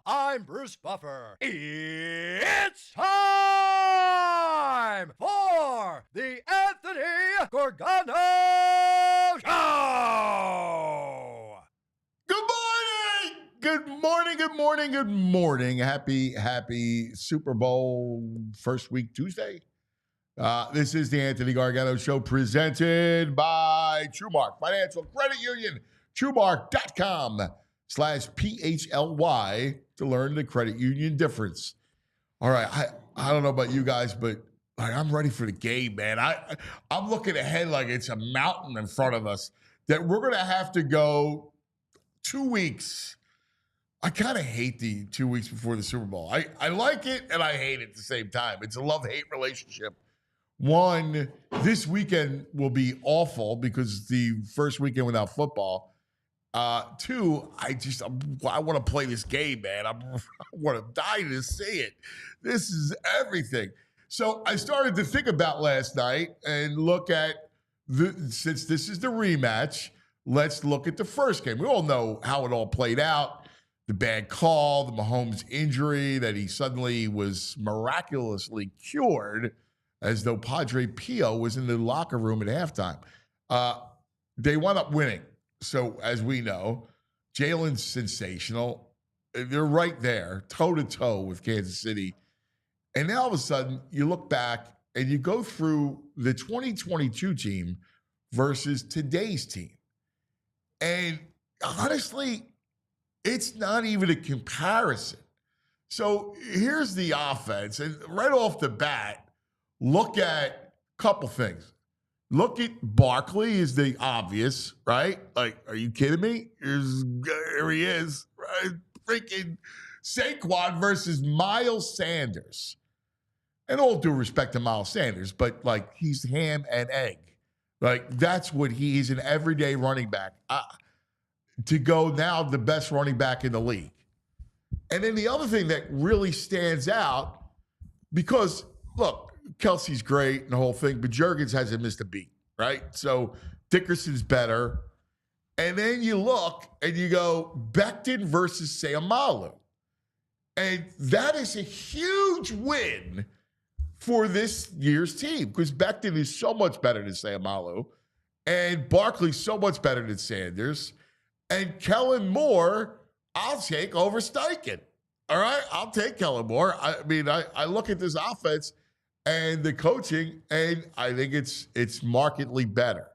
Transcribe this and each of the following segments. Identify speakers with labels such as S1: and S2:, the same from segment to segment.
S1: I'm Bruce Buffer. It's time for the Anthony Gorgano Show!
S2: Good morning! Good morning. Happy Super Bowl first week Tuesday. This is the Anthony Gargano Show presented by TrueMark Financial Credit Union. TrueMark.com/PHLY to learn the credit union difference. All right, I don't know about you guys, but I'm ready for the game, man. I'm looking ahead like it's a mountain in front of us that we're going to have to go 2 weeks. I kind of hate the 2 weeks before the Super Bowl. I like it and I hate it at the same time. It's a love-hate relationship. One, this weekend will be awful because the first weekend without football. Two, I want to play this game, man. I want to die to see it. This is everything. So I started to think about last night and look at, since this is the rematch, let's look at the first game. We all know how it all played out. The bad call, the Mahomes injury, that he suddenly was miraculously cured as though Padre Pio was in the locker room at halftime. They wound up winning. So, as we know, Jalen's sensational. They're right there, toe-to-toe with Kansas City. And now all of a sudden, you look back and you go through the 2022 team versus today's team. And honestly, it's not even a comparison. So here's the offense. And right off the bat, look at a couple things. Look at Barkley is the obvious, right? Like, are you kidding me? Here he is, right? Freaking Saquon versus Miles Sanders. And all due respect to Miles Sanders, but like he's ham and egg. Like that's what he's an everyday running back. To go now the best running back in the league. And then the other thing that really stands out, because look, Kelsey's great and the whole thing, but Juergens hasn't missed a beat, right? So Dickerson's better. And then you look and you go Becton versus Seumalo. And that is a huge win for this year's team because Becton is so much better than Seumalo and Barkley's so much better than Sanders. And Kellen Moore, I'll take over Steichen. All right? I'll take Kellen Moore. I mean, I look at this offense and the coaching, and I think it's markedly better.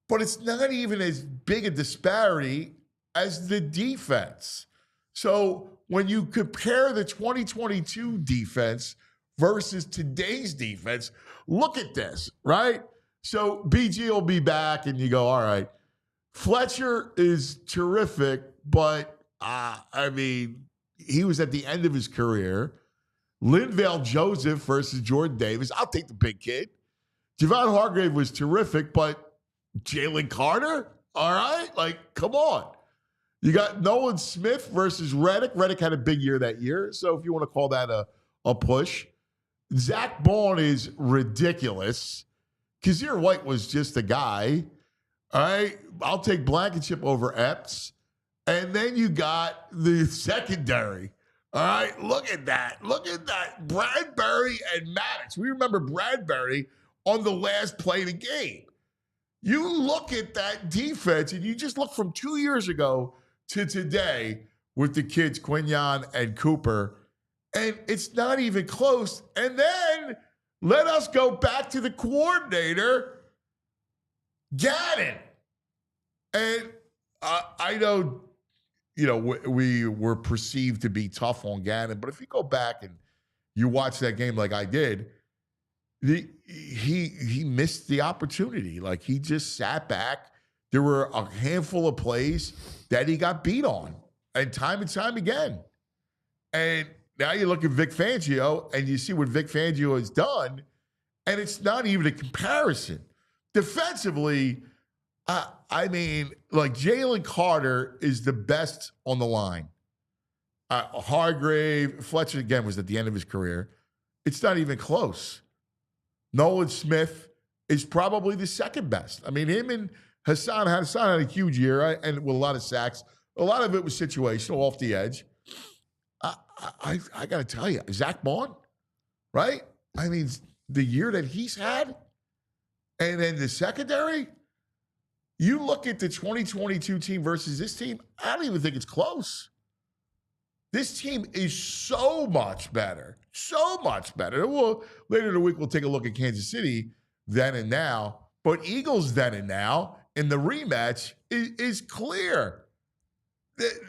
S2: But it's not even as big a disparity as the defense. So when you compare the 2022 defense versus today's defense, look at this, right? So BG will be back, and you go, all right, Fletcher is terrific, but, I mean, he was at the end of his career. Linval Joseph versus Jordan Davis. I'll take the big kid. Javon Hargrave was terrific, but Jalen Carter? All right? Like, come on. You got Nolan Smith versus Reddick. Reddick had a big year that year, so if you want to call that a push. Zach Bond is ridiculous. Kazir White was just a guy. All right? I'll take Blankenship over Epps. And then you got the secondary. All right, look at that. Look at that. Bradbury and Maddox. We remember Bradbury on the last play of the game. You look at that defense, and you just look from 2 years ago to today with the kids, Quinyon and Cooper, and it's not even close. And then let us go back to the coordinator, Gannon. And I know, we were perceived to be tough on Gannon, but if you go back and you watch that game like I did, he missed the opportunity. Like, he just sat back. There were a handful of plays that he got beat on, and time again. And now you look at Vic Fangio, and you see what Vic Fangio has done, and it's not even a comparison. Defensively, Jalen Carter is the best on the line. Hargrave, Fletcher, again, was at the end of his career. It's not even close. Nolan Smith is probably the second best. I mean, him and Hassan had a huge year, and with a lot of sacks. A lot of it was situational, off the edge. I got to tell you, Zach Bond, right? I mean, the year that he's had, and then the secondary, you look at the 2022 team versus this team, I don't even think it's close. This team is so much better. So much better. Well, later in the week, we'll take a look at Kansas City then and now. But Eagles then and now in the rematch is clear.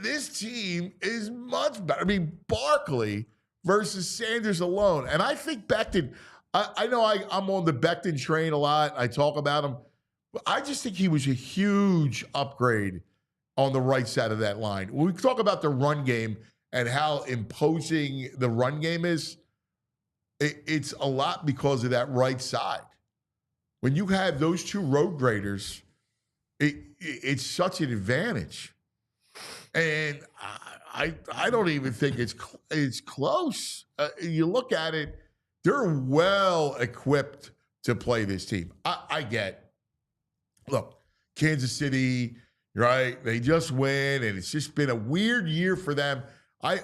S2: This team is much better. I mean, Barkley versus Sanders alone. And I think Becton, I know I'm on the Becton train a lot. I talk about him. But I just think he was a huge upgrade on the right side of that line. When we talk about the run game and how imposing the run game is, it's a lot because of that right side. When you have those two road graders, it's such an advantage. And I don't even think it's close. You look at it, they're well equipped to play this team. I get, look, Kansas City, right? They just win, and it's just been a weird year for them. I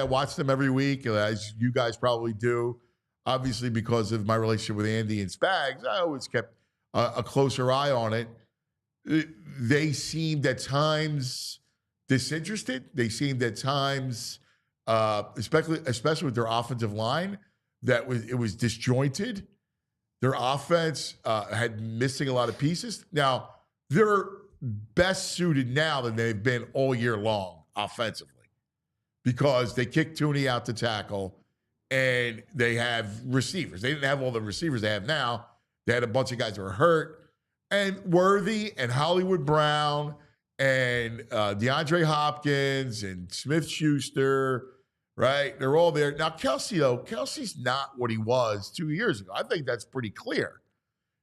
S2: watch them every week, as you guys probably do. Obviously, because of my relationship with Andy and Spags, I always kept a closer eye on it. They seemed at times disinterested. They seemed at times, especially with their offensive line, it was disjointed. Their offense had missing a lot of pieces. Now, they're best suited now than they've been all year long offensively, because they kicked Tooney out to tackle, and they have receivers. They didn't have all the receivers they have now. They had a bunch of guys that were hurt. And Worthy and Hollywood Brown and DeAndre Hopkins and Smith-Schuster, right? They're all there. Now, Kelsey's not what he was 2 years ago. I think that's pretty clear.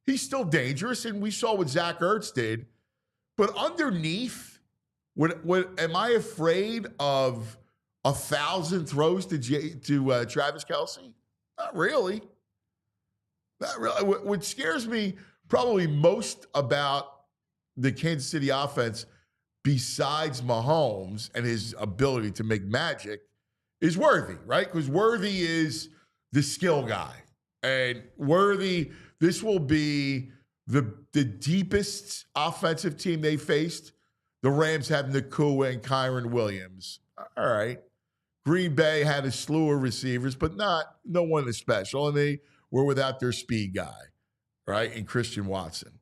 S2: He's still dangerous, and we saw what Zach Ertz did. But underneath, am I afraid of 1,000 throws to Travis Kelce? Not really. Not really. What scares me probably most about the Kansas City offense, besides Mahomes and his ability to make magic, is Worthy, right? Because Worthy is the skill guy. And Worthy, this will be the deepest offensive team they faced. The Rams have Nakua and Kyron Williams. All right. Green Bay had a slew of receivers, but no one is special. And they were without their speed guy, right? And Christian Watson.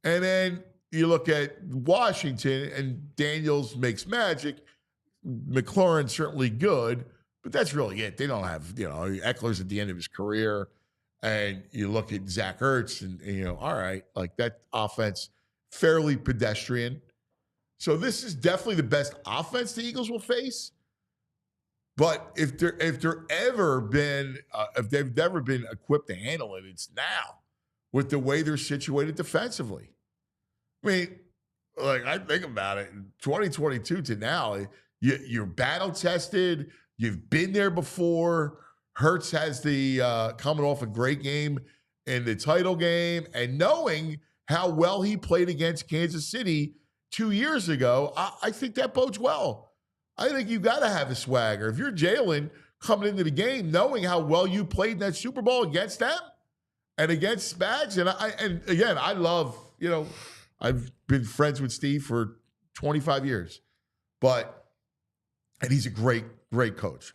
S2: And then you look at Washington, and Daniels makes magic. McLaurin's certainly good, but that's really it. They don't have, Eckler's at the end of his career. And you look at Zach Ertz, and all right, like that offense, fairly pedestrian. So this is definitely the best offense the Eagles will face. But if they've ever been equipped to handle it, it's now, with the way they're situated defensively. I mean, like, I think about it, in 2022 to now, you're battle tested. You've been there before. Hurts has the coming off a great game in the title game, and knowing how well he played against Kansas City 2 years ago, I think that bodes well. I think you got to have a swagger. If you're Jalen coming into the game, knowing how well you played in that Super Bowl against them and against Spags, and again, I love, I've been friends with Steve for 25 years, and he's a great coach,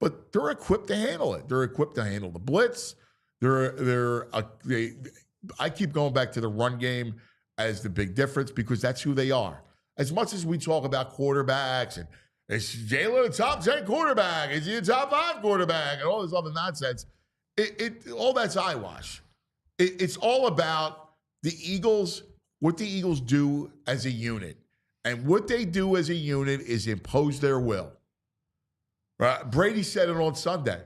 S2: but they're equipped to handle it. They're equipped to handle the blitz. I keep going back to the run game. as the big difference because that's who they are. As much as we talk about quarterbacks and is Jalen a top 10 quarterback? Is he a top 5 quarterback? And all this other nonsense. All that's eyewash. It's all about the Eagles, what the Eagles do as a unit. And what they do as a unit is impose their will. Right? Brady said it on Sunday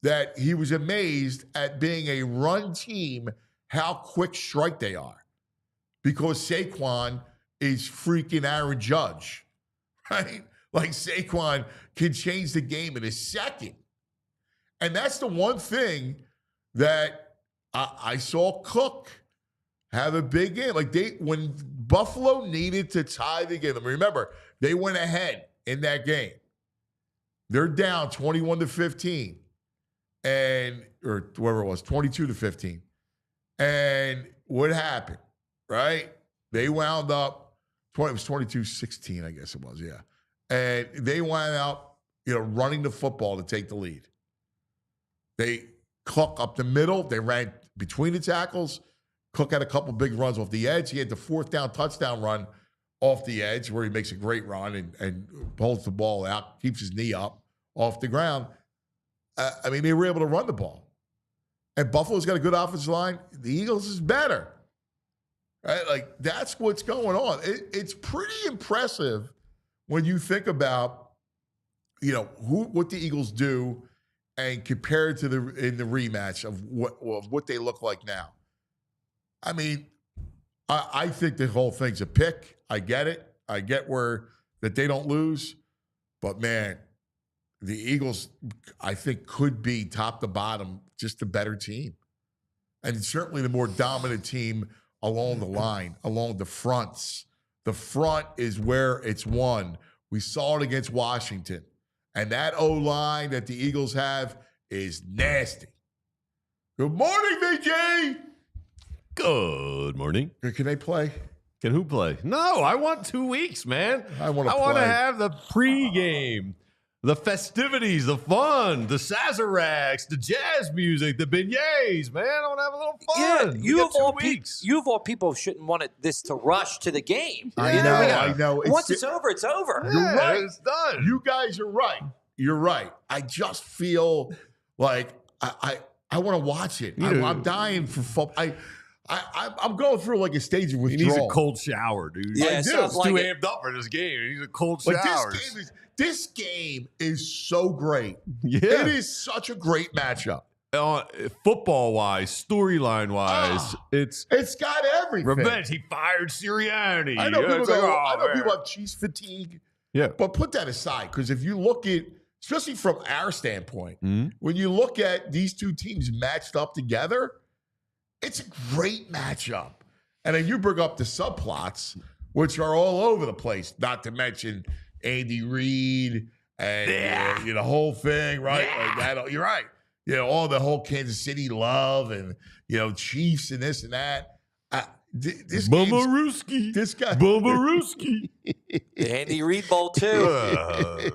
S2: that he was amazed at being a run team, how quick strike they are. Because Saquon is freaking Aaron Judge, right? Like Saquon can change the game in a second. And that's the one thing that I saw Cook have a big game. Like when Buffalo needed to tie the game, remember, they went ahead in that game. They're down 21-15 or whatever it was, 22-15. And what happened, right? They wound up, it was 22-16, I guess it was, yeah. And they wound up, running the football to take the lead. They Cook up the middle. They ran between the tackles. Cook had a couple big runs off the edge. He had the 4th down touchdown run off the edge where he makes a great run and holds the ball out, keeps his knee up off the ground. They were able to run the ball. And Buffalo's got a good offensive line. The Eagles is better. Right? Like, that's what's going on. It's pretty impressive when you think about, what the Eagles do and compare it to in the rematch of what they look like now. I think the whole thing's a pick. I get it. I get that they don't lose. But, man, the Eagles, I think, could be top to bottom just a better team. And certainly the more dominant team along the line, along the fronts. The front is where it's won. We saw it against Washington. And that O-line that the Eagles have is nasty. Good morning, VJ.
S3: Good morning.
S2: Can they play?
S3: Can who play? No, I want 2 weeks, man.
S2: I want to
S3: to have the pregame, the festivities, the fun, the sazeracs, the jazz music, the beignets, man. I want to have a little fun.
S4: Yeah, you of all people shouldn't want this to rush to the game.
S2: I know.
S4: Once it's over, it's over.
S2: You're right.
S3: It's done.
S2: You guys are right. You're right. I just feel like I want to watch it. I'm dying for football. I'm going through like a stage of withdrawal.
S3: He needs a cold shower, dude.
S4: Yeah,
S3: He's too amped up for this game. He needs a cold shower.
S2: This game is so great.
S3: Yeah.
S2: It is such a great matchup.
S3: Football-wise, storyline-wise, it's
S2: got everything.
S3: revenge. He fired Sirianni.
S2: I know people have cheese fatigue.
S3: Yeah.
S2: But put that aside, because if you look at, especially from our standpoint, when you look at these two teams matched up together, it's a great matchup. And then you bring up the subplots, which are all over the place, not to mention Andy Reid and the whole thing, right?
S3: Yeah.
S2: Like that, you're right. All the whole Kansas City love and, Chiefs and this and that. This
S3: Bumbarooski.
S2: This guy.
S3: Bumbarooski.
S4: The Andy Reid Bowl, too.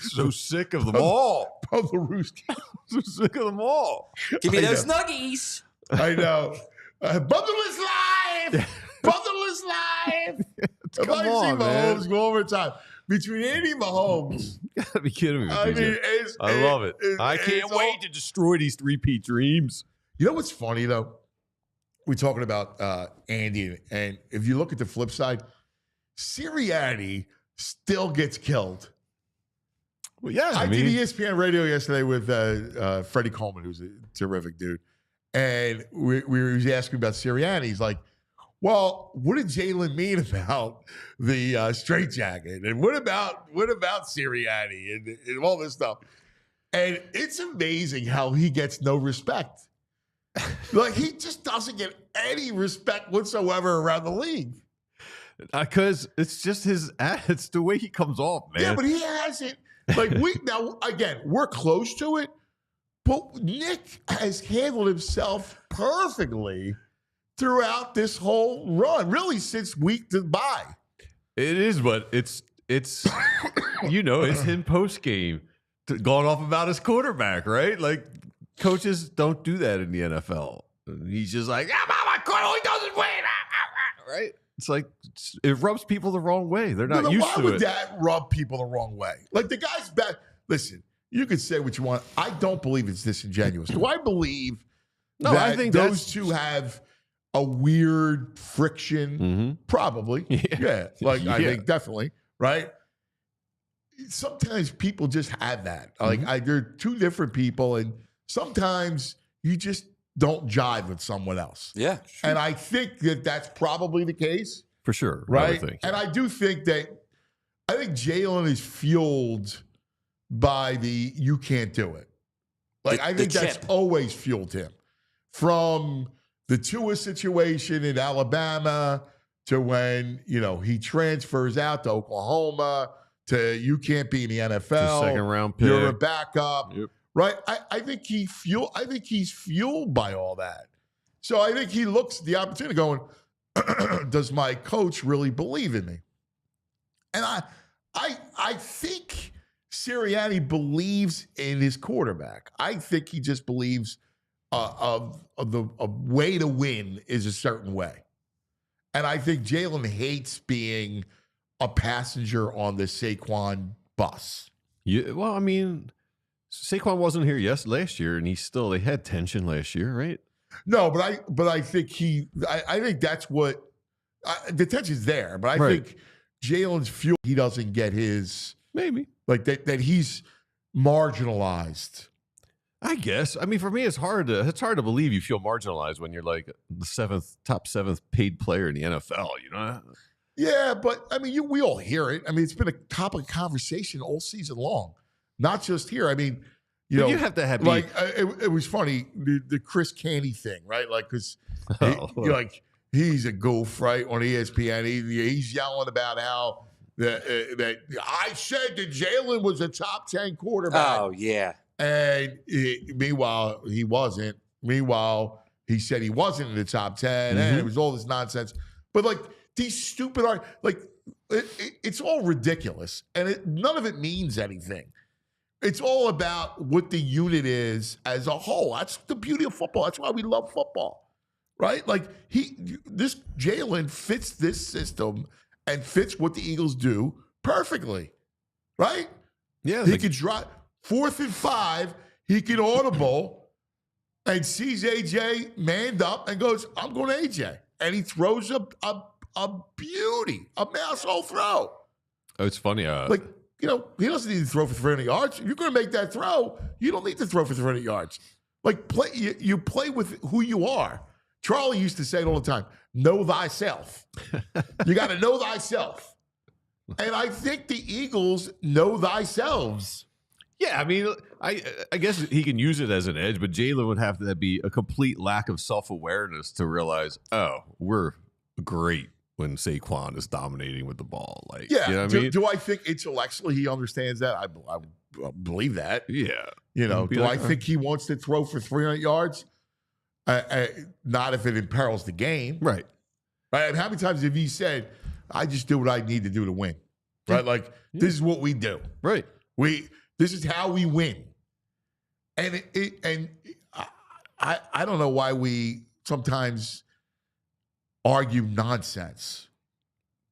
S3: So sick of them all.
S2: Bumbarooski.
S3: So sick of them all.
S4: Give me those nuggies.
S2: I know. Bundle is live. Bundle is live.
S3: Come on, man.
S2: Mahomes go overtime. Between Andy and Mahomes.
S3: You gotta be kidding me.
S2: I
S3: love it. I can't wait to destroy these 3P dreams.
S2: You know what's funny, though? We're talking about Andy, and if you look at the flip side, Sirianni still gets killed.
S3: Well, yeah.
S2: I did ESPN radio yesterday with Freddie Coleman, who's a terrific dude. And we were asking about Sirianni. He's like, well, what did Jalen mean about the straitjacket? And what about Sirianni and all this stuff? And it's amazing how he gets no respect. Like, he just doesn't get any respect whatsoever around the league.
S3: Because it's just it's the way he comes off, man.
S2: Yeah, but he hasn't. Like, we're close to it, but Nick has handled himself perfectly throughout this whole run, really since week to bye.
S3: It is, but it's it's him post game going off about his quarterback, right? Like, coaches don't do that in the NFL. He's just like, my quarterback, he doesn't win. right? It's like it rubs people the wrong way. They're not used to it.
S2: Why would that rub people the wrong way? Like the guy's back. Listen, you can say what you want. I don't believe it's disingenuous. Do I believe that
S3: I think
S2: those two have a weird friction? Probably. Yeah. Like I think definitely. Right. Sometimes people just have that. Like they're two different people, and sometimes you just don't jive with someone else.
S4: Yeah.
S2: And I think that that's probably the case.
S3: For sure.
S2: Right. And I do think Jalen is fueled by the you can't do it. Like I think that's always fueled him. From the Tua situation in Alabama to when, he transfers out to Oklahoma to you can't be in the NFL.
S3: Second round pick.
S2: You're a backup.
S3: Yep.
S2: Right? I think he's fueled by all that. So I think he looks at the opportunity going, does my coach really believe in me? And I think Sirianni believes in his quarterback. I think he just believes a way to win is a certain way. And I think Jalen hates being a passenger on the Saquon bus.
S3: Yeah, well, I mean, Saquon wasn't here last year, and they had tension last year, right?
S2: No, but I think I think that's what the tension's there. But I think Jalen's fuel, he doesn't get his
S3: maybe
S2: like that he's marginalized.
S3: I guess. I mean, for me, it's hard to believe you feel marginalized when you're like the top seventh paid player in the NFL.
S2: Yeah, but I mean, we all hear it. I mean, it's been a topic of conversation all season long. Not just here. I mean, you have to have it was funny the Chris Canty thing, right? Like because he's a goof, right, on ESPN. He's yelling about how that I said that Jalen was a top 10 quarterback.
S4: Oh yeah,
S2: and meanwhile he wasn't. Meanwhile he said he wasn't in the top 10, and it was all this nonsense. But like these stupid it's all ridiculous, and none of it means anything. It's all about what the unit is as a whole. That's the beauty of football. That's why we love football, right? Like this Jalen fits this system and fits what the Eagles do perfectly, right?
S3: Yeah,
S2: he could drive 4th and 5. He can audible and sees AJ manned up and goes, "I'm going to AJ," and he throws a beauty, a mousehole throw.
S3: Oh, it's funny.
S2: He doesn't need to throw for 300 yards. If you're going to make that throw, you don't need to throw for 300 yards. Like, you play with who you are. Charlie used to say it all the time, know thyself. You got to know thyself. And I think the Eagles know themselves.
S3: Yeah, I mean, I guess he can use it as an edge, but Jalen would have to be a complete lack of self-awareness to realize, oh, we're great when Saquon is dominating with the ball. Like,
S2: yeah,
S3: you know what I mean?
S2: Do I think intellectually he understands that? I believe that.
S3: Yeah.
S2: Do I think he wants to throw for 300 yards? Not if it imperils the game.
S3: Right.
S2: And how many times have you said, I just do what I need to do to win? Right? Like, this is what we do.
S3: Right.
S2: This is how we win. And I don't know why we sometimes argue nonsense.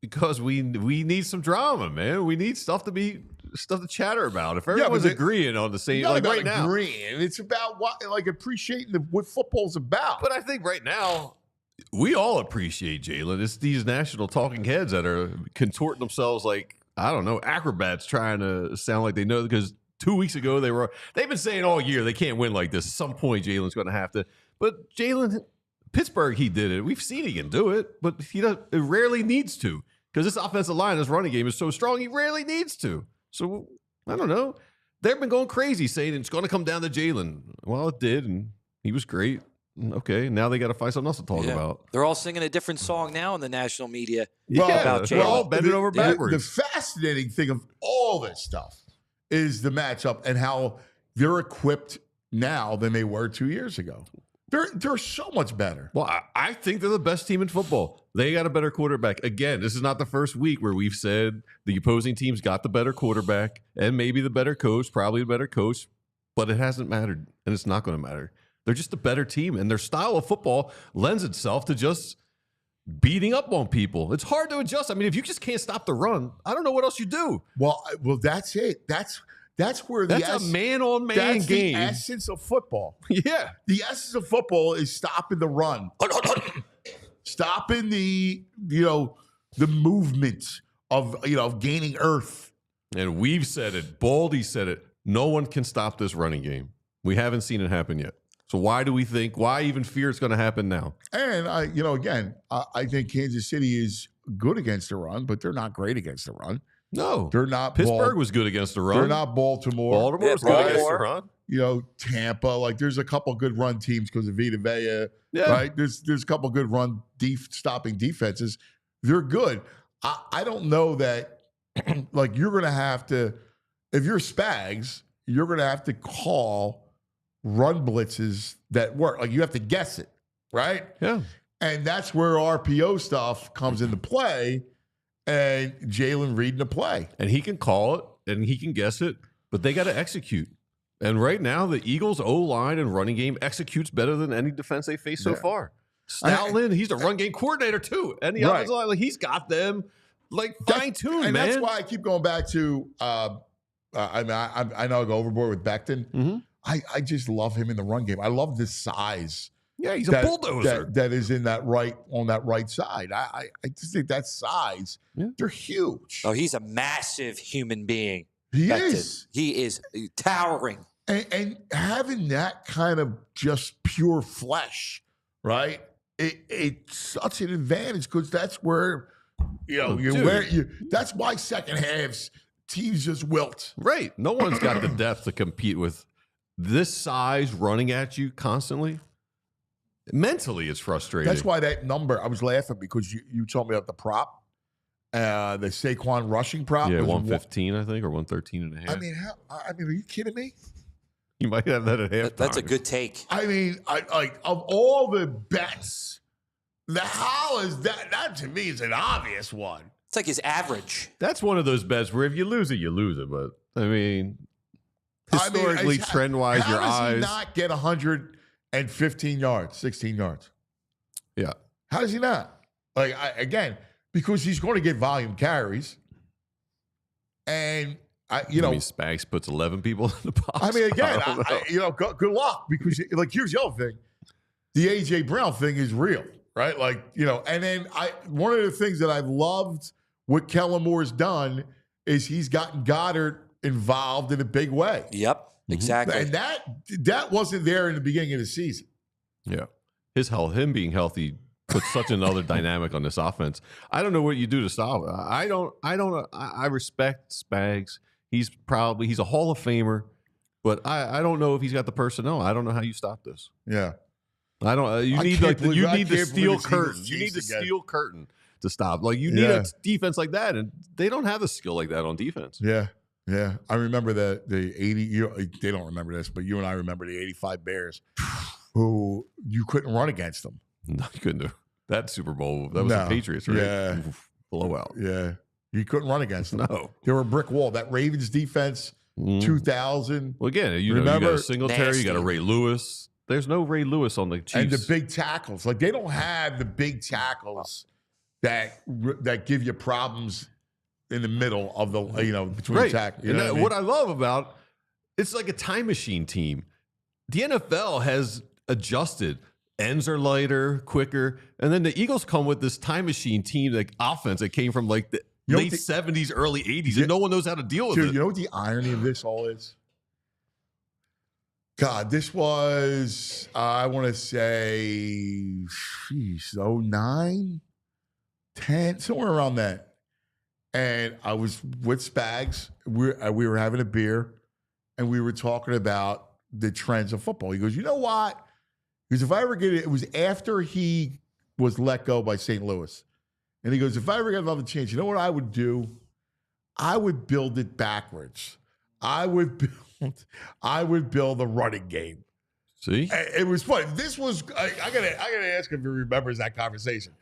S3: Because we need some drama, man. We need stuff to chatter about. If everyone's agreeing on the same, like right now,
S2: it's about appreciating what football's about.
S3: But I think right now we all appreciate Jalen. It's these national talking heads that are contorting themselves like, I don't know, acrobats trying to sound like they know, because 2 weeks ago they've been saying all year they can't win like this. At some point Jalen's going to have to. But Jalen, Pittsburgh, he did it. We've seen he can do it, but it rarely needs to, because this offensive line, this running game is so strong, he rarely needs to. So I don't know. They've been going crazy saying it's going to come down to Jalen. Well, it did, and he was great. Okay, now they got to find something else to talk about.
S4: They're all singing a different song now in the national media
S3: about Jalen. We're all bending over backwards.
S2: The fascinating thing of all this stuff is the matchup and how they're equipped now than they were 2 years ago. They're so much better.
S3: Well, I think they're the best team in football. They got a better quarterback. Again, this is not the first week where we've said the opposing team's got the better quarterback and maybe the better coach, probably the better coach, but it hasn't mattered, and it's not going to matter. They're just a better team, and their style of football lends itself to just beating up on people. It's hard to adjust. I mean, if you just can't stop the run, I don't know what else you do.
S2: Well, that's it. That's where
S3: That's a man-on-man game.
S2: The essence of football.
S3: Yeah.
S2: The essence of football is stopping the run, stopping the movement of gaining earth.
S3: And we've said it. Baldy said it. No one can stop this running game. We haven't seen it happen yet. So why even fear it's going to happen now?
S2: And I think Kansas City is good against the run, but they're not great against the run.
S3: No,
S2: they're not.
S3: Pittsburgh was good against the run.
S2: They're not Baltimore.
S3: Baltimore was good against the run.
S2: Tampa. Like there's a couple good run teams because of Vita Vea. Yeah. Right. There's a couple good run stopping defenses. They're good. I don't know that. Like you're going to have to, if you're Spags, you're going to have to call run blitzes that work. Like you have to guess it, right?
S3: Yeah.
S2: And that's where RPO stuff comes into play. And Jalen reading the play.
S3: And he can call it and he can guess it, but they got to execute. And right now, the Eagles' O-line and running game executes better than any defense they faced so far. Stoutland, he's a run game coordinator too. And the offensive line, like, he's got them like fine-tuned, man.
S2: And that's why I keep going back to, I know I go overboard with Becton. Mm-hmm. I just love him in the run game. I love this size.
S3: Yeah, he's a bulldozer.
S2: That is on that right side. I just think that size, they're huge.
S4: Oh, he's a massive human being.
S2: He is.
S4: He is towering.
S2: And having that kind of just pure flesh, right? It's such an advantage because that's where, that's why second halves teams just wilt.
S3: Right. No one's got the depth to compete with this size running at you constantly. Mentally, it's frustrating.
S2: That's why that number, I was laughing because you told me about the prop, the Saquon rushing prop.
S3: Yeah, 115, I think, or 113 and a half.
S2: I mean, are you kidding me?
S3: You might have that at halftime.
S4: That's a good take.
S2: I mean, of all the bets, how is that to me is an obvious one.
S4: It's like his average.
S3: That's one of those bets where if you lose it, you lose it. But, I mean, historically, trend-wise, your eyes.
S2: How does he not get 115 yards, 16 yards?
S3: Yeah.
S2: How does he not? Again, because he's going to get volume carries. And,
S3: Spags puts 11 people in the box.
S2: I mean, again, good luck because, here's the other thing. The A.J. Brown thing is real, right? And then one of the things that I've loved what Kellen Moore's done is he's gotten Goddard involved in a big way.
S4: Yep. Exactly.
S2: And that wasn't there in the beginning of the season.
S3: Yeah. Him being healthy puts such another dynamic on this offense. I don't know what you do to stop it. I respect Spags. He's a Hall of Famer, but I don't know if he's got the personnel. I don't know how you stop this.
S2: Yeah.
S3: I don't you need the steel curtain. You need the steel curtain to stop. You need a defense like that, and they don't have a skill like that on defense.
S2: Yeah. Yeah, I remember the 80. They don't remember this, but you and I remember the 85 Bears, who you couldn't run against them.
S3: No, you couldn't do that Super Bowl. That was the Patriots, right?
S2: Yeah,
S3: blowout.
S2: Yeah, you couldn't run against them.
S3: No,
S2: they were a brick wall. That Ravens defense, 2000.
S3: Well, again, you got a Singletary, you got a Ray Lewis. There's no Ray Lewis on the Chiefs,
S2: and the big tackles. They don't have the big tackles that give you problems in the middle of the, between attack.
S3: What I love about it's like a time machine team. The NFL has adjusted. Ends are lighter, quicker, and then the Eagles come with this time machine team, offense that came from the late 70s, early 80s, and no one knows how to deal with it.
S2: You know what the irony of this all is? God, this was, I want to say, 09, 10, somewhere around that. And I was with Spags. We were having a beer, and we were talking about the trends of football. He goes, you know what? Because if I ever get it was after he was let go by St. Louis. And he goes, if I ever get another chance, you know what I would do? I would build it backwards. I would build a running game.
S3: See?
S2: It was funny. This was, I gotta ask him if he remembers that conversation.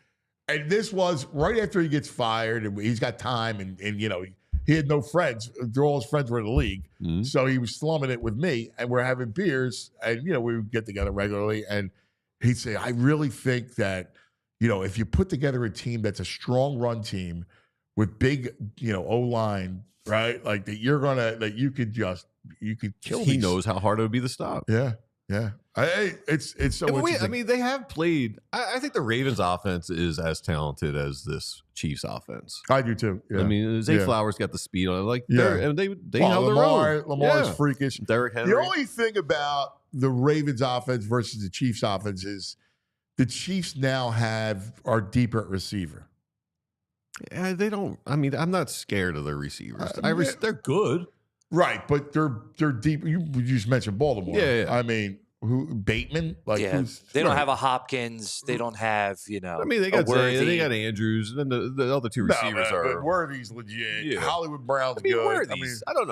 S2: And this was right after he gets fired, and he's got time, and he had no friends. All his friends were in the league, so he was slumming it with me, and we're having beers, and we would get together regularly, and he'd say, "I really think that if you put together a team that's a strong run team with big, O-line, right? Like that you could kill
S3: He
S2: these.
S3: knows how hard it would be to stop.
S2: Yeah. It's so interesting.
S3: They have played. I think the Ravens offense is as talented as this Chiefs offense.
S2: I do too. Yeah.
S3: I mean, Zay Flowers got the speed on it. Like, and they held their own.
S2: Lamar's freakish.
S3: Derrick Henry.
S2: The only thing about the Ravens offense versus the Chiefs offense is the Chiefs now are deeper at receiver.
S3: Yeah, they don't. I mean, I'm not scared of their receivers. They're good.
S2: Right, but they're deep. You just mentioned Baltimore.
S3: Yeah.
S2: I mean, Bateman? Like,
S4: they don't have a Hopkins. They don't have,
S3: I mean, they got Zay, they got Andrews, and then the other two receivers are.
S2: But Worthy's legit.
S3: Yeah.
S2: Hollywood Brown's
S3: good.
S2: Worthy's,
S3: I don't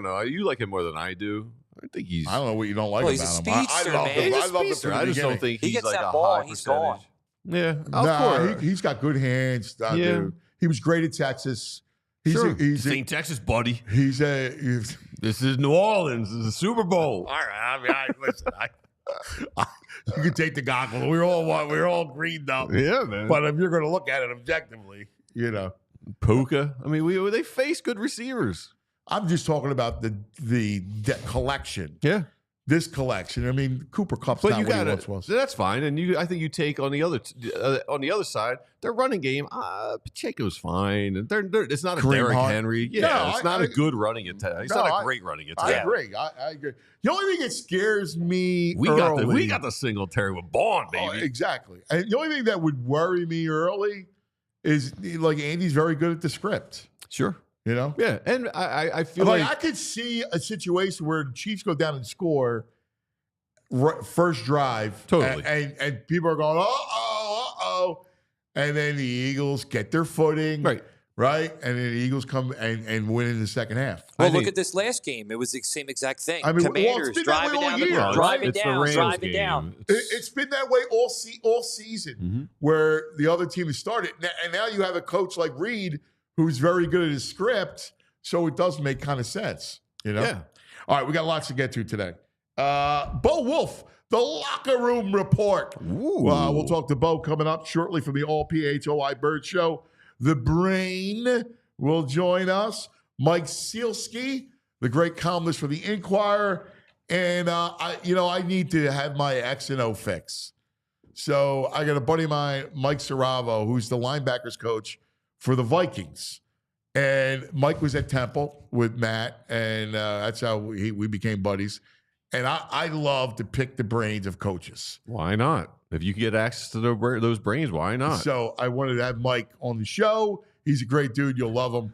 S3: know. You like him more than I do. I think he's.
S2: I don't know what you don't like about him.
S4: Speedster,
S2: I love him. I love him.
S3: I just don't think
S4: he
S3: he's
S4: gets
S3: like
S4: that
S3: a
S4: ball,
S3: high
S4: he's
S3: percentage.
S4: gone.
S3: Yeah, of course.
S2: He's got good hands. Dude. He was great at Texas.
S3: He's St. Texas, buddy.
S2: This
S3: is New Orleans. This is the Super Bowl.
S2: All right. I mean, listen. You can take the goggles. We're all greened up.
S3: Yeah, man.
S2: But if you're going to look at it objectively,
S3: Puka. I mean, they face good receivers.
S2: I'm just talking about the collection.
S3: Yeah.
S2: This collection. I mean, Cooper Kupp's not what he once was.
S3: That's fine. And I think you take on the other side, their running game. Pacheco's fine. And it's not a
S2: Kareem
S3: Derrick
S2: Hunt.
S3: Henry. Yeah, it's not a good running attack. It's not a great running attack.
S2: I agree. I agree. The only thing that scares me
S3: we got the Singletary with Bond, baby.
S2: Oh, exactly. And the only thing that would worry me early is like Andy's very good at the script.
S3: Sure.
S2: Yeah,
S3: and I feel
S2: like I could see a situation where the Chiefs go down and score first drive,
S3: totally,
S2: and people are going, uh-oh, and then the Eagles get their footing, right, and then the Eagles come and win in the second half.
S4: Well, look at this last game; it was the same exact thing.
S2: I mean,
S4: Commanders driving down, driving down.
S2: It's been that way all season, where the other team has started, and now you have a coach like Reed, who's very good at his script, so it does make kind of sense, Yeah. All right, we got lots to get to today. Bo Wulf, the locker room report. We'll talk to Bo coming up shortly from the All PHLY Bird Show. The Brain will join us. Mike Sielski, the great columnist for the Inquirer, and I need to have my X and O fix. So I got a buddy of mine, Mike Siravo, who's the linebackers coach for the Vikings. And Mike was at Temple with Matt, and that's how we became buddies. And I love to pick the brains of coaches.
S3: Why not? If you can get access to those brains, why not?
S2: So I wanted to have Mike on the show. He's a great dude. You'll love him.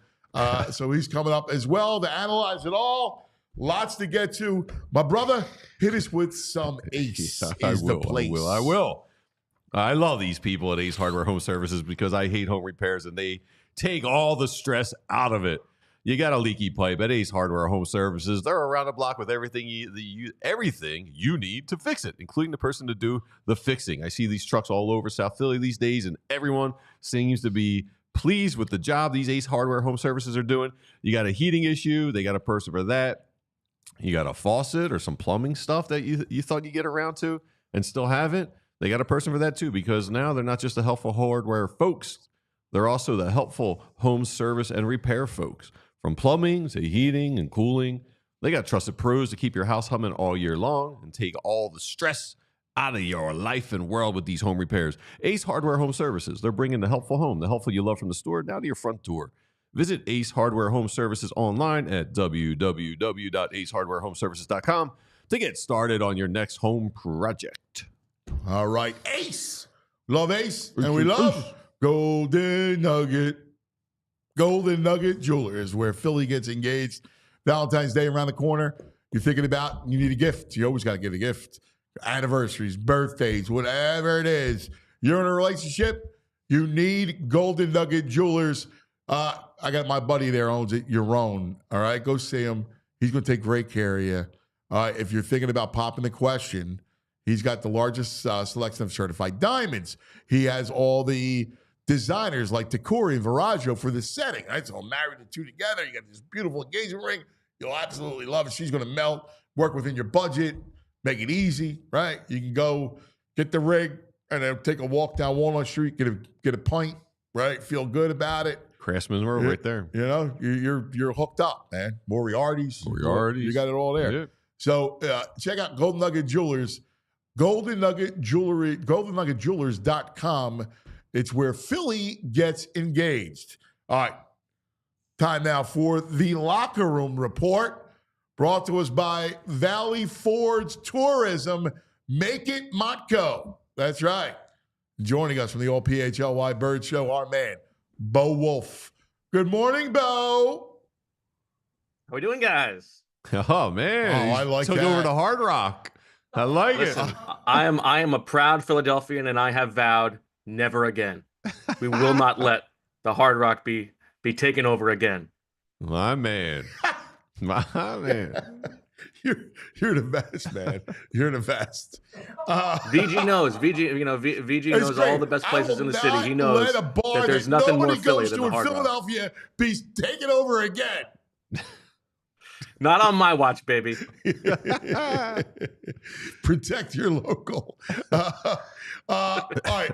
S2: So he's coming up as well to analyze it all. Lots to get to. My brother, hit us with some Ace.
S3: I will. I love these people at Ace Hardware Home Services because I hate home repairs and they take all the stress out of it. You got a leaky pipe at Ace Hardware Home Services. They're around the block with everything you need to fix it, including the person to do the fixing. I see these trucks all over South Philly these days, and everyone seems to be pleased with the job these Ace Hardware Home Services are doing. You got a heating issue, they got a person for that. You got a faucet or some plumbing stuff that you thought you'd get around to and still haven't. They got a person for that too, because now they're not just the helpful hardware folks. They're also the helpful home service and repair folks. From plumbing to heating and cooling, they got trusted pros to keep your house humming all year long and take all the stress out of your life and world with these home repairs. Ace Hardware Home Services. They're bringing the helpful home, the helpful you love from the store, now to your front door. Visit Ace Hardware Home Services online at www.acehardwarehomeservices.com to get started on your next home project.
S2: All right, Ace. Love Ace, and we love Golden Nugget. Golden Nugget Jewelers, where Philly gets engaged. Valentine's Day around the corner. You're thinking about, you need a gift. You always got to get a gift. Anniversaries, birthdays, whatever it is. You're in a relationship, you need Golden Nugget Jewelers. I got my buddy there owns it, your own. All right, go see him. He's going to take great care of you. If you're thinking about popping the question, he's got the largest selection of certified diamonds. He has all the designers like Takuri and Viraggio for this setting. Right? So marry the two together. You got this beautiful engagement ring. You'll absolutely love it. She's going to melt, work within your budget, make it easy, right? You can go get the ring, and then take a walk down Walnut Street, get a pint, right? Feel good about it.
S3: Craftsman's World right there.
S2: You know, you're hooked up, man. Moriarty's. You got it all there.
S3: Yeah.
S2: So check out Golden Nugget Jewelers. Golden Nugget Jewelry, GoldenNuggetJewelers.com. It's where Philly gets engaged. All right. Time now for the Locker Room Report, brought to us by Valley Forge Tourism. Make it Motco. That's right. Joining us from the old PHLY Bird Show, our man, Bo Wulf. Good morning, Bo.
S5: How we doing, guys?
S3: Oh, man.
S2: I like
S3: Took
S2: that.
S3: over to Hard Rock. I like it.
S5: I am a proud Philadelphian, and I have vowed never again. We will not let the Hard Rock be taken over again.
S3: My man. My man.
S2: You're the best, man. You're the best.
S5: VG knows. VG knows all the best places in the city. He knows that there's nothing more Philly than the Hard Rock.
S2: Philadelphia be taken over again.
S5: Not on my watch, baby.
S2: Protect your local. All right,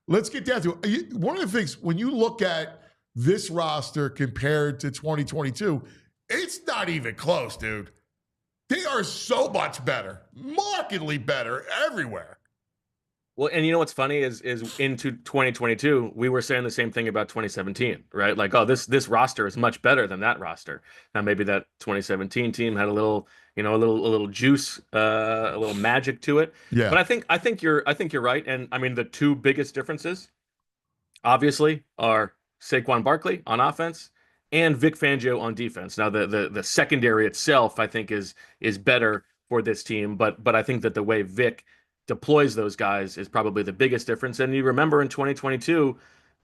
S2: let's get down to it. One of the things, when you look at this roster compared to 2022, it's not even close, dude. They are so much better, markedly better everywhere.
S5: Well, and you know what's funny is into 2022, we were saying the same thing about 2017, right? Like, oh, this roster is much better than that roster. Now, maybe that 2017 team had a little juice, a little magic to it.
S2: Yeah.
S5: But I think you're right. And I mean, the two biggest differences, obviously, are Saquon Barkley on offense and Vic Fangio on defense. Now, the secondary itself, I think, is better for this team, but I think that the way Vic deploys those guys is probably the biggest difference. And you remember in 2022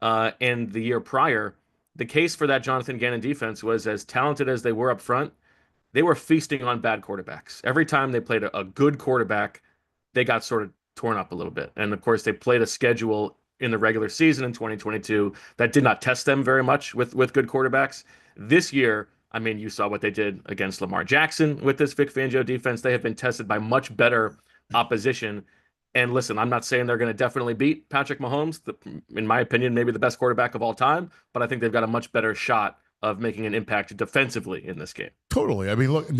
S5: and the year prior, the case for that Jonathan Gannon defense was, as talented as they were up front, they were feasting on bad quarterbacks. Every time they played a good quarterback, they got sort of torn up a little bit. And of course, they played a schedule in the regular season in 2022 that did not test them very much with good quarterbacks. This year, I mean, you saw what they did against Lamar Jackson with this Vic Fangio defense. They have been tested by much better opposition. And listen, I'm not saying they're going to definitely beat Patrick Mahomes, in my opinion, maybe the best quarterback of all time, but I think they've got a much better shot of making an impact defensively in this game.
S2: Totally. I mean, look,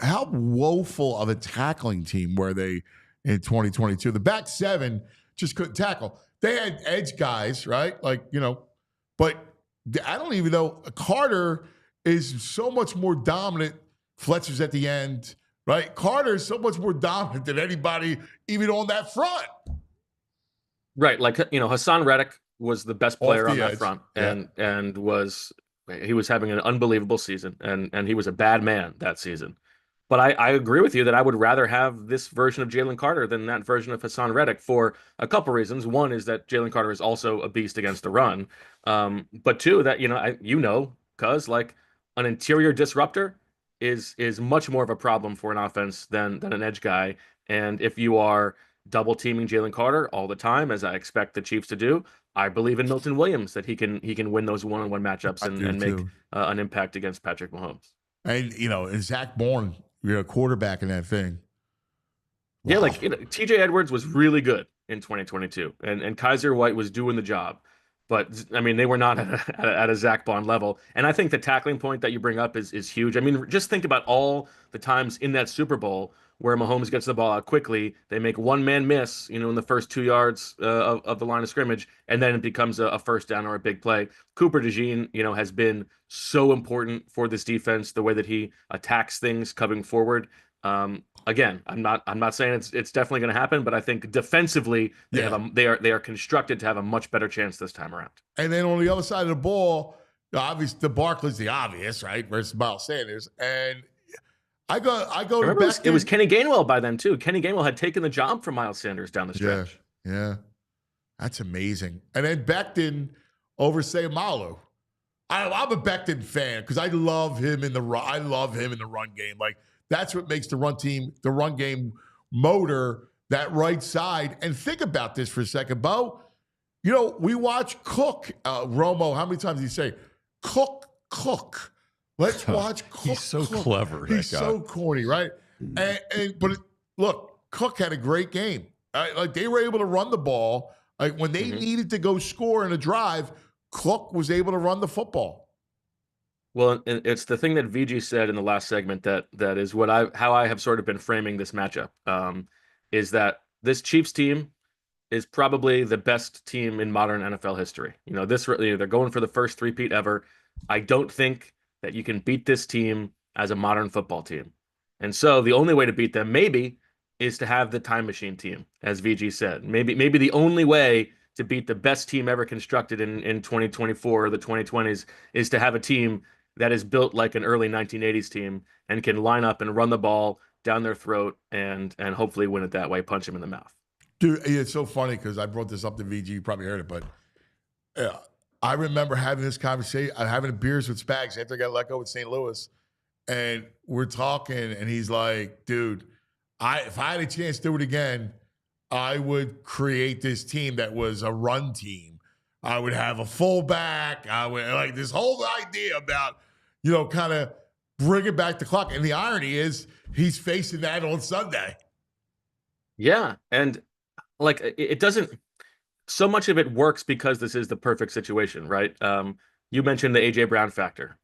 S2: how woeful of a tackling team were they in 2022? The back seven just couldn't tackle. They had edge guys, right? Like, but I don't even know. Carter is so much more dominant. Fletcher's at the end. Right? Carter is so much more dominant than anybody even on that front.
S5: Right. Like, Hassan Reddick was the best player on that front and he was having an unbelievable season and he was a bad man that season. But I agree with you that I would rather have this version of Jalen Carter than that version of Hassan Reddick for a couple reasons. One is that Jalen Carter is also a beast against the run. But two, that, because like an interior disruptor is much more of a problem for an offense than an edge guy. And if you are double teaming Jalen Carter all the time, as I expect the Chiefs to do, I believe in Milton Williams that he can win those one-on-one matchups and make an impact against Patrick Mahomes.
S2: And and Zach Bourne, quarterback in that thing.
S5: Wow. Yeah, like TJ Edwards was really good in 2022, and Kaiser White was doing the job. But I mean, they were not at a Zach Bond level. And I think the tackling point that you bring up is huge. I mean, just think about all the times in that Super Bowl where Mahomes gets the ball out quickly. They make one man miss, in the first 2 yards of the line of scrimmage, and then it becomes a first down or a big play. Cooper DeJean, has been so important for this defense, the way that he attacks things coming forward. Again, I'm not saying it's definitely going to happen, but I think defensively they are constructed to have a much better chance this time around.
S2: And then on the other side of the ball, obviously the Barkley's the obvious, right? Versus Miles Sanders. And I go
S5: Remember, it was Kenny Gainwell by then too. Kenny Gainwell had taken the job from Miles Sanders down the stretch.
S2: Yeah. That's amazing. And then Becton over Sayamalu. I'm a Becton fan because I love him in the run game. Like, that's what makes the run game motor, that right side. And think about this for a second, Bo. We watch Cook, Romo. How many times did he say, Cook? Let's watch Cook.
S3: He's so clever.
S2: He's so corny, right? But look, Cook had a great game. Like they were able to run the ball. Like when they needed to go score in a drive, Cook was able to run the football.
S5: Well, and it's the thing that VG said in the last segment that is how I have sort of been framing this matchup. Is that this Chiefs team is probably the best team in modern NFL history. They're going for the first three-peat ever. I don't think that you can beat this team as a modern football team. And so the only way to beat them maybe is to have the time machine team, as VG said. Maybe the only way to beat the best team ever constructed in 2024 or the 2020s is to have a team that is built like an early 1980s team and can line up and run the ball down their throat and hopefully win it that way, punch them in the mouth.
S2: Dude, it's so funny because I brought this up to VG. You probably heard it, but I remember having this conversation, having beers with Spags after I got let go with St. Louis, and we're talking, and he's like, dude, if I had a chance to do it again, I would create this team that was a run team. I would have a fullback. I would like this whole idea about, kind of bringing back the clock. And the irony is he's facing that on Sunday.
S5: Yeah. And like, it doesn't, so much of it works because this is the perfect situation, right? You mentioned the AJ Brown factor,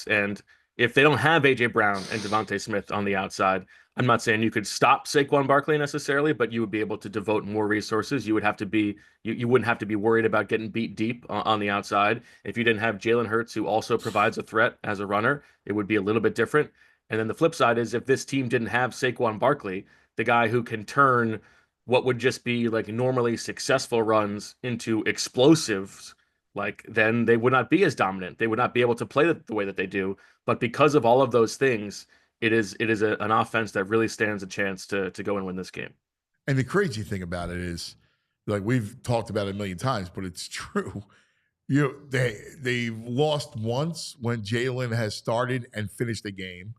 S5: and if they don't have AJ Brown and Devontae Smith on the outside, I'm not saying you could stop Saquon Barkley necessarily, but you would be able to devote more resources. You would have to be, you wouldn't have to be worried about getting beat deep on the outside. If you didn't have Jalen Hurts, who also provides a threat as a runner, it would be a little bit different. And then the flip side is if this team didn't have Saquon Barkley, the guy who can turn what would just be like normally successful runs into explosives, like then they would not be as dominant. They would not be able to play the way that they do. But because of all of those things, it is an offense that really stands a chance to go and win this game.
S2: And the crazy thing about it is, like we've talked about it a million times, but it's true. They lost once when Jalen has started and finished the game,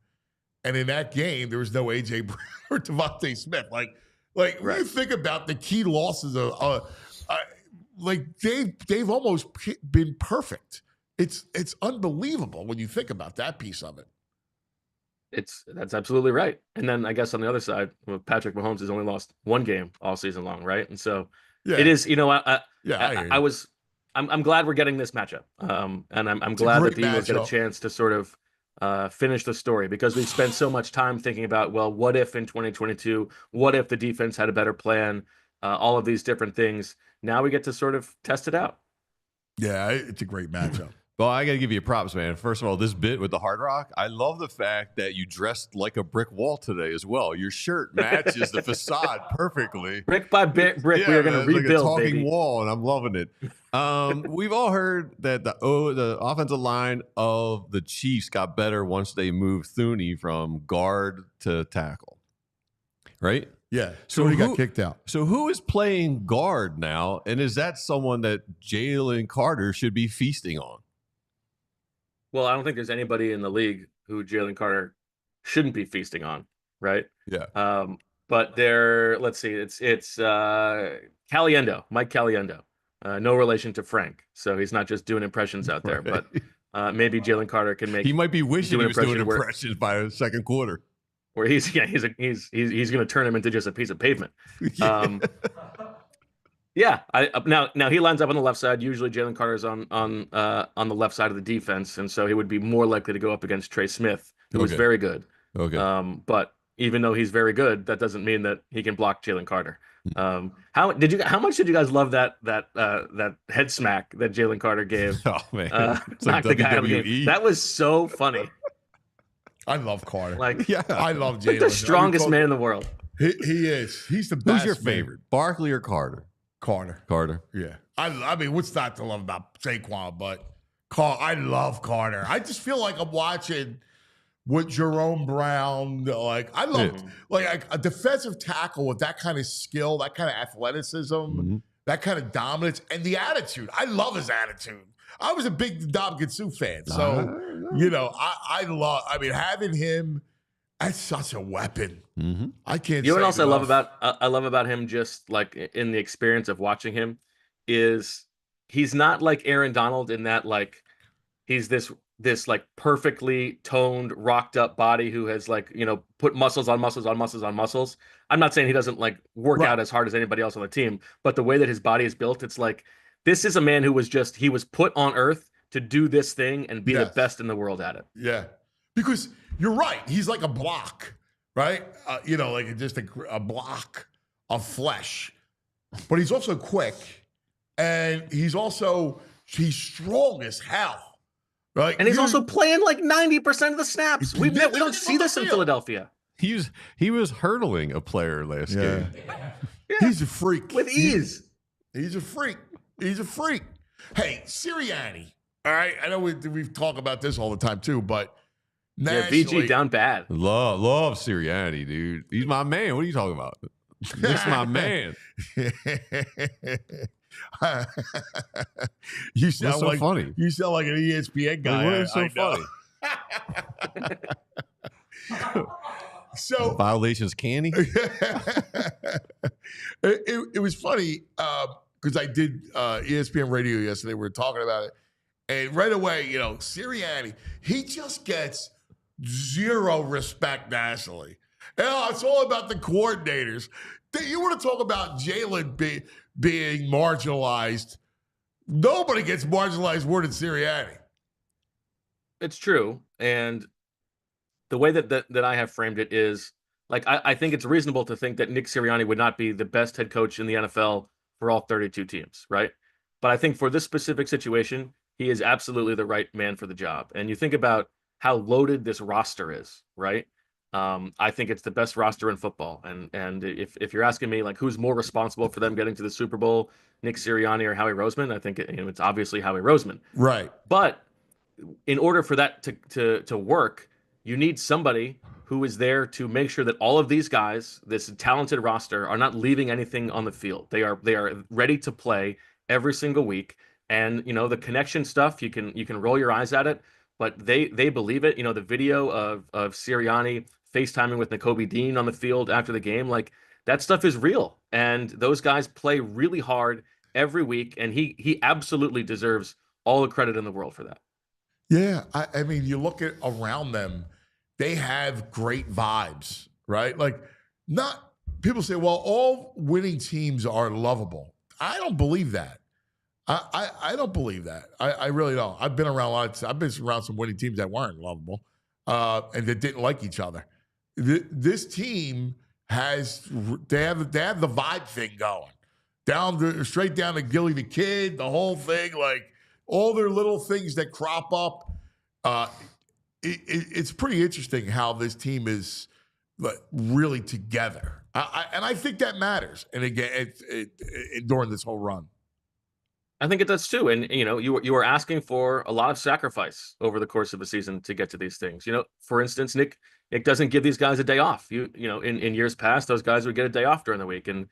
S2: and in that game there was no AJ Brown or Devontae Smith. Like right. When you think about the key losses they've almost been perfect. It's unbelievable when you think about that piece of it.
S5: That's absolutely right. And then I guess on the other side, Patrick Mahomes has only lost one game all season long, right? And so it is, I'm glad we're getting this matchup. And I'm glad that the Eagles get a chance to sort of finish the story, because we've spent so much time thinking about, well, what if in 2022, what if the defense had a better plan, all of these different things. Now we get to sort of test it out.
S2: Yeah, it's a great matchup.
S3: Well, I got to give you props, man. First of all, this bit with the Hard Rock, I love the fact that you dressed like a brick wall today as well. Your shirt matches the facade perfectly.
S5: Brick by brick, we are going to rebuild,
S3: like a talking
S5: baby.
S3: wall, and I'm loving it. We've all heard that the offensive line of the Chiefs got better once they moved Thuney from guard to tackle, right?
S2: Yeah, so he got kicked out.
S3: So who is playing guard now, and is that someone that Jalen Carter should be feasting on?
S5: Well, I don't think there's anybody in the league who Jalen Carter shouldn't be feasting on, right?
S3: Yeah.
S5: But let's see, it's Caliendo, Mike Caliendo. No relation to Frank, so he's not just doing impressions out there.
S3: Right.
S5: But maybe Jalen Carter can make.
S3: He might be wishing he was doing impressions by the second quarter.
S5: Where he's going to turn him into just a piece of pavement. Yeah. Now he lines up on the left side. Usually Jalen Carter's on the left side of the defense, and so he would be more likely to go up against Trey Smith, who is very good.
S2: Okay.
S5: But even though he's very good, that doesn't mean that he can block Jalen Carter. How much did you guys love that head smack that Jalen Carter gave?
S3: Oh man, it's like
S5: the guy out of the game.
S3: WWE.
S5: That was so funny.
S2: I love Carter.
S5: I
S2: love Jalen.
S5: Like the strongest man in the world.
S2: He is. He's the best.
S3: Who's your favorite, Barkley or Carter?
S2: Carter. Yeah. I mean, what's not to love about Saquon? But I love Carter. I just feel like I'm watching with Jerome Brown. Like I love like a defensive tackle with that kind of skill, that kind of athleticism, that kind of dominance, and the attitude. I love his attitude. I was a big Ndamukong Suh fan, so I love. I mean, having him. That's such a weapon. I can't.
S5: You know what else I love about him, just like in the experience of watching him, is he's not like Aaron Donald in that like he's this like perfectly toned, rocked up body who has like, put muscles on muscles on muscles on muscles. I'm not saying he doesn't like work out as hard as anybody else on the team, but the way that his body is built, it's like, this is a man who he was put on earth to do this thing and be the best in the world at it.
S2: Yeah. Because you're right. He's like a block, right? Like just a block of flesh. But he's also quick. And he's strong as hell. Right?
S5: And he's also playing like 90% of the snaps. We don't see this in Philadelphia.
S3: He was hurdling a player last game.
S2: Yeah. He's a freak.
S5: With ease.
S2: He's a freak. He's a freak. Hey, Sirianni. All right. I know we've talked about this all the time too, but nationally,
S5: VG down bad.
S3: Love Sirianni, dude. He's my man. What are you talking about? This is my man.
S2: You sound
S3: so funny.
S2: You sound like an ESPN guy.
S3: What is so funny?
S2: So
S3: violations canny.
S2: It was funny because I did ESPN radio yesterday. We were talking about it, and right away, Sirianni, he just gets zero respect nationally. It's all about the coordinators. You want to talk about Jalen being marginalized? Nobody gets marginalized more than Sirianni.
S5: It's true, and the way that I have framed it is like I think it's reasonable to think that Nick Sirianni would not be the best head coach in the NFL for all 32 teams, right? But I think for this specific situation, he is absolutely the right man for the job. And you think about how loaded this roster is, right? I think it's the best roster in football. And if you're asking me like who's more responsible for them getting to the Super Bowl, Nick Sirianni or Howie Roseman, I think it's obviously Howie Roseman.
S2: Right.
S5: But in order for that to work, you need somebody who is there to make sure that all of these guys, this talented roster, are not leaving anything on the field. They are ready to play every single week. And the connection stuff, you can roll your eyes at it, but they believe it. The video of Sirianni FaceTiming with Nakobe Dean on the field after the game, like that stuff is real. And those guys play really hard every week, and he absolutely deserves all the credit in the world for that.
S2: Yeah, I mean, you look at around them, they have great vibes, right? Like, not people say, well, all winning teams are lovable. I don't believe that. I don't believe that. I really don't. I've been around some winning teams that weren't lovable and that didn't like each other. This team they have the vibe thing going straight down to Gilly the Kid, the whole thing, like all their little things that crop up. It's pretty interesting how this team is really together, and I think that matters. And again, during this whole run.
S5: I think it does too. And, you were asking for a lot of sacrifice over the course of a season to get to these things. For instance, Nick doesn't give these guys a day off. In years past, those guys would get a day off during the week. And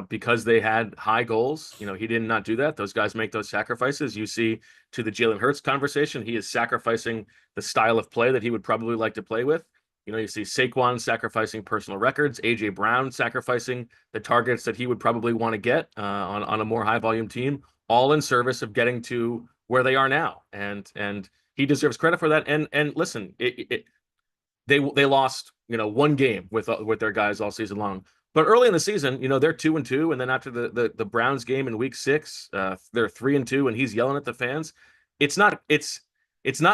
S5: because they had high goals, he did not do that. Those guys make those sacrifices. You see to the Jalen Hurts conversation, he is sacrificing the style of play that he would probably like to play with. You see Saquon sacrificing personal records, A.J. Brown sacrificing the targets that he would probably want to get on a more high volume team, all in service of getting to where they are now. And he deserves credit for that. And listen, they lost, one game with their guys all season long. But early in the season, they're 2-2. And then after the Browns game in week 6, they're 3-2 and he's yelling at the fans. It's not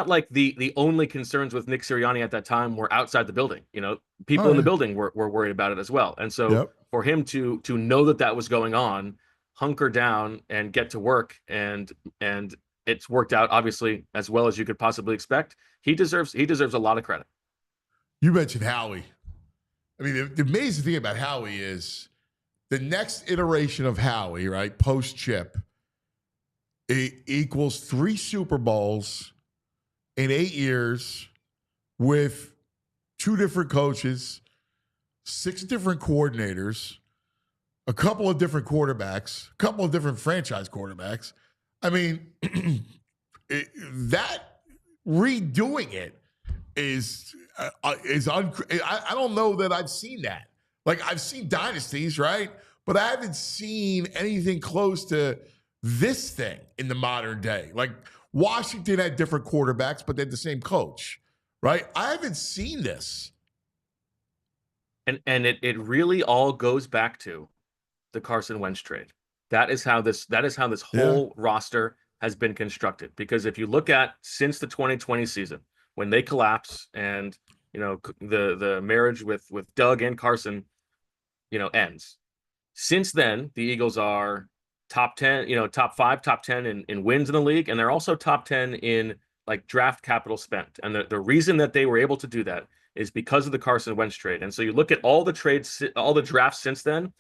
S5: like the only concerns with Nick Sirianni at that time were outside the building. People in the building were worried about it as well. And so for him to know that was going on, hunker down and get to work, and it's worked out obviously as well as you could possibly expect. He deserves a lot of credit.
S2: You mentioned Howie. I mean, the amazing thing about Howie is the next iteration of Howie, right? Post Chip, it equals 3 Super Bowls in 8 years with 2 different coaches, 6 different coordinators, a couple of different quarterbacks, a couple of different franchise quarterbacks. I mean, that redoing it is I don't know that I've seen that. Like, I've seen dynasties, right? But I haven't seen anything close to this thing in the modern day. Like, Washington had different quarterbacks, but they had the same coach, right? I haven't seen this.
S5: And it really all goes back to the Carson Wentz trade. That is how this whole roster has been constructed. Because if you look at since the 2020 season, when they collapse and the marriage with Doug and Carson, ends. Since then, the Eagles are top 10, top 5, top 10 in wins in the league, and they're also top 10 in like draft capital spent. And the reason that they were able to do that is because of the Carson Wentz trade. And so you look at all the trades, all the drafts since then,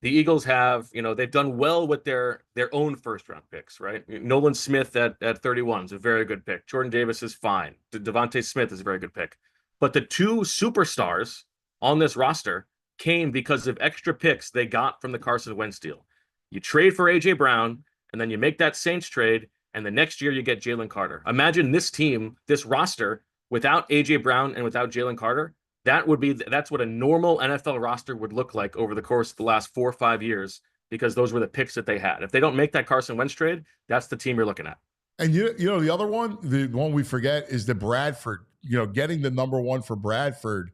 S5: the Eagles have, they've done well with their own first round picks, right? Nolan Smith at 31 is a very good pick. Jordan Davis is fine. Devontae Smith is a very good pick. But the two superstars on this roster came because of extra picks they got from the Carson Wentz deal. You trade for A.J. Brown, and then you make that Saints trade, and the next year you get Jalen Carter. Imagine this team, this roster, without A.J. Brown and without Jalen Carter. That's what a normal NFL roster would look like over the course of the last 4 or 5 years, because those were the picks that they had. If they don't make that Carson Wentz trade, that's the team you're looking at.
S2: And the other one, the one we forget is the Bradford, getting the number 1 for Bradford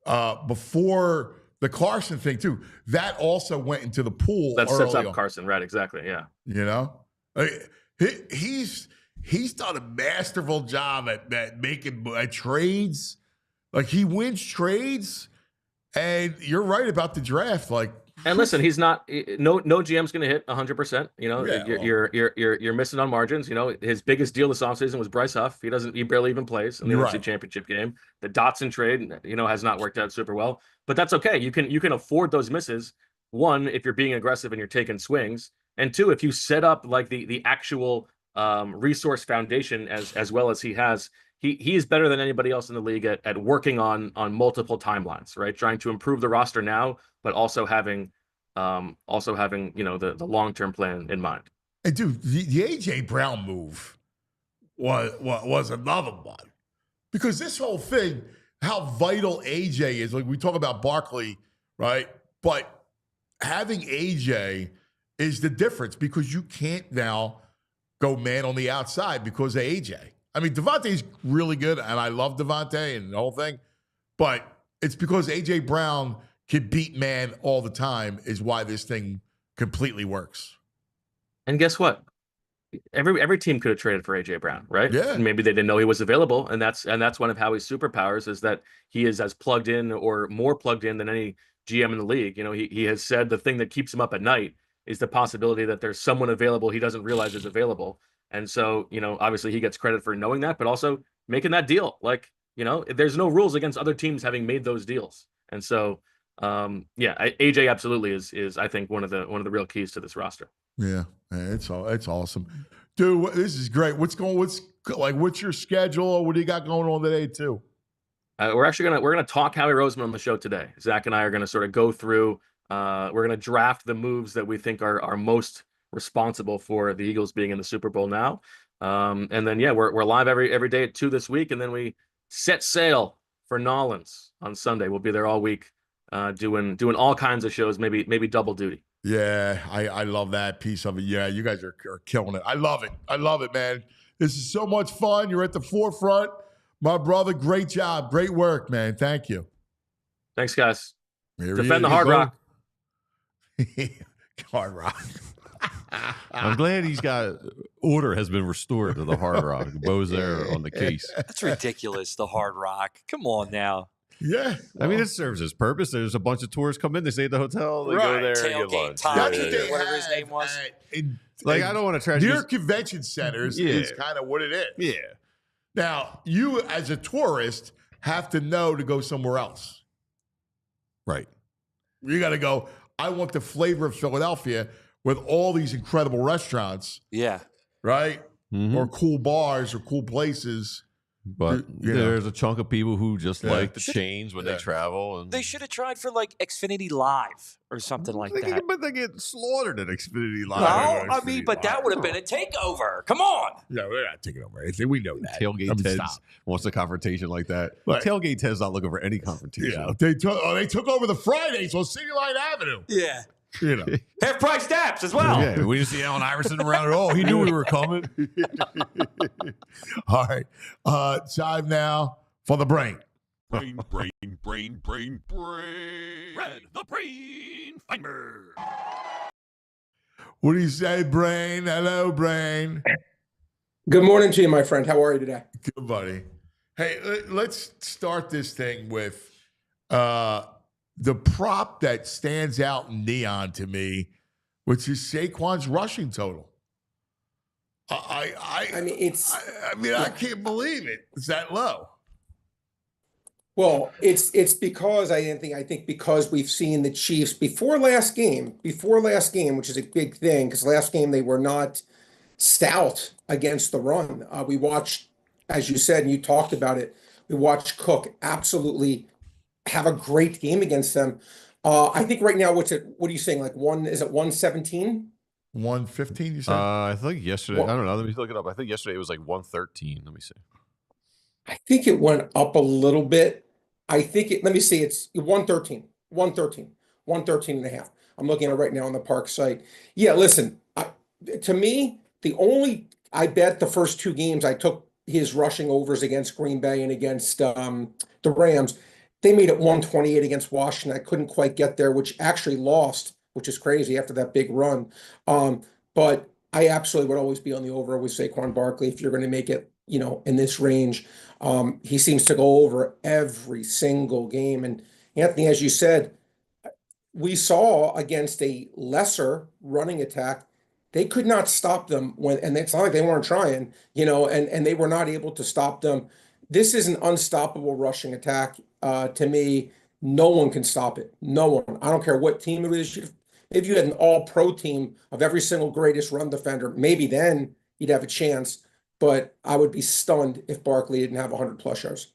S2: before the Carson thing too. That also went into the pool.
S5: That sets up Carson, right? Exactly. Yeah.
S2: He's done a masterful job at making trades. Like, he wins trades, and you're right about the draft. Like,
S5: and listen, he's not no GM's going to hit 100%. You're missing on margins. His biggest deal this offseason was Bryce Huff. He barely even plays in the NFC Championship game. The Dotson trade, has not worked out super well, but that's okay. You can afford those misses. One, if you're being aggressive and you're taking swings, and two, if you set up like the actual resource foundation as well as he has. He is better than anybody else in the league at working on multiple timelines, right? Trying to improve the roster now, but also having the long-term plan in mind.
S2: And dude, the A.J. Brown move was another one, because this whole thing, how vital A.J. is. Like, we talk about Barkley, right? But having A.J. is the difference, because you can't now go man on the outside because of A.J. I mean, Devontae's really good, and I love Devontae and the whole thing, but it's because A.J. Brown can beat man all the time is why this thing completely works.
S5: And guess what? Every team could have traded for A.J. Brown, right?
S2: Yeah.
S5: And maybe they didn't know he was available, and that's one of Howie's superpowers, is that he is as plugged in or more plugged in than any GM in the league. He has said the thing that keeps him up at night is the possibility that there's someone available he doesn't realize is available. And so, obviously he gets credit for knowing that, but also making that deal. Like, there's no rules against other teams having made those deals. And so, AJ absolutely is I think one of the real keys to this roster.
S2: Yeah, it's awesome, dude. This is great. What's your schedule? What do you got going on today too?
S5: We're gonna talk Howie Roseman on the show today. Zach and I are gonna sort of go through. We're gonna draft the moves that we think are most responsible for the Eagles being in the Super Bowl now. And then, we're live every day at 2 this week. And then we set sail for Nolans on Sunday. We'll be there all week, doing all kinds of shows, maybe double duty.
S2: Yeah, I love that piece of it. Yeah, you guys are killing it. I love it, man. This is so much fun. You're at the forefront. My brother, great job. Great work, man. Thank you.
S5: Thanks, guys. Defend the Hard Rock.
S2: Hard Rock.
S3: I'm glad order has been restored to the Hard Rock. Bo's there on the case.
S4: That's ridiculous, the Hard Rock. Come on now.
S2: Yeah.
S3: I mean, it serves its purpose. There's a bunch of tourists come in, they stay at the hotel, they go there,
S4: Tailgate,
S3: get lunch.
S4: Tommy, whatever his name was.
S3: I don't want to trash
S2: near convention centers is kind of what it is.
S3: Yeah.
S2: Now, you as a tourist have to know to go somewhere else.
S3: Right.
S2: You got to go, I want the flavor of Philadelphia with all these incredible restaurants.
S4: Yeah.
S2: Right?
S3: Mm-hmm.
S2: Or cool bars or cool places.
S3: But there's a chunk of people who just like the chains when they travel. And
S4: they should have tried for like Xfinity Live or something like that.
S3: But they get slaughtered at Xfinity Live.
S4: No, I mean, but that would have been a takeover. Come on.
S2: No, we're not taking over anything. We know that.
S3: Tailgate Ted's wants a confrontation like that. Right. Tailgate Ted's not looking for any confrontation.
S2: Yeah, they took over the Fridays on City Line Avenue.
S4: Yeah.
S2: You know.
S6: Half price apps as well.
S3: Yeah, we didn't see Allen Iverson around at all. He knew we were coming.
S2: All right. Time now for the brain.
S3: Brain. Red, the brain finder.
S2: What do you say, brain? Hello, brain.
S7: Good morning to you, my friend. How are you today?
S2: Good, buddy. Hey, let's start this thing with the prop that stands out in neon to me, which is Saquon's rushing total. I can't believe it. It's that low.
S7: Well, it's because I think because we've seen the Chiefs before last game, which is a big thing because last game they were not stout against the run. We watched, as you said, and you talked about it, we watched Cook absolutely have a great game against them. I think right now, what are you saying? Like is it 117?
S2: 115, you said?
S3: I think yesterday, I don't know. Let me look it up. I think yesterday it was like 113. Let me see.
S7: I think it went up a little bit. Let me see, it's 113 and a half. I'm looking at it right now on the Park site. Yeah, listen, to me, I bet the first two games I took his rushing overs against Green Bay and against the Rams. They made it 128 against Washington. I couldn't quite get there, which actually lost, which is crazy after that big run. But I absolutely would always be on the over with Saquon Barkley if you're going to make it, in this range. He seems to go over every single game. And Anthony, as you said, we saw against a lesser running attack, they could not stop them and it's not like they weren't trying, and they were not able to stop them. This is an unstoppable rushing attack. To me, no one can stop it. No one. I don't care what team it is. If you had an all-pro team of every single greatest run defender, maybe then you'd have a chance. But I would be stunned if Barkley didn't have 100+ yards.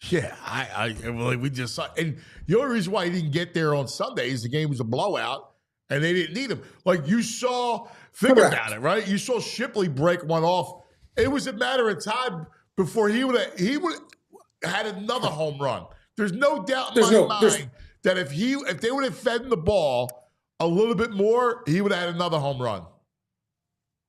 S2: Yeah, we just saw. And the only reason why he didn't get there on Sunday is the game was a blowout, and they didn't need him. Like you saw, think
S7: Correct.
S2: about it, right? You saw Shipley break one off. It was a matter of time before he would have had another home run. There's no doubt in my mind that if they would have fed him the ball a little bit more, he would have had another home run.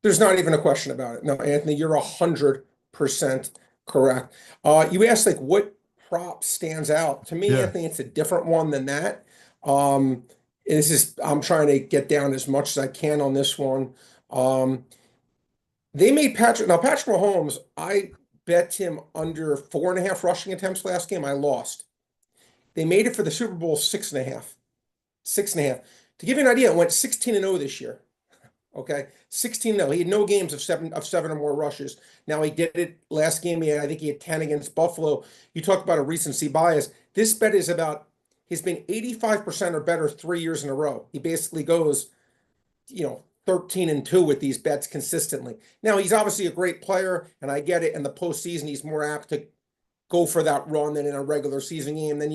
S7: There's not even a question about it. No, Anthony, you're 100% correct. You asked what prop stands out. To me,
S2: Yeah.
S7: Anthony, it's a different one than that. I'm trying to get down as much as I can on this one. They made Patrick Mahomes, I bet him under 4.5 rushing attempts last game. I lost. They made it for the Super Bowl 6.5. 6.5. To give you an idea, it went 16-0 this year. Okay, 16-0. He had no games of seven or more rushes. Now he did it last game. I think he had 10 against Buffalo. You talk about a recency bias. This bet is he's been 85% or better 3 years in a row. He basically goes, 13-2 with these bets consistently. Now he's obviously a great player, and I get it. In the postseason, he's more apt to go for that run than in a regular season game. Then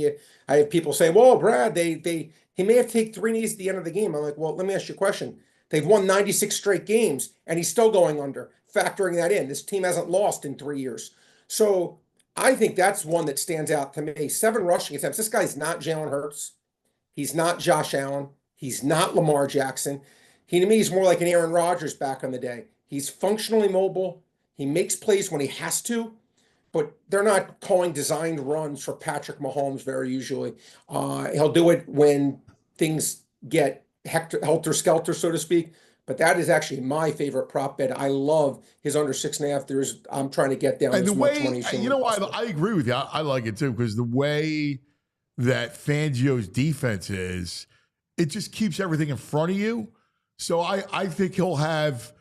S7: I have people say, "Well, Brad, he may have taken 3 knees at the end of the game." I'm like, well, let me ask you a question. They've won 96 straight games, and he's still going under, factoring that in. This team hasn't lost in 3 years. So I think that's one that stands out to me. 7 rushing attempts. This guy's not Jalen Hurts. He's not Josh Allen. He's not Lamar Jackson. To me, he's more like an Aaron Rodgers back in the day. He's functionally mobile. He makes plays when he has to, but they're not calling designed runs for Patrick Mahomes very usually. He'll do it when things get helter-skelter, so to speak. But that is actually my favorite prop bet. I love his under 6.5. I'm trying to get down as much money.
S2: I agree with you. I like it too because the way that Fangio's defense is, it just keeps everything in front of you. So I think he'll have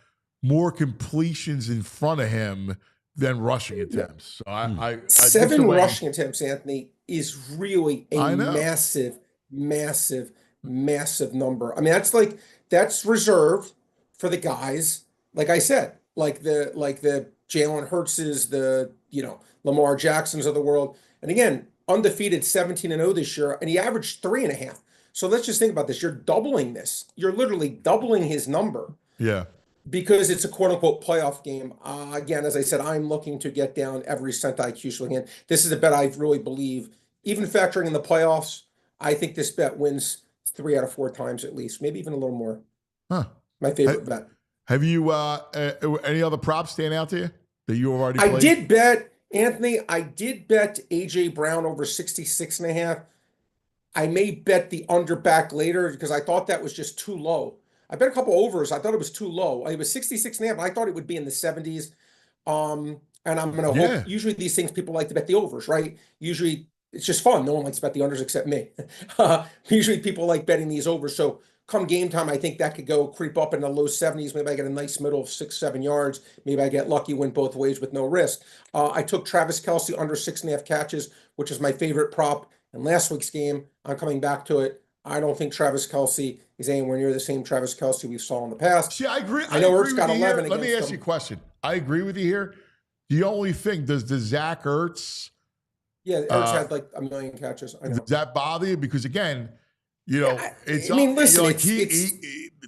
S2: more completions in front of him than rushing attempts. So
S7: 7 rushing attempts, Anthony, is really a massive, massive, massive number. I mean, that's reserved for the guys, like I said, like the Jalen Hurtses, the Lamar Jacksons of the world. And again, undefeated 17-0 this year, and he averaged 3.5. So let's just think about this. You're doubling this. You're literally doubling his number.
S2: Yeah.
S7: Because it's a quote-unquote playoff game. Again, as I said, I'm looking to get down every cent IQ swing in. This is a bet I really believe. Even factoring in the playoffs, I think this bet wins 3 out of 4 times at least, maybe even a little more.
S2: Huh.
S7: My favorite bet.
S2: Have you any other props stand out to you that you already played?
S7: I did bet, Anthony, I did bet A.J. Brown over 66.5. I may bet the under back later because I thought that was just too low. I bet a couple overs. I thought it was too low. It was 66.5, and I thought it would be in the 70s. And I'm going to hope, usually these things people like to bet the overs, right? Usually it's just fun. No one likes to bet the unders except me. Usually people like betting these overs. So come game time, I think that could go creep up in the low 70s. Maybe I get a nice middle of 6-7 yards. Maybe I get lucky, win both ways with no risk. I took Travis Kelce under 6.5 catches, which is my favorite prop. In last week's game, I'm coming back to it. I don't think Travis Kelce is anywhere near the same Travis Kelce we saw in the past.
S2: See, I agree.
S7: I know Hurts got 11.
S2: Let me ask you a question. I agree with you here. The only thing, does the Zach Ertz?
S7: Yeah, Ertz had like 1 million catches. I know.
S2: Does that bother you? Because again, you know, it's.
S7: I mean, listen,
S2: you know,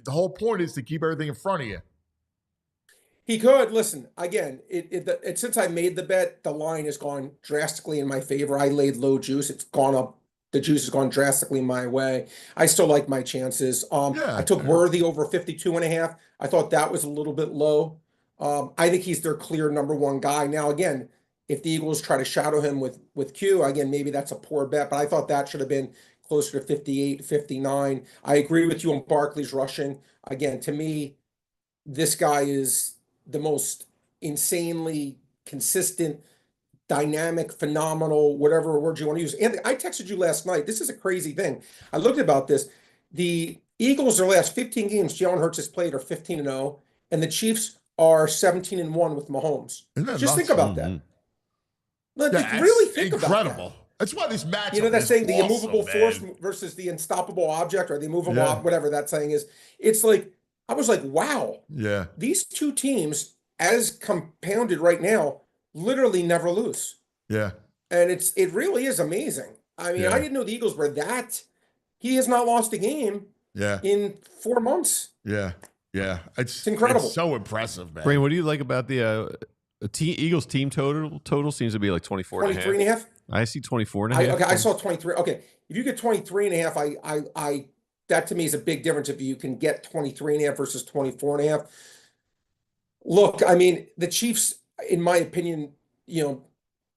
S2: the whole point is to keep everything in front of you.
S7: He could listen again. Since I made the bet, the line has gone drastically in my favor. I laid low juice. It's gone up. The juice has gone drastically my way. I still like my chances. I took Worthy over 52.5. I thought that was a little bit low. I think he's their clear number one guy. Now, again, if the Eagles try to shadow him with Q, again, maybe that's a poor bet, but I thought that should have been closer to 58, 59. I agree with you on Barkley's rushing. Again, to me, this guy is the most insanely consistent, dynamic, phenomenal, whatever word you want to use. And I texted you last night. This is a crazy thing. I looked about this. The Eagles, their last 15 games Jalen Hurts has played are 15-0, and the Chiefs are 17-1 with Mahomes. Just think about that. Look, really think about that.
S2: That's why this matchup.
S7: You know that saying, the
S2: awesome,
S7: immovable force versus the unstoppable object, or the immovable whatever that saying is. It's like, I was like, wow.
S2: Yeah. These
S7: two teams, as compounded right now, literally never lose.
S2: Yeah.
S7: And it really is amazing. I mean, I didn't know the Eagles were that. He has not lost a game in 4 months.
S2: Yeah. Yeah. It's
S7: incredible.
S2: It's so impressive, man.
S3: Brain, what do you like about the Eagles team total? Total seems to be like
S7: 23.5.
S3: I see 24.5.
S7: Okay, I saw 23. Okay. If you get 23.5, I that to me is a big difference if you can get 23.5 versus 24.5. Look, I mean, the Chiefs, in my opinion, you know,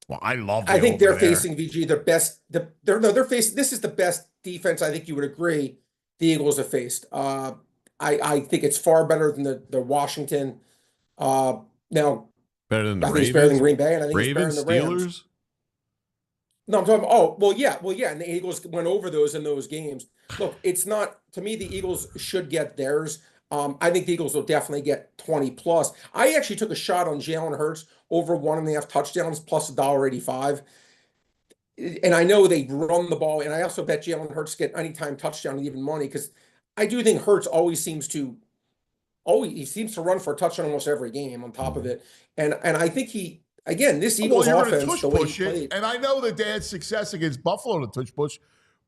S2: well, I
S7: think they're facing VG their best. They're facing. This is the best defense. I think you would agree the Eagles have faced. I think it's far better than the Washington. Now
S3: better than the
S7: I think
S3: Ravens,
S7: it's better than Green Bay, and I think
S3: Ravens,
S7: it's better than the Rams.
S3: Steelers.
S7: No, I'm talking. Well, yeah, and the Eagles went over those in those games. Look, it's not, to me, the Eagles should get theirs. I think the Eagles will definitely get 20 plus. I actually took a shot on Jalen Hurts over 1.5 touchdowns plus $1.85. And I know they run the ball, and I also bet Jalen Hurts get anytime touchdown and even money, because I do think Hurts seems to run for a touchdown almost every game on top of it. And I think this Eagles offense, the way he played.
S2: And I know that they had success against Buffalo in the tush push,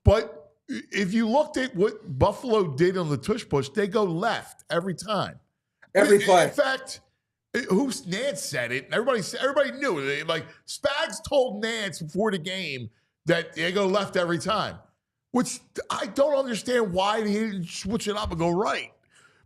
S2: but if you looked at what Buffalo did on the tush push, they go left every time.
S7: Every play.
S2: In fact, Nance said it, and everybody knew it. Like, Spags told Nance before the game that they go left every time, which I don't understand why he didn't switch it up and go right.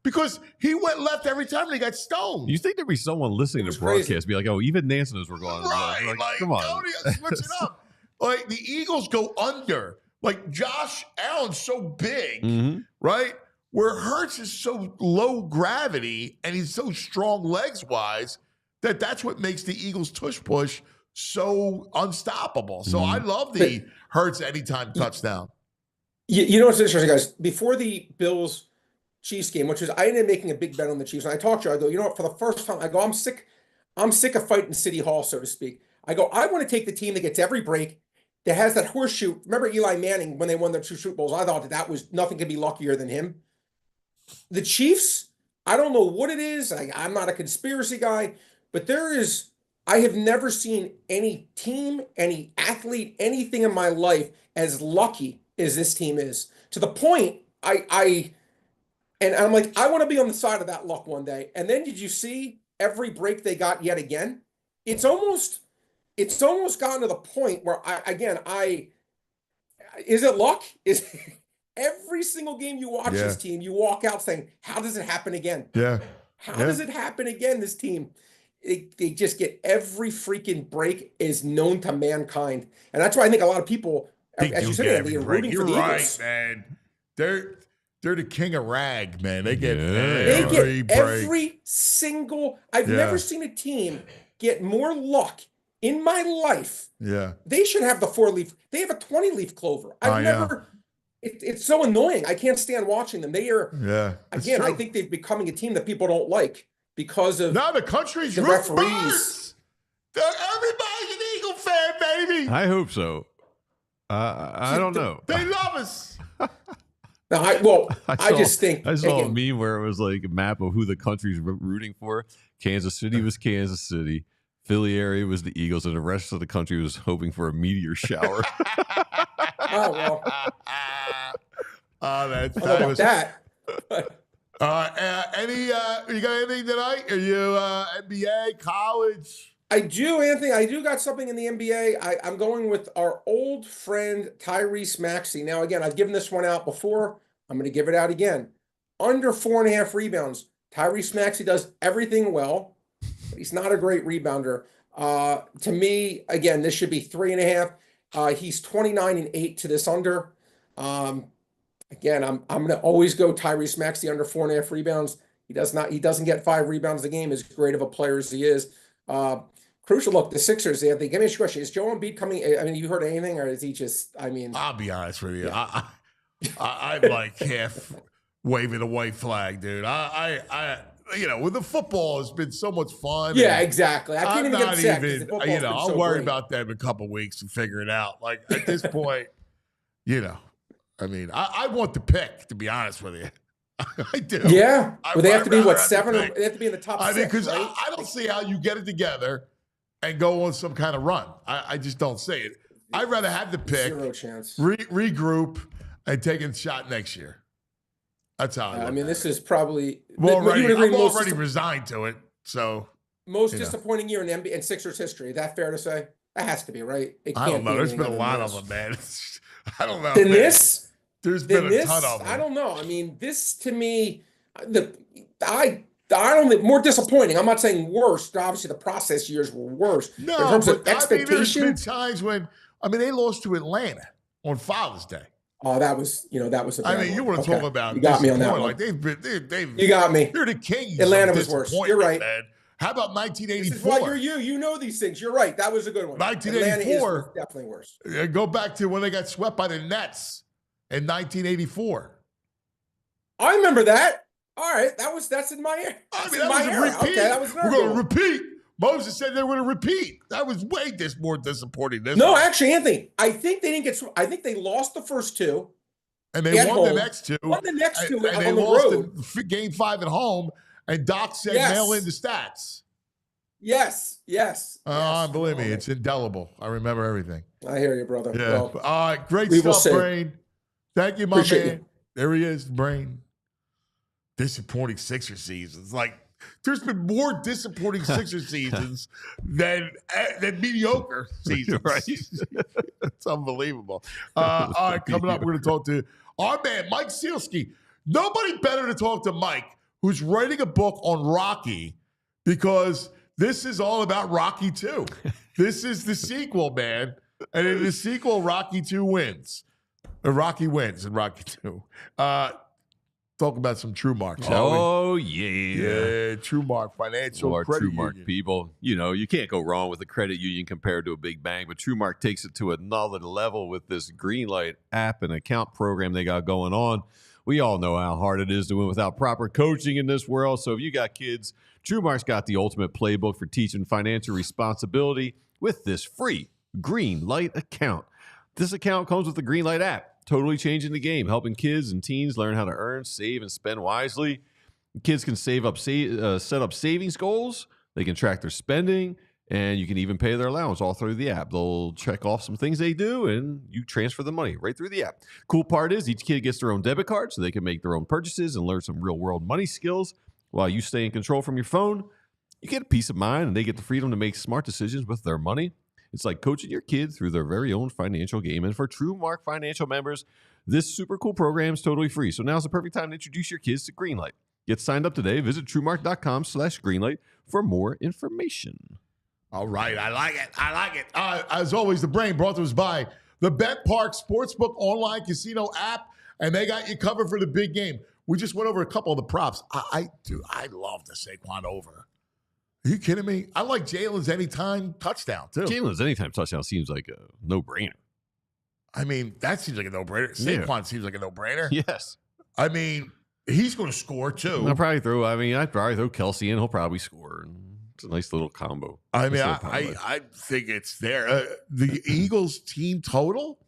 S2: Because he went left every time and he got stoned.
S3: You think there'd be someone listening to broadcast be like, oh, even Nance knows we're going
S2: right.
S3: Like, come on.
S2: Switch it up. Like, the Eagles go under. Like, Josh Allen's so big, right? Where Hurts is so low gravity and he's so strong legs-wise that's what makes the Eagles tush push so unstoppable. So I love the Hurts anytime touchdown.
S7: You know what's interesting, guys? Before the Bills-Chiefs game, which is, I ended up making a big bet on the Chiefs, and I talked to you, I go, you know what, for the first time, I go, I'm sick of fighting City Hall, so to speak. I go, I want to take the team that gets every break, that has that horseshoe. Remember Eli Manning when they won the 2 Super Bowls? I thought that was nothing could be luckier than him. The Chiefs, I don't know what it is. I'm not a conspiracy guy, but I have never seen any team, any athlete, anything in my life as lucky as this team is. To the point, and I'm like, I want to be on the side of that luck one day. And then did you see every break they got yet again? It's almost gotten to the point where is it luck? every single game you watch this team, you walk out saying, how does it happen again?
S2: Yeah.
S7: How does it happen again? This team, they just get every freaking break is known to mankind. And that's why I think a lot of people, as you said, Andy, are rooting for the Eagles.
S2: Man. They're the king of rag, man. They get
S7: every single. I've never seen a team get more luck in my life.
S2: Yeah.
S7: They should have the 4-leaf. They have a 20-leaf clover. I've never. It's so annoying. I can't stand watching them. They are.
S2: Yeah.
S7: Again, I think they're becoming a team that people don't like because of
S2: the country's
S7: the referees.
S2: Everybody's an Eagle fan, baby.
S3: I hope so. I don't know.
S2: They love us.
S7: No, I just think
S3: I saw a meme where it was like a map of who the country's rooting for. Kansas City was Kansas City. Philly area was the Eagles, and the rest of the country was hoping for a meteor shower.
S7: Oh, well.
S2: That's
S7: I don't know about that.
S2: You got anything tonight? Are you NBA, college?
S7: I do, Anthony. I do got something in the NBA. I'm going with our old friend Tyrese Maxey. Now, again, I've given this one out before. I'm going to give it out again. Under 4.5 rebounds. Tyrese Maxey does everything well, but he's not a great rebounder. To me, again, this should be 3.5. He's 29-8 to this under. Again, I'm going to always go Tyrese Maxey under 4.5 rebounds. He doesn't get 5 rebounds a game, as great of a player as he is. Crucial. Look, the Sixers, give me a question. Is Joel Embiid coming? I mean, you heard anything, or is he just, I'll
S2: be honest with you. I'm like half waving a white flag, dude. With the football, it's been so much fun.
S7: Yeah, exactly. I can't even get upset.
S2: I'll worry about that in a couple of weeks and figure it out. Like, at this point, I want the pick, to be honest with you. I do.
S7: Yeah. Well, they have to be, 7? They have to be in the top 6,
S2: because
S7: right?
S2: I don't see how you get it together and go on some kind of run. I just don't see it. I'd rather have the pick,
S7: 0 chance,
S2: regroup, and take a shot next year. That's how I look
S7: this is probably
S2: I'm already resigned to it. So
S7: most disappointing year in NBA and Sixers history. Is that fair to say? That has to be, right?
S2: I don't know. There's been a lot of them, man. I don't know. There's been a ton of them.
S7: I don't know. This to me, I don't think more disappointing. I'm not saying worse. Obviously, the process years were worse.
S2: No,
S7: in terms of expectation.
S2: There's been times when they lost to Atlanta on Father's Day.
S7: Oh, that was a bad
S2: you want to talk about
S7: you got me on that one.
S2: Like they've
S7: you got me.
S2: They're the kings.
S7: Atlanta was worse. You're right.
S2: Man. How about 1984?
S7: This is why you're you. You know these things. You're right. That was a good one.
S2: 1984
S7: is definitely worse.
S2: Go back to when they got swept by the Nets in 1984.
S7: I remember that. All right, that's in my era. That was a repeat. Okay, that was
S2: we're going to repeat. Moses said they were going to repeat. That was way more disappointing.
S7: Actually, Anthony, I think they didn't get. I think they lost the first 2,
S2: and they won the next 2.
S7: Won the next 2,
S2: and they lost Game 5 at home. And Doc said, "Mail in the stats."
S7: Yes.
S2: Believe me, it's indelible. I remember everything.
S7: I hear you, brother.
S2: Yeah. Well, great stuff, Brain. Thank you, my
S7: Appreciate
S2: man.
S7: You.
S2: There he is, Brain. Disappointing Sixer seasons. Like, there's been more disappointing Sixer seasons than mediocre seasons.
S3: Right?
S2: It's unbelievable. All right, coming up, we're going to talk to our man, Mike Sielski. Nobody better to talk to Mike, who's writing a book on Rocky, because this is all about Rocky 2. This is the sequel, man. And in the sequel, Rocky 2 wins. Rocky wins in Rocky 2. Talk about some TrueMark, shall we? Yeah, TrueMark Financial Credit
S3: TrueMark
S2: Union.
S3: people. You can't go wrong with a credit union compared to a big bank, but TrueMark takes it to another level with this Greenlight app and account program they got going on. We all know how hard it is to win without proper coaching in this world. So if you got kids, TrueMark's got the ultimate playbook for teaching financial responsibility with this free Greenlight account. This account comes with the Greenlight app, totally changing the game, helping kids and teens learn how to earn, save, and spend wisely. Kids can set up savings goals. They can track their spending, and you can even pay their allowance all through the app. They'll check off some things they do, and you transfer the money right through the app. Cool part is each kid gets their own debit card, so they can make their own purchases and learn some real-world money skills while you stay in control from your phone. You get a peace of mind, and they get the freedom to make smart decisions with their money. It's like coaching your kid through their very own financial game. And for TrueMark Financial members, this super cool program is totally free. So now's the perfect time to introduce your kids to Greenlight. Get signed up today. Visit TrueMark.com/Greenlight for more information.
S2: All right. I like it. As always, the brain brought to us by the Bet Park Sportsbook online casino app, and they got you covered for the big game. We just went over a couple of the props. I love the Saquon over. Are you kidding me? I like Jalen's anytime touchdown, too.
S3: Jalen's anytime touchdown seems like a no-brainer.
S2: I mean, that seems like a no-brainer. Saquon seems like a no-brainer.
S3: Yes.
S2: I mean, he's going to score, too.
S3: I'd probably throw Kelce in. He'll probably score. It's a nice little combo.
S2: I mean, I think it's there. The Eagles team total?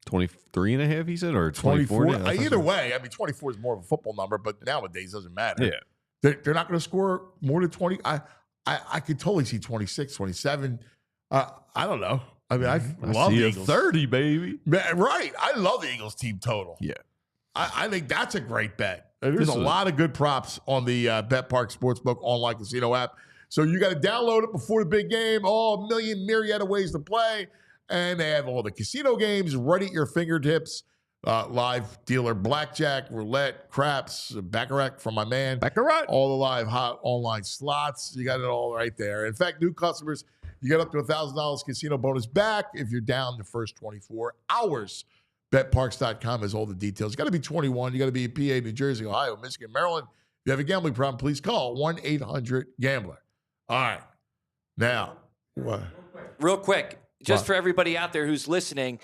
S3: 23.5, he said, or
S2: 24?
S3: 24?
S2: Either way, I mean, 24 is more of a football number, but nowadays it doesn't matter.
S3: Yeah.
S2: They're not going to score more than 20. I could totally see 26, 27. I don't know. I mean, I love
S3: see
S2: the
S3: a
S2: Eagles.
S3: 30, baby.
S2: Right. I love the Eagles team total.
S3: Yeah.
S2: I think that's a great bet. There's a lot of good props on the Bet Park Sportsbook online casino app. So you got to download it before the big game. Oh, a myriad of ways to play. And they have all the casino games right at your fingertips. Live dealer blackjack, roulette, craps, baccarat from my man.
S3: Baccarat.
S2: All the live hot online slots. You got it all right there. In fact, new customers, you get up to $1,000 casino bonus back if you're down the first 24 hours. BetParks.com has all the details. You got to be 21. You got to be in PA, New Jersey, Ohio, Michigan, Maryland. If you have a gambling problem, please call 1-800-GAMBLER. All right. Now, what?
S4: Real quick, just for everybody out there who's listening,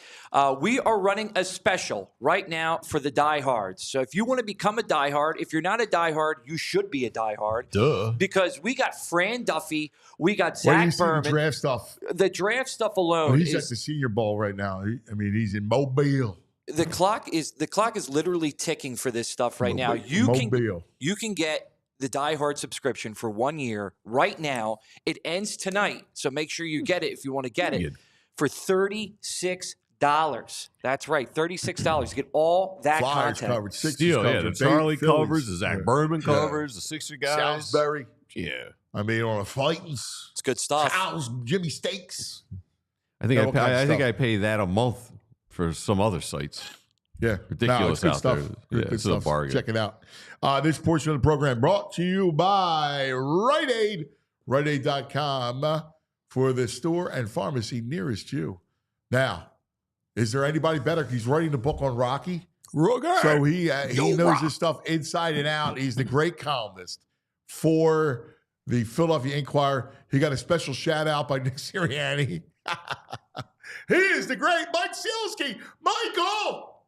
S4: we are running a special right now for the diehards. So if you want to become a diehard, if you're not a diehard, you should be a diehard.
S3: Duh.
S4: Because we got Fran Duffy, we got
S2: Where do you
S4: Zach
S2: see
S4: Berman.
S2: the draft stuff?
S4: The draft stuff
S2: Oh,
S4: alone
S2: he's at
S4: is
S2: the Senior Bowl right now. He's in Mobile.
S4: the clock is literally ticking for this stuff right now.
S2: Mobile.
S4: You can get the Die Hard subscription for 1 year right now. It ends tonight, so make sure you get it if you want to get it for $36. That's right, $36. You get all that
S2: Flyers
S4: content.
S2: coverage, Sixers
S3: Steel,
S2: coverage,
S3: the Charlie
S2: Phillies.
S3: covers, the Zach Berman covers, the Sixer guys.
S2: Salisbury.
S3: Yeah.
S2: I mean, on the Fightins.
S4: It's good stuff.
S2: Cows, Jimmy Steaks.
S3: I think
S2: all kinds of
S3: I think
S2: stuff.
S3: I pay that a month for some other sites.
S2: Yeah.
S3: Ridiculous
S2: it's good
S3: out
S2: stuff.
S3: there. Yeah,
S2: Good
S3: it's a
S2: stuff.
S3: bargain.
S2: Check it out. This portion of the program brought to you by Rite Aid. RiteAid.com for the store and pharmacy nearest you. Now, is there anybody better? He's writing the book on Rocky. So he knows his stuff inside and out. He's the great columnist for the Philadelphia Inquirer. He got a special shout out by Nick Sirianni. He is the great Mike Sielski. Michael!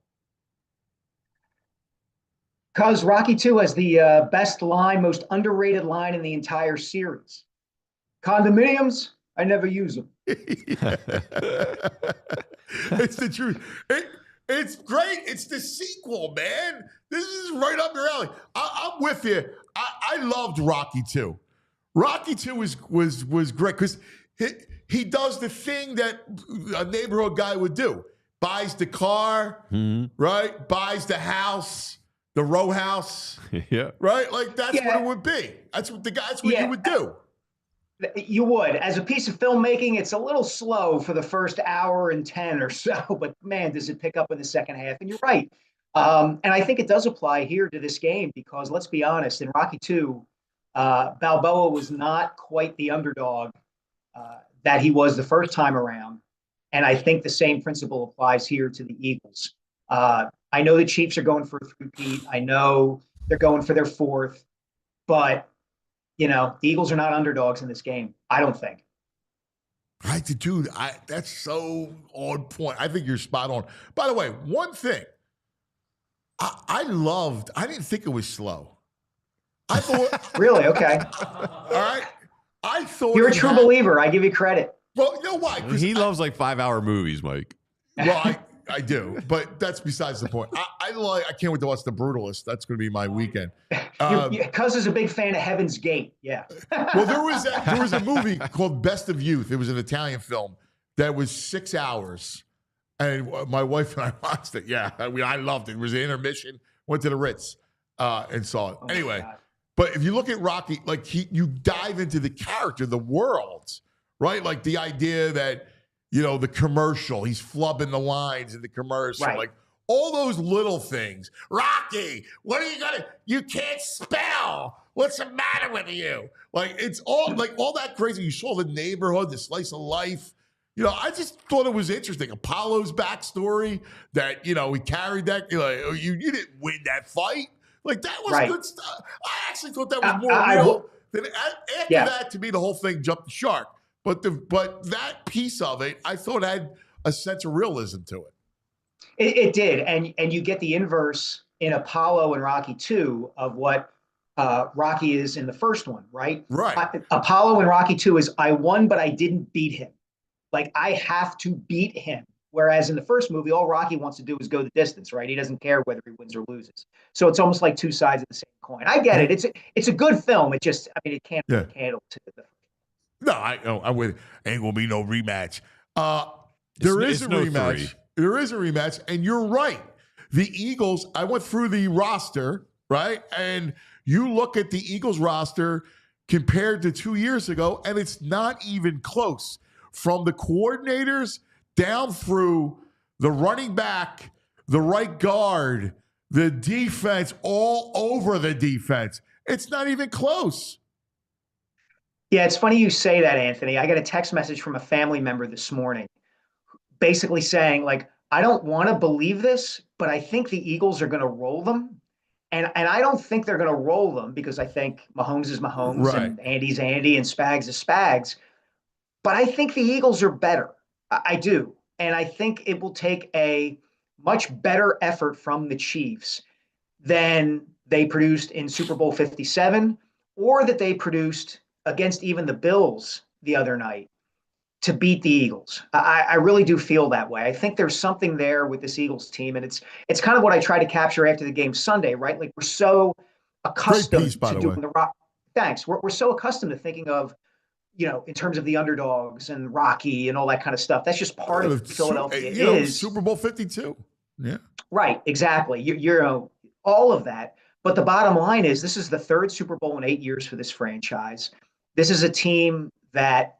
S8: Because Rocky 2 has the best line, most underrated line in the entire series. Condominiums, I never use them.
S2: It's the truth. It's great. It's the sequel, man. This is right up your alley. I'm with you. I loved Rocky 2. Rocky 2 was great because he does the thing that a neighborhood guy would do. Buys the car, right? Buys the house, the row house.
S3: Yeah.
S2: Right? Like that's what it would be. That's what you would do.
S8: You would. As a piece of filmmaking, it's a little slow for the first hour and 10 or so, but man, does it pick up in the second half. And you're right. And I think it does apply here to this game because let's be honest, in Rocky 2, Balboa was not quite the underdog that he was the first time around. And I think the same principle applies here to the Eagles. I know the Chiefs are going for a three-peat. I know they're going for their fourth, but you know, the Eagles are not underdogs in this game. I don't think.
S2: Dude, that's so on point. I think you're spot on. By the way, one thing I didn't think it was slow. I thought
S8: really? Okay.
S2: All right. I thought
S8: you're a true believer. I give you credit.
S2: Well, you know why?
S3: He loves like 5-hour movies, Mike.
S2: Well, I do, but that's besides the point. I can't wait to watch The Brutalist. That's going to be my weekend.
S8: Cuz is a big fan of Heaven's Gate. Yeah.
S2: Well, there was a movie called Best of Youth. It was an Italian film that was 6 hours, and my wife and I watched it. Yeah, I loved it. It was an intermission. Went to the Ritz and saw it. Anyway, but if you look at Rocky, like you dive into the character, the world, right? Like the idea that the commercial. He's flubbing the lines in the commercial.
S8: Right.
S2: Like all those little things. Rocky, you can't spell. What's the matter with you? Like it's all that crazy. You saw the neighborhood, the slice of life. I just thought it was interesting. Apollo's backstory that, he carried that. You didn't win that fight. Like that was good stuff. I actually thought that was more real. Then after that, to me, the whole thing jumped the shark. But that piece of it, I thought had a sense of realism to it.
S8: It did, and you get the inverse in Apollo and Rocky 2 of what Rocky is in the first one, right?
S2: Right.
S8: Apollo in Rocky 2 is I won, but I didn't beat him. Like I have to beat him. Whereas in the first movie, all Rocky wants to do is go the distance, right? He doesn't care whether he wins or loses. So it's almost like two sides of the same coin. I get it. It's a good film. It just, it can't handle to the.
S2: No, I'm with it. Ain't gonna be no rematch. There is a rematch. There is a rematch, and you're right. The Eagles. I went through the roster, right, and you look at the Eagles roster compared to 2 years ago, and it's not even close. From the coordinators down through the running back, the right guard, the defense, all over the defense. It's not even close.
S8: Yeah, it's funny you say that, Anthony. I got a text message from a family member this morning basically saying, like, I don't want to believe this, but I think the Eagles are going to roll them. And I don't think they're going to roll them because I think Mahomes is Mahomes and Andy's Andy and Spags is Spags. But I think the Eagles are better. I do. And I think it will take a much better effort from the Chiefs than they produced in Super Bowl 57 or that they produced against even the Bills the other night to beat the Eagles. I really do feel that way. I think there's something there with this Eagles team. And it's kind of what I tried to capture after the game Sunday, right? Like we're so accustomed to doing the rock. Thanks. We're so accustomed to thinking of, in terms of the underdogs and Rocky and all that kind of stuff. That's just part of Philadelphia. It is
S2: Super Bowl 52. Yeah.
S8: Right. Exactly. You're all of that. But the bottom line is this is the third Super Bowl in 8 years for this franchise. This is a team that,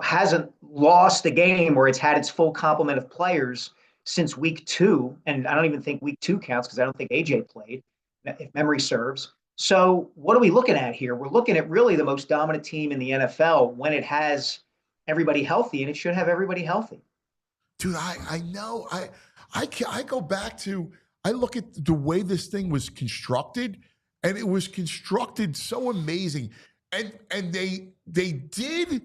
S8: hasn't lost a game where it's had its full complement of players since week 2. And I don't even think week 2 counts because I don't think AJ played, if memory serves. So what are we looking at here? We're looking at really the most dominant team in the NFL when it has everybody healthy, and it should have everybody healthy.
S2: Dude, I know. I go back to, I look at the way this thing was constructed, and it was constructed so amazing. And they did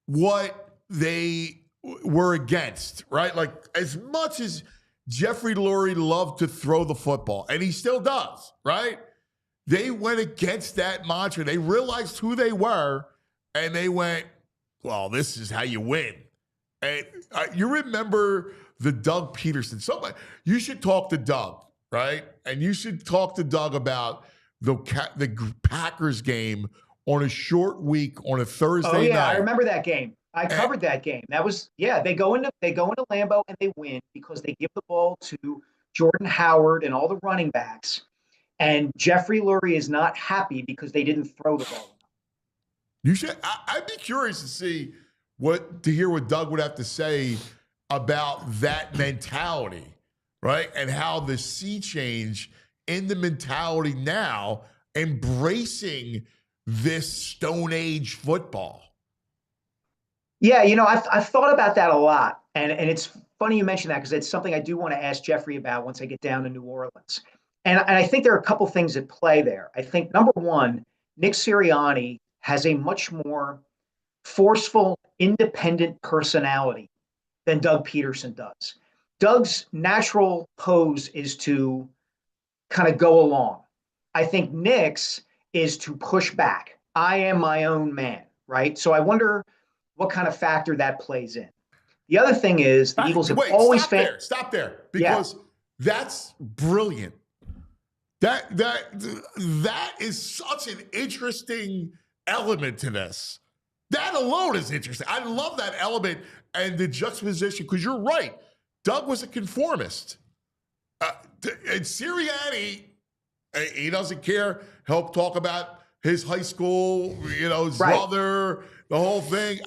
S2: what they were against, right? Like as much as Jeffrey Lurie loved to throw the football, and he still does, right? They went against that mantra. They realized who they were, and they went, well, this is how you win. And you remember the Doug Peterson. You should talk to Doug, right? And you should talk to Doug about the Packers game on a short week on a Thursday night.
S8: I remember that game. I covered that game. That was, they go into Lambeau and they win because they give the ball to Jordan Howard and all the running backs. And Jeffrey Lurie is not happy because they didn't throw the ball.
S2: You should. I'd be curious to hear what Doug would have to say about that mentality, right? And how the sea change in the mentality now, embracing this Stone Age football.
S8: Yeah, I've thought about that a lot, and it's funny you mention that because it's something I do want to ask Jeffrey about once I get down to New Orleans. And I think there are a couple things at play there. I think, number one, Nick Sirianni has a much more forceful, independent personality than Doug Peterson does. Doug's natural pose is to kind of go along. I think Nick's is to push back. I am my own man, right? So I wonder what kind of factor that plays in. The other thing is the Eagles have always
S2: stop there, because that's brilliant. That is such an interesting element to this. That alone is interesting. I love that element and the juxtaposition, because you're right. Doug was a conformist. And Sirianni, he doesn't care. He'll talk about his high school, his brother, the whole thing.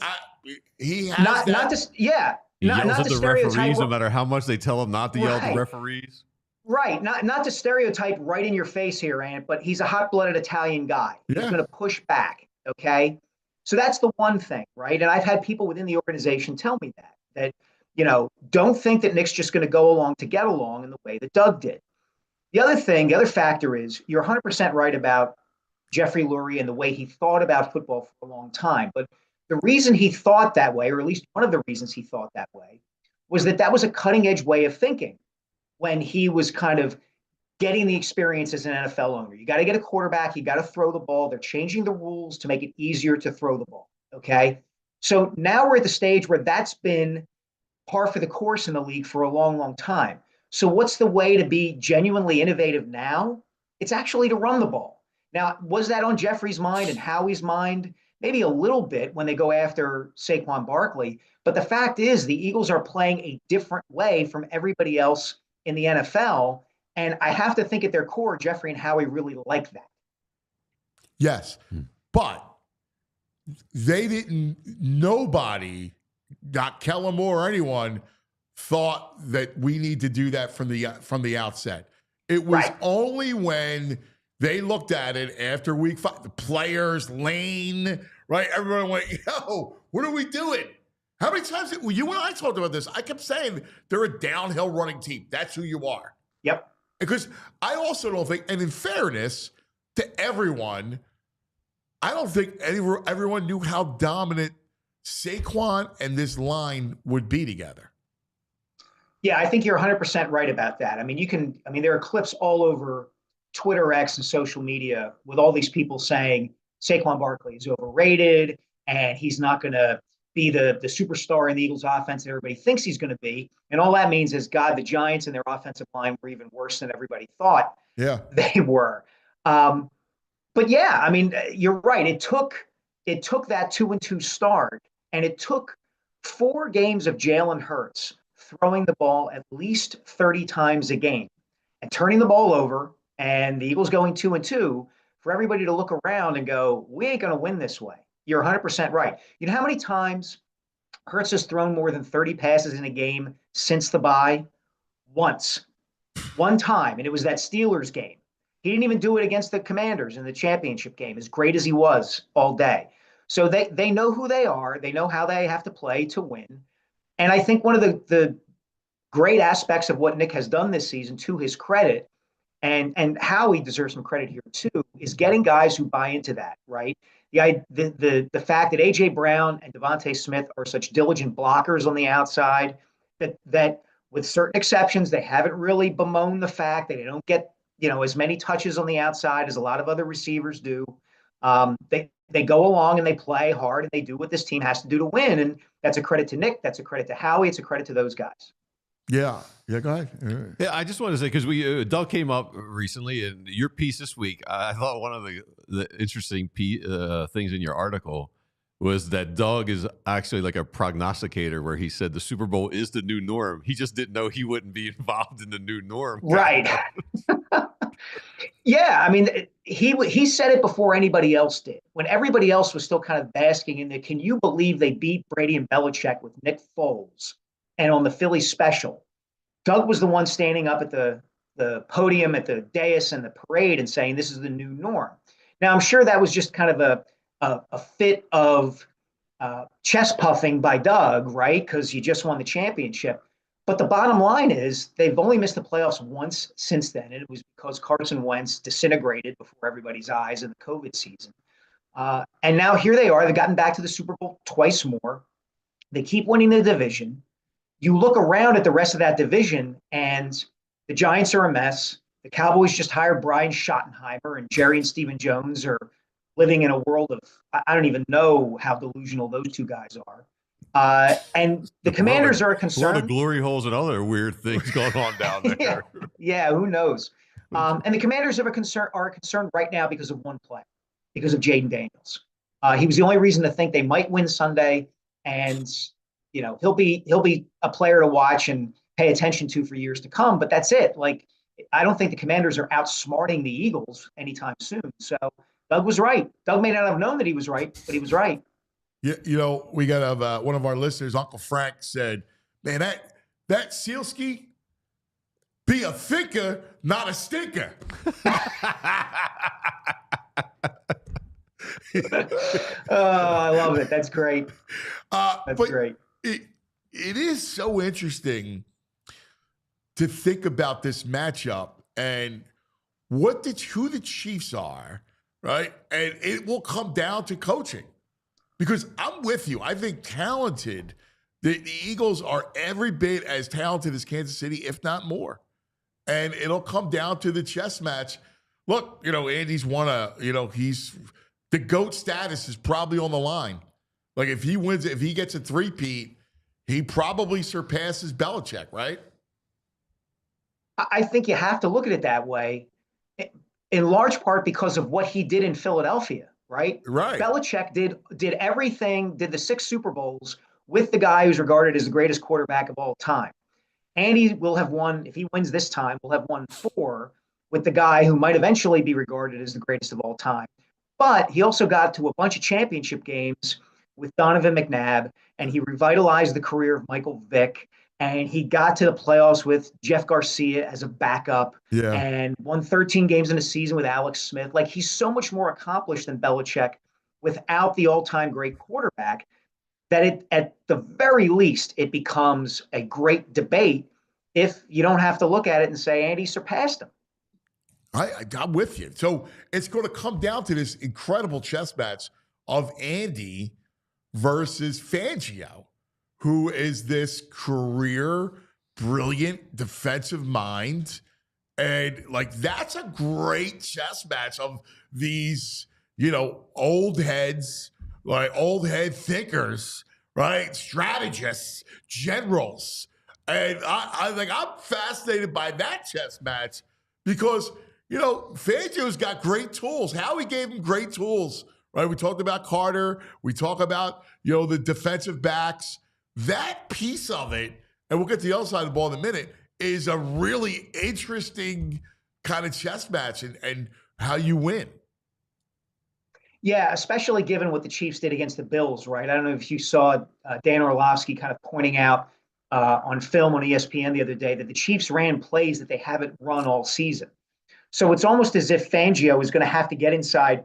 S2: he has
S8: Not
S2: that.
S8: not to yeah.
S3: He
S8: Not
S3: yells
S8: not
S3: at
S8: to
S3: the
S8: stereotype.
S3: referees no matter how much they tell him not to yell at the
S8: Right.
S3: referees.
S8: Right. Not to stereotype right in your face here, Ant, but he's a hot-blooded Italian guy. He's
S2: Yeah.
S8: going to push back. Okay. So that's the one thing, right? And I've had people within the organization tell me that, don't think that Nick's just going to go along to get along in the way that Doug did. The other factor is you're 100% right about Jeffrey Lurie and the way he thought about football for a long time. But the reason he thought that way, or at least one of the reasons he thought that way, was that was a cutting edge way of thinking when he was kind of getting the experience as an NFL owner. You got to get a quarterback. You got to throw the ball. They're changing the rules to make it easier to throw the ball. Okay. So now we're at the stage where that's been par for the course in the league for a long, long time. So what's the way to be genuinely innovative now? It's actually to run the ball. Now, was that on Jeffrey's mind and Howie's mind? Maybe a little bit when they go after Saquon Barkley. But the fact is the Eagles are playing a different way from everybody else in the NFL. And I have to think at their core, Jeffrey and Howie really like that.
S2: Yes. But nobody, not Kellen Moore or anyone, thought that we need to do that from the outset. It was only when they looked at it after week 5, the players, Lane, right? Everyone went, yo, what are we doing? How many times, you and I talked about this, I kept saying they're a downhill running team. That's who you are.
S8: Yep.
S2: Because I also don't think, and in fairness to everyone, I don't think everyone knew how dominant Saquon and this line would be together.
S8: Yeah, I think you're 100% right about that. I mean, there are clips all over Twitter, X, and social media with all these people saying Saquon Barkley is overrated and he's not going to be the superstar in the Eagles offense that everybody thinks he's going to be. And all that means is, God, the Giants and their offensive line were even worse than everybody thought they were. But yeah, I mean, you're right. It took that 2-2 start, and it took 4 games of Jalen Hurts throwing the ball at least 30 times a game and turning the ball over, and the Eagles going 2-2 for everybody to look around and go, we ain't going to win this way. You're 100% right. You know how many times Hurts has thrown more than 30 passes in a game since the bye? Once. One time, and it was that Steelers game. He didn't even do it against the Commanders in the championship game, as great as he was all day. So they know who they are. They know how they have to play to win. And I think one of the great aspects of what Nick has done this season, to his credit, and Howie deserves some credit here too, is getting guys who buy into that, right? The fact that A.J. Brown and Devontae Smith are such diligent blockers on the outside that with certain exceptions, they haven't really bemoaned the fact that they don't get as many touches on the outside as a lot of other receivers do. They go along and they play hard and they do what this team has to do to win. And that's a credit to Nick. That's a credit to Howie. It's a credit to those guys.
S2: Yeah. Go ahead.
S3: Yeah, I just want to say, because Doug came up recently, and your piece this week, I thought one of the interesting things in your article was that Doug is actually like a prognosticator, where he said the Super Bowl is the new norm. He just didn't know he wouldn't be involved in the new norm.
S8: Right. Yeah, I mean, he said it before anybody else did. When everybody else was still kind of basking in the, can you believe they beat Brady and Belichick with Nick Foles and on the Philly special? Doug was the one standing up at the podium at the dais and the parade and saying this is the new norm. Now, I'm sure that was just kind of a fit of chest puffing by Doug, right? Because he just won the championship. But the bottom line is they've only missed the playoffs once since then. And it was because Carson Wentz disintegrated before everybody's eyes in the COVID season. And now here they are. They've gotten back to the Super Bowl twice more. They keep winning the division. You look around at the rest of that division, and the Giants are a mess. The Cowboys just hired Brian Schottenheimer, and Jerry and Stephen Jones are living in a world of, I don't even know how delusional those two guys are. And the Commanders are a concern.
S3: A lot of glory holes and other weird things going on down there.
S8: Yeah, who knows? And the Commanders are a concern right now because of one play, because of Jaden Daniels. He was the only reason to think they might win Sunday, and he'll be a player to watch and pay attention to for years to come. But that's it. Like, I don't think the Commanders are outsmarting the Eagles anytime soon. So Doug was right. Doug may not have known that he was right, but he was right.
S2: You know, we got one of our listeners, Uncle Frank, said, man, that Sielski, be a thinker, not a stinker.
S8: I love it. That's great. That's great.
S2: It is so interesting to think about this matchup and who the Chiefs are, right? And it will come down to coaching. Because I'm with you. I think talented, the Eagles are every bit as talented as Kansas City, if not more. And it'll come down to the chess match. Look, you know, Andy's the GOAT status is probably on the line. Like if he wins, if he gets a three-peat, he probably surpasses Belichick, right?
S8: I think you have to look at it that way, in large part because of what he did in Philadelphia, right?
S2: Right.
S8: Belichick did everything, did the 6 Super Bowls with the guy who's regarded as the greatest quarterback of all time. Andy will have won, if he wins this time, will have won 4 with the guy who might eventually be regarded as the greatest of all time. But he also got to a bunch of championship games with Donovan McNabb, and he revitalized the career of Michael Vick, and he got to the playoffs with Jeff Garcia as a backup, and won 13 games in a season with Alex Smith. Like, he's so much more accomplished than Belichick without the all-time great quarterback that at the very least, it becomes a great debate if you don't have to look at it and say, Andy surpassed him.
S2: I'm with you. So it's going to come down to this incredible chess match of Andy versus Fangio, who is this career brilliant defensive mind. And like, that's a great chess match of these, old heads, like old head thinkers, right? Strategists, generals. And I'm fascinated by that chess match because, Fangio's got great tools. Howie gave him great tools, right? We talked about Carter. We talk about, the defensive backs. That piece of it, and we'll get to the other side of the ball in a minute, is a really interesting kind of chess match and how you win.
S8: Yeah, especially given what the Chiefs did against the Bills, right? I don't know if you saw Dan Orlovsky kind of pointing out on film on ESPN the other day that the Chiefs ran plays that they haven't run all season. So it's almost as if Fangio is going to have to get inside,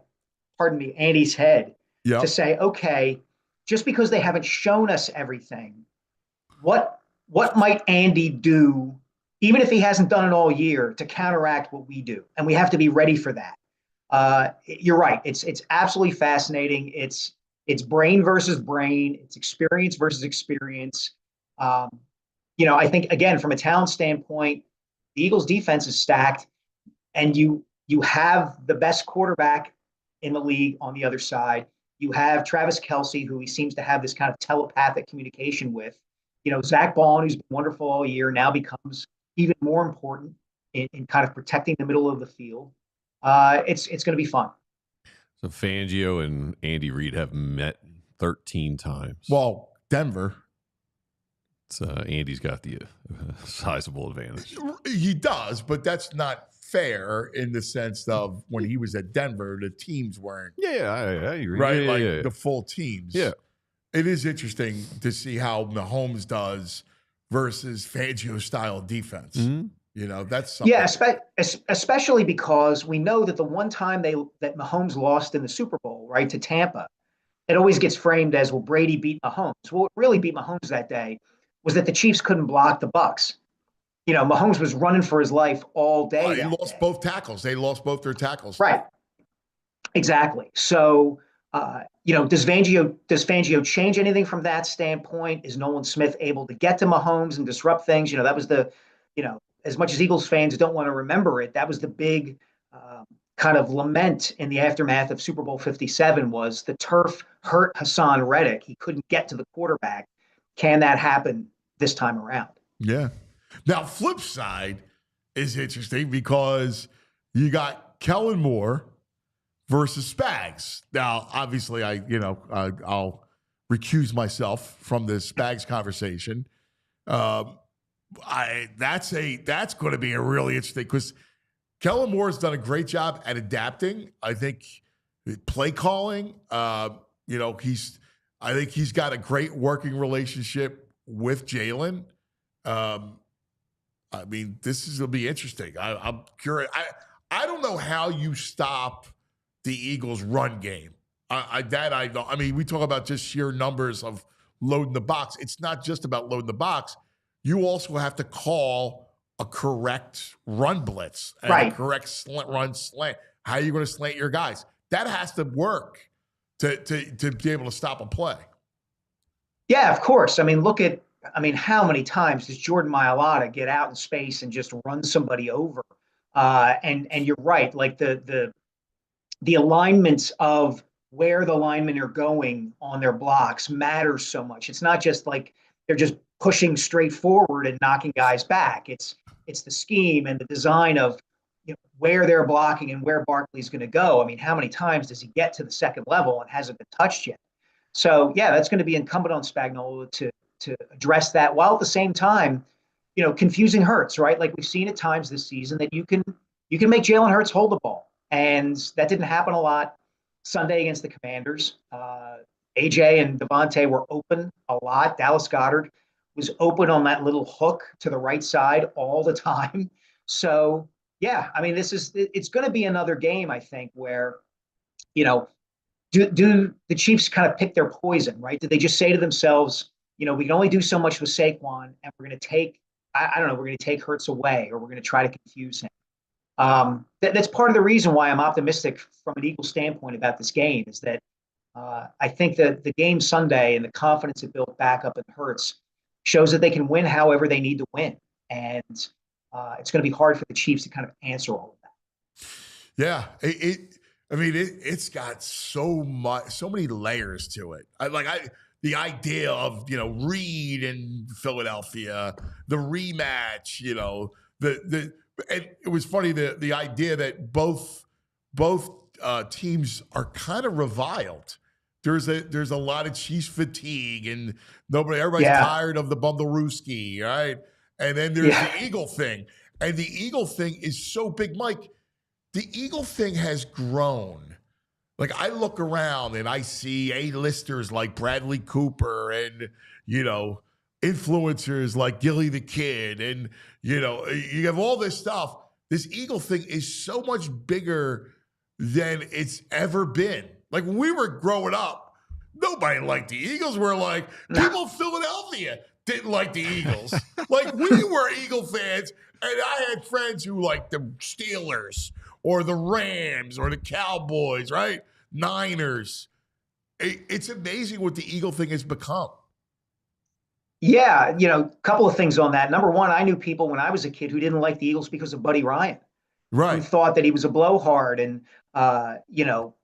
S8: Andy's head to say, okay, just because they haven't shown us everything, what might Andy do, even if he hasn't done it all year, to counteract what we do? And we have to be ready for that. You're right. It's absolutely fascinating. It's brain versus brain. It's experience versus experience. I think, again, from a talent standpoint, the Eagles defense is stacked, and you have the best quarterback in the league on the other side. You have Travis Kelce, who he seems to have this kind of telepathic communication with. Zach Bond, who's been wonderful all year, now becomes even more important in kind of protecting the middle of the field. It's going to be fun.
S3: So Fangio and Andy Reid have met 13 times.
S2: Well, Denver.
S3: Andy's got the sizable advantage.
S2: He does, but that's not fair in the sense of when he was at Denver, the teams weren't.
S3: Yeah, I agree.
S2: Right, the full teams.
S3: Yeah.
S2: It is interesting to see how Mahomes does versus Fangio style defense. Mm-hmm. That's something.
S8: Yeah, especially because we know that the one time that Mahomes lost in the Super Bowl, right, to Tampa, it always gets framed as, well, Brady beat Mahomes. Well, what really beat Mahomes that day was that the Chiefs couldn't block the Bucs. Mahomes was running for his life all day.
S2: He lost both tackles. They lost both their tackles.
S8: Right. Exactly. So, does Fangio change anything from that standpoint? Is Nolan Smith able to get to Mahomes and disrupt things? That was as much as Eagles fans don't want to remember it, that was the big kind of lament in the aftermath of Super Bowl 57 was the turf hurt Hassan Reddick. He couldn't get to the quarterback. Can that happen this time around?
S2: Yeah. Now, flip side is interesting because you got Kellen Moore versus Spags. Now, obviously, I'll recuse myself from this Spags conversation. That's going to be a really interesting because Kellen Moore has done a great job at adapting. I think play calling. I think he's got a great working relationship with Jalen. I mean, this is going to be interesting. I'm curious. I don't know how you stop the Eagles' run game. I know. I mean, we talk about just sheer numbers of loading the box. It's not just about loading the box. You also have to call a correct run blitz and a correct run slant. How are you going to slant your guys? That has to work to be able to stop a play.
S8: Yeah, of course. I mean, how many times does Jordan Mailata get out in space and just run somebody over? And you're right, like the alignments of where the linemen are going on their blocks matters so much. It's not just like they're just pushing straight forward and knocking guys back. It's the scheme and the design of where they're blocking and where Barkley's going to go. I mean, how many times does he get to the second level and hasn't been touched yet? So yeah, that's going to be incumbent on Spagnuolo to address that, while at the same time, confusing Hurts, right? Like we've seen at times this season that you can make Jalen Hurts hold the ball, and that didn't happen a lot Sunday against the Commanders. AJ and Devontae were open a lot. Dallas Goedert was open on that little hook to the right side all the time. So yeah, I mean, it's going to be another game, I think, where, do the Chiefs kind of pick their poison, right? Did they just say to themselves, we can only do so much with Saquon, and we're going to take, we're going to take Hurts away, or we're going to try to confuse him. That's part of the reason why I'm optimistic from an Eagles standpoint about this game, is that I think that the game Sunday and the confidence it built back up in Hurts shows that they can win however they need to win. And it's going to be hard for the Chiefs to kind of answer all of that.
S2: Yeah. It's got so many layers to it. The idea of, Reed in Philadelphia, the rematch, and it was funny, the idea that both teams are kind of reviled. There's a lot of Chiefs fatigue, and everybody's tired of the Bundlerooski, right? And then there's the Eagle thing. And the Eagle thing is so big, Mike. The Eagle thing has grown. Like, I look around and I see A-listers like Bradley Cooper and, influencers like Gilly the Kid. And, you have all this stuff. This Eagle thing is so much bigger than it's ever been. Like, when we were growing up, nobody liked the Eagles. We're like, people in Philadelphia didn't like the Eagles. Like, we were Eagle fans, and I had friends who liked the Steelers or the Rams or the Cowboys, right? Niners. It's amazing what the Eagle thing has become.
S8: Yeah, a couple of things on that. Number one, I knew people when I was a kid who didn't like the Eagles because of Buddy Ryan.
S2: Right.
S8: Who thought that he was a blowhard and,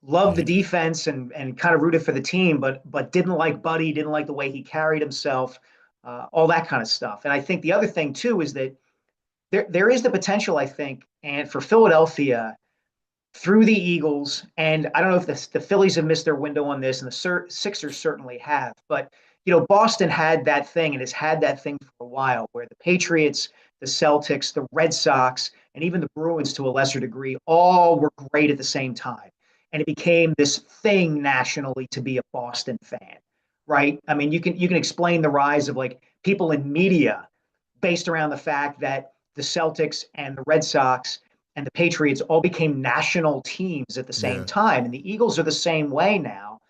S8: loved the defense and kind of rooted for the team, but didn't like Buddy, didn't like the way he carried himself, all that kind of stuff. And I think the other thing, too, is that there is the potential, I think, and for Philadelphia through the Eagles, and I don't know if the Phillies have missed their window on this, and the Sixers certainly have, but Boston had that thing and has had that thing for a while, where the Patriots, the Celtics, the Red Sox, and even the Bruins to a lesser degree, all were great at the same time. And it became this thing nationally to be a Boston fan, right? I mean, you can explain the rise of like people in media based around the fact that the Celtics and the Red Sox and the Patriots all became national teams at the same time. And the Eagles are the same way now.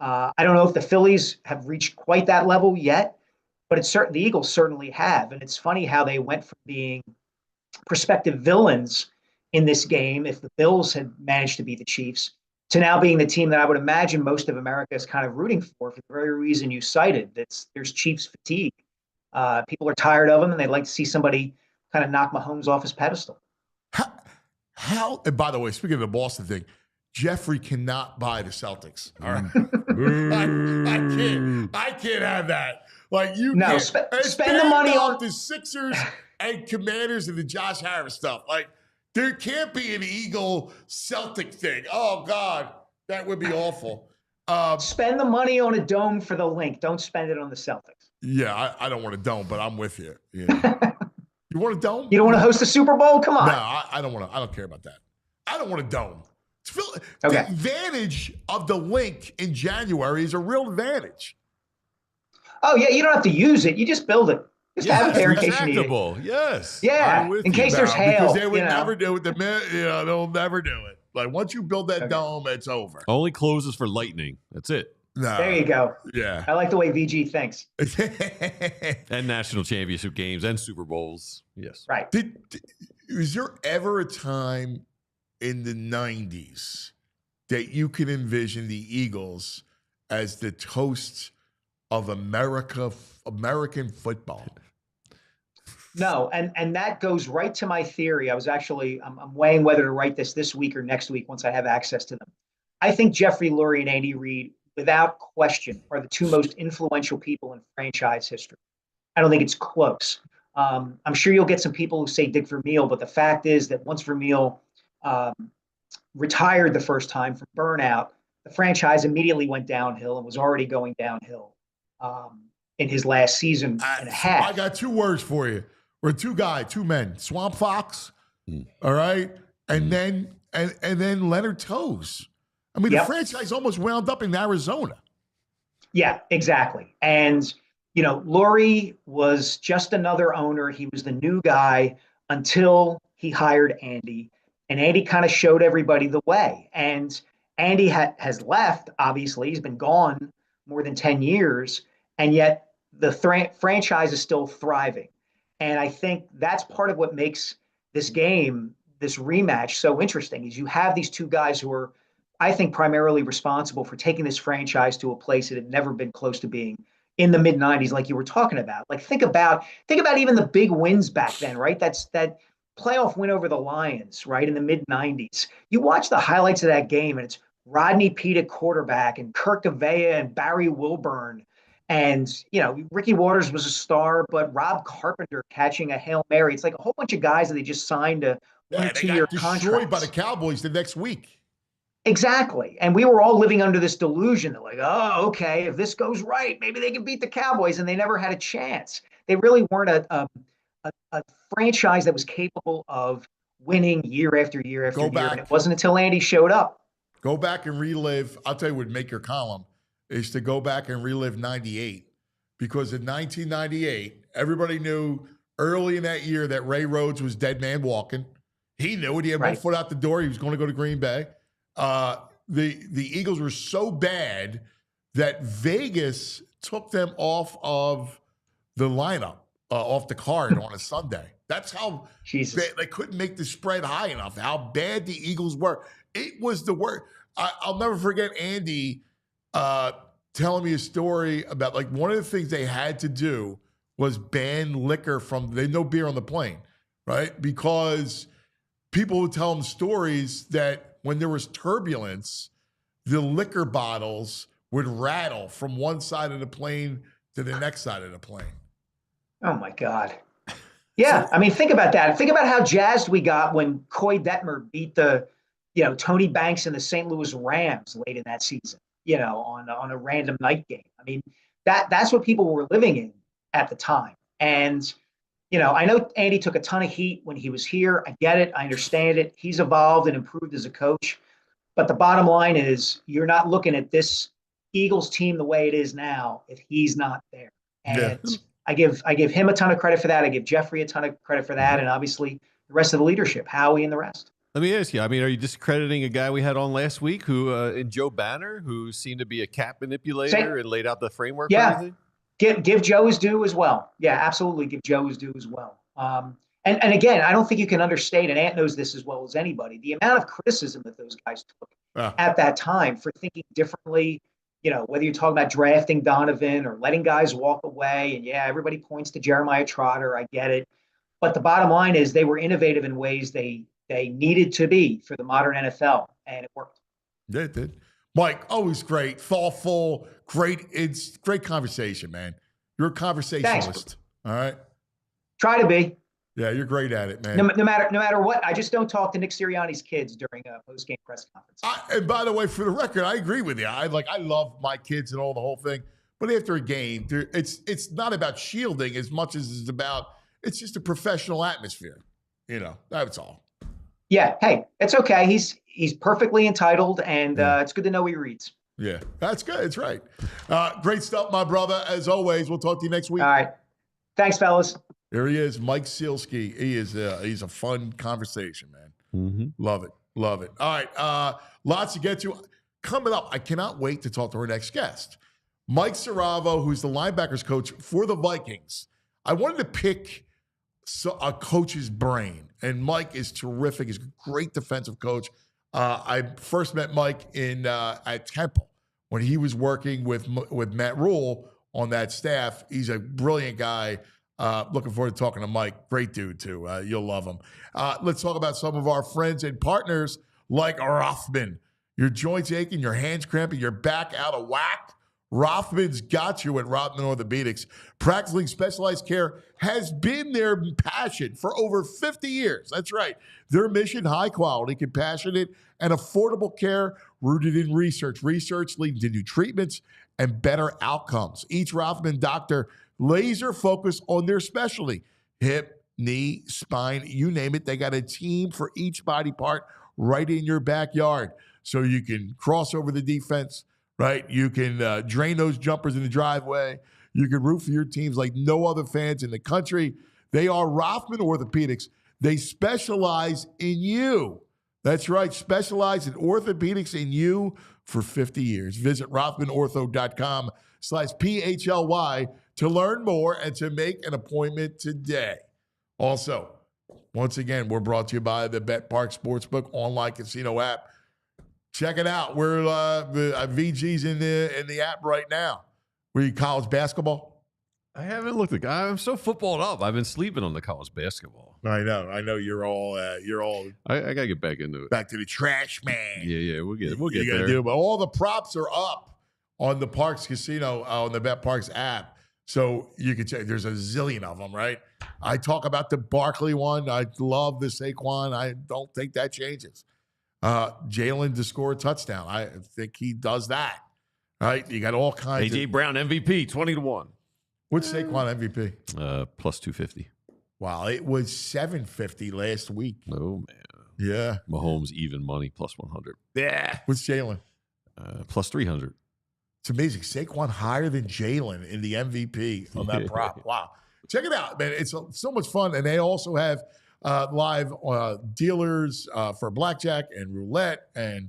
S8: I don't know if the Phillies have reached quite that level yet, but the Eagles certainly have. And it's funny how they went from being prospective villains in this game, if the Bills had managed to beat the Chiefs, to now being the team that I would imagine most of America is kind of rooting for the very reason you cited. There's Chiefs fatigue. People are tired of them, and they'd like to see somebody kind of knock Mahomes off his pedestal.
S2: How? And by the way, speaking of the Boston thing, Jeffrey cannot buy the Celtics. All right, I can't have that. Like, you can't.
S8: Spend the money on
S2: the Sixers and Commanders and the Josh Harris stuff. Like, there can't be an Eagle Celtic thing. Oh God, that would be awful.
S8: Spend the money on a dome for the link. Don't spend it on the Celtics.
S2: Yeah, I don't want a dome, but I'm with you. Yeah. You want a dome?
S8: You don't want to host the Super Bowl? Come on.
S2: No, I don't want to. I don't care about that. I don't want a dome. The advantage of the link in January is a real advantage.
S8: Oh, yeah, you don't have to use it. You just build it. Just have it there in case you need it.
S3: Retractable. Yes.
S8: Yeah,
S3: I'm with
S8: in
S3: you.
S8: case there's hail.
S2: Because they would never do it. They'll never do it. Like once you build that dome, it's over.
S3: Only closes for lightning. That's it.
S2: No.
S8: There you go.
S2: Yeah.
S8: I like the way VG thinks.
S3: And national championship games and Super Bowls. Yes.
S8: Right.
S2: Was there ever a time in the 90s that you could envision the Eagles as the toast of American football?
S8: No, and that goes right to my theory. I'm weighing whether to write this week or next week once I have access to them. I think Jeffrey Lurie and Andy Reid, without question, are the two most influential people in franchise history. I don't think it's close. I'm sure you'll get some people who say Dick Vermeil, but the fact is that once Vermeil retired the first time from burnout, the franchise immediately went downhill and was already going downhill in his last season and a half.
S2: I got two words for you. We're two men, Swamp Fox, all right, and then Leonard Toes. I mean, the franchise almost wound up in Arizona.
S8: Yeah, exactly. And Lurie was just another owner. He was the new guy until he hired Andy, and Andy kind of showed everybody the way. And Andy has left. Obviously, he's been gone more than 10 years, and yet the franchise is still thriving. And I think that's part of what makes this game, this rematch, so interesting is you have these two guys who are, I think, primarily responsible for taking this franchise to a place it had never been close to being in the mid-90s, like you were talking about. Like think about even the big wins back then, right? That's that playoff win over the Lions, right, in the mid-90s. You watch the highlights of that game, and it's Rodney Peete at quarterback and Kirk Avea and Barry Wilburn. And, Ricky Waters was a star, but Rob Carpenter catching a Hail Mary. It's like a whole bunch of guys that they just signed to 1 or 2 year contracts.
S2: Destroyed by the Cowboys the next week.
S8: Exactly. And we were all living under this delusion that like, oh, okay, if this goes right, maybe they can beat the Cowboys. And they never had a chance. They really weren't a franchise that was capable of winning year after year after year. And it wasn't until Andy showed up.
S2: Go back and relive. I'll tell you what would make your column is to go back and relive 98. Because in 1998, everybody knew early in that year that Ray Rhodes was dead man walking. He knew it. He had one foot out the door. He was going to go to Green Bay. The Eagles were so bad that Vegas took them off of the lineup, off the card on a Sunday. That's how they couldn't make the spread high enough, how bad the Eagles were. It was the worst. I'll never forget Andy telling me a story about, like, one of the things they had to do was ban liquor no beer on the plane, right? Because people would tell them stories that when there was turbulence, the liquor bottles would rattle from one side of the plane to the next side of the plane.
S8: Oh, my God. Yeah, I mean, think about that. Think about how jazzed we got when Coy Detmer beat Tony Banks and the St. Louis Rams late in that season, on a random night game. I mean, that's what people were living in at the time. And, I know Andy took a ton of heat when he was here. I get it. I understand it. He's evolved and improved as a coach. But the bottom line is you're not looking at this Eagles team the way it is now if he's not there. And I give him a ton of credit for that. I give Jeffrey a ton of credit for that. And obviously the rest of the leadership, Howie and the rest.
S3: Let me ask you, I mean, are you discrediting a guy we had on last week in Joe Banner, who seemed to be a cap manipulator and laid out the framework for everything?
S8: Give Joe his due as well. Yeah, absolutely. Give Joe his due as well. And again, I don't think you can understate, and Ant knows this as well as anybody, the amount of criticism that those guys took at that time for thinking differently, whether you're talking about drafting Donovan or letting guys walk away. And everybody points to Jeremiah Trotter. I get it. But the bottom line is they were innovative in ways they needed to be for the modern NFL, and it worked.
S2: Yeah, it did. Mike, always great, thoughtful, great. It's great conversation, man. You're a conversationalist.
S8: Thanks.
S2: All right.
S8: Try to be.
S2: Yeah, you're great at it, man.
S8: No matter what, I just don't talk to Nick Sirianni's kids during a post-game press conference.
S2: And by the way, for the record, I agree with you. I love my kids and all the whole thing. But after a game, it's not about shielding as much as it's just a professional atmosphere. That's all.
S8: Yeah. Hey, it's okay. He's perfectly entitled, and it's good to know he reads.
S2: Yeah, that's good. It's right. Great stuff, my brother. As always, we'll talk to you next week.
S8: All right. Thanks, fellas.
S2: Here he is, Mike Sielski. He's a fun conversation, man.
S3: Mm-hmm.
S2: Love it. Love it. All right. Lots to get to. Coming up, I cannot wait to talk to our next guest. Mike Siravo, who's the linebackers coach for the Vikings. I wanted to pick a coach's brain, and Mike is terrific. He's a great defensive coach. I first met Mike at Temple when he was working with Matt Rule on that staff. He's a brilliant guy. Looking forward to talking to Mike. Great dude, too. You'll love him. Let's talk about some of our friends and partners like Rothman. Your joints aching, your hands cramping, your back out of whack? Rothman's got you at Rothman Orthopedics. Practicing specialized care has been their passion for over 50 years. That's right. Their mission, high quality, compassionate, and affordable care rooted in research. Research leading to new treatments and better outcomes. Each Rothman doctor laser focused on their specialty. Hip, knee, spine, you name it. They got a team for each body part right in your backyard. So you can cross over the defense, right? You can drain those jumpers in the driveway. You can root for your teams like no other fans in the country. They are Rothman Orthopedics. They specialize in you. That's right. Specialize in orthopedics in you for 50 years. Visit rothmanortho.com/PHLY to learn more and to make an appointment today. Also, once again, we're brought to you by the Bet Park Sportsbook online casino app. Check it out. We're VG's in the app right now. Were you college basketball?
S3: I haven't looked at. I'm so footballed up. I've been sleeping on the college basketball.
S2: I know. You're all.
S3: I gotta get back into it.
S2: Back to the trash man.
S3: Yeah. We'll get
S2: You
S3: there.
S2: do, but all the props are up on the Parks Casino on the Bet Parks app, so you can check. There's a zillion of them, right? I talk about the Barkley one. I love the Saquon. I don't think that changes. Jalen to score a touchdown. I think he does that. Right? You got all kinds.
S3: AJ Brown MVP 20-1.
S2: What's Saquon MVP?
S3: Plus 250.
S2: Wow, it was 750 last week.
S3: Oh man.
S2: Yeah.
S3: Mahomes even money plus 100.
S2: Yeah. What's Jalen?
S3: Plus 300.
S2: It's amazing. Saquon higher than Jalen in the MVP on that prop. Wow. Check it out, man. It's so much fun. And they also have live dealers for blackjack and roulette and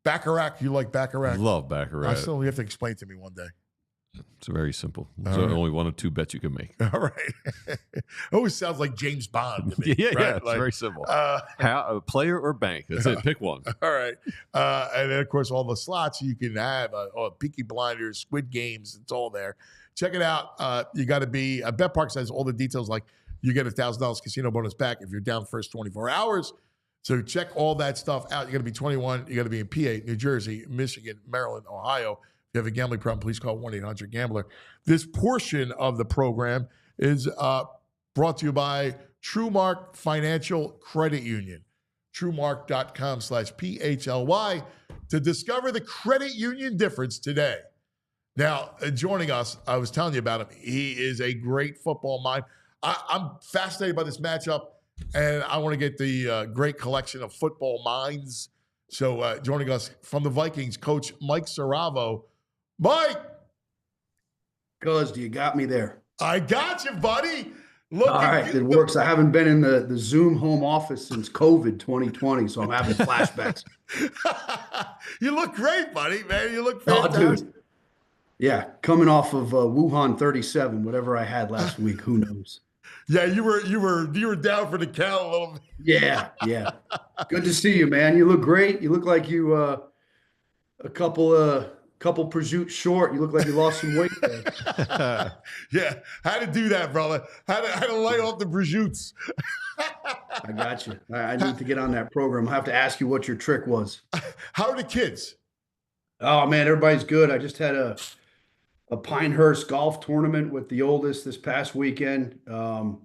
S2: Baccarat. You like Baccarat?
S3: Love Baccarat.
S2: I still, you have to explain to me one day.
S3: It's very simple. There's only one or two bets you can make.
S2: All right. It always sounds like James Bond to me.
S3: Yeah,
S2: right?
S3: It's very simple. Player or bank. That's it. Pick one.
S2: All right. And then, of course, all the slots you can have, Peaky Blinders, Squid Games, it's all there. Check it out. You got to be, Bet Park says all the details, like you get $1,000 casino bonus back if you're down the first 24 hours. So check all that stuff out. You got to be 21. You got to be in PA, New Jersey, Michigan, Maryland, Ohio. If you have a gambling problem, please call 1-800-GAMBLER. This portion of the program is brought to you by TrueMark Financial Credit Union. TrueMark.com/PHLY to discover the credit union difference today. Now, joining us, I was telling you about him. He is a great football mind. I'm fascinated by this matchup, and I want to get the great collection of football minds. So joining us from the Vikings, Coach Mike Siravo. Mike!
S9: Cuz, you got me there.
S2: I got you, buddy.
S9: All right, it works. I haven't been in the Zoom home office since COVID 2020, so I'm having flashbacks.
S2: You look great, buddy, man. You look fantastic.
S9: Oh, dude. Yeah, coming off of Wuhan 37, whatever I had last week, who knows?
S2: Yeah, you were down for the count a little bit.
S9: Yeah. Good to see you, man. You look great. You look like you a couple prosciutto short. You look like you lost some weight there.
S2: Yeah, how to do that, brother? How to light off the prosciuttos.
S9: I got you. I need to get on that program. I have to ask you what your trick was.
S2: How are the kids?
S9: Oh man, everybody's good. I just had a Pinehurst golf tournament with the oldest this past weekend. And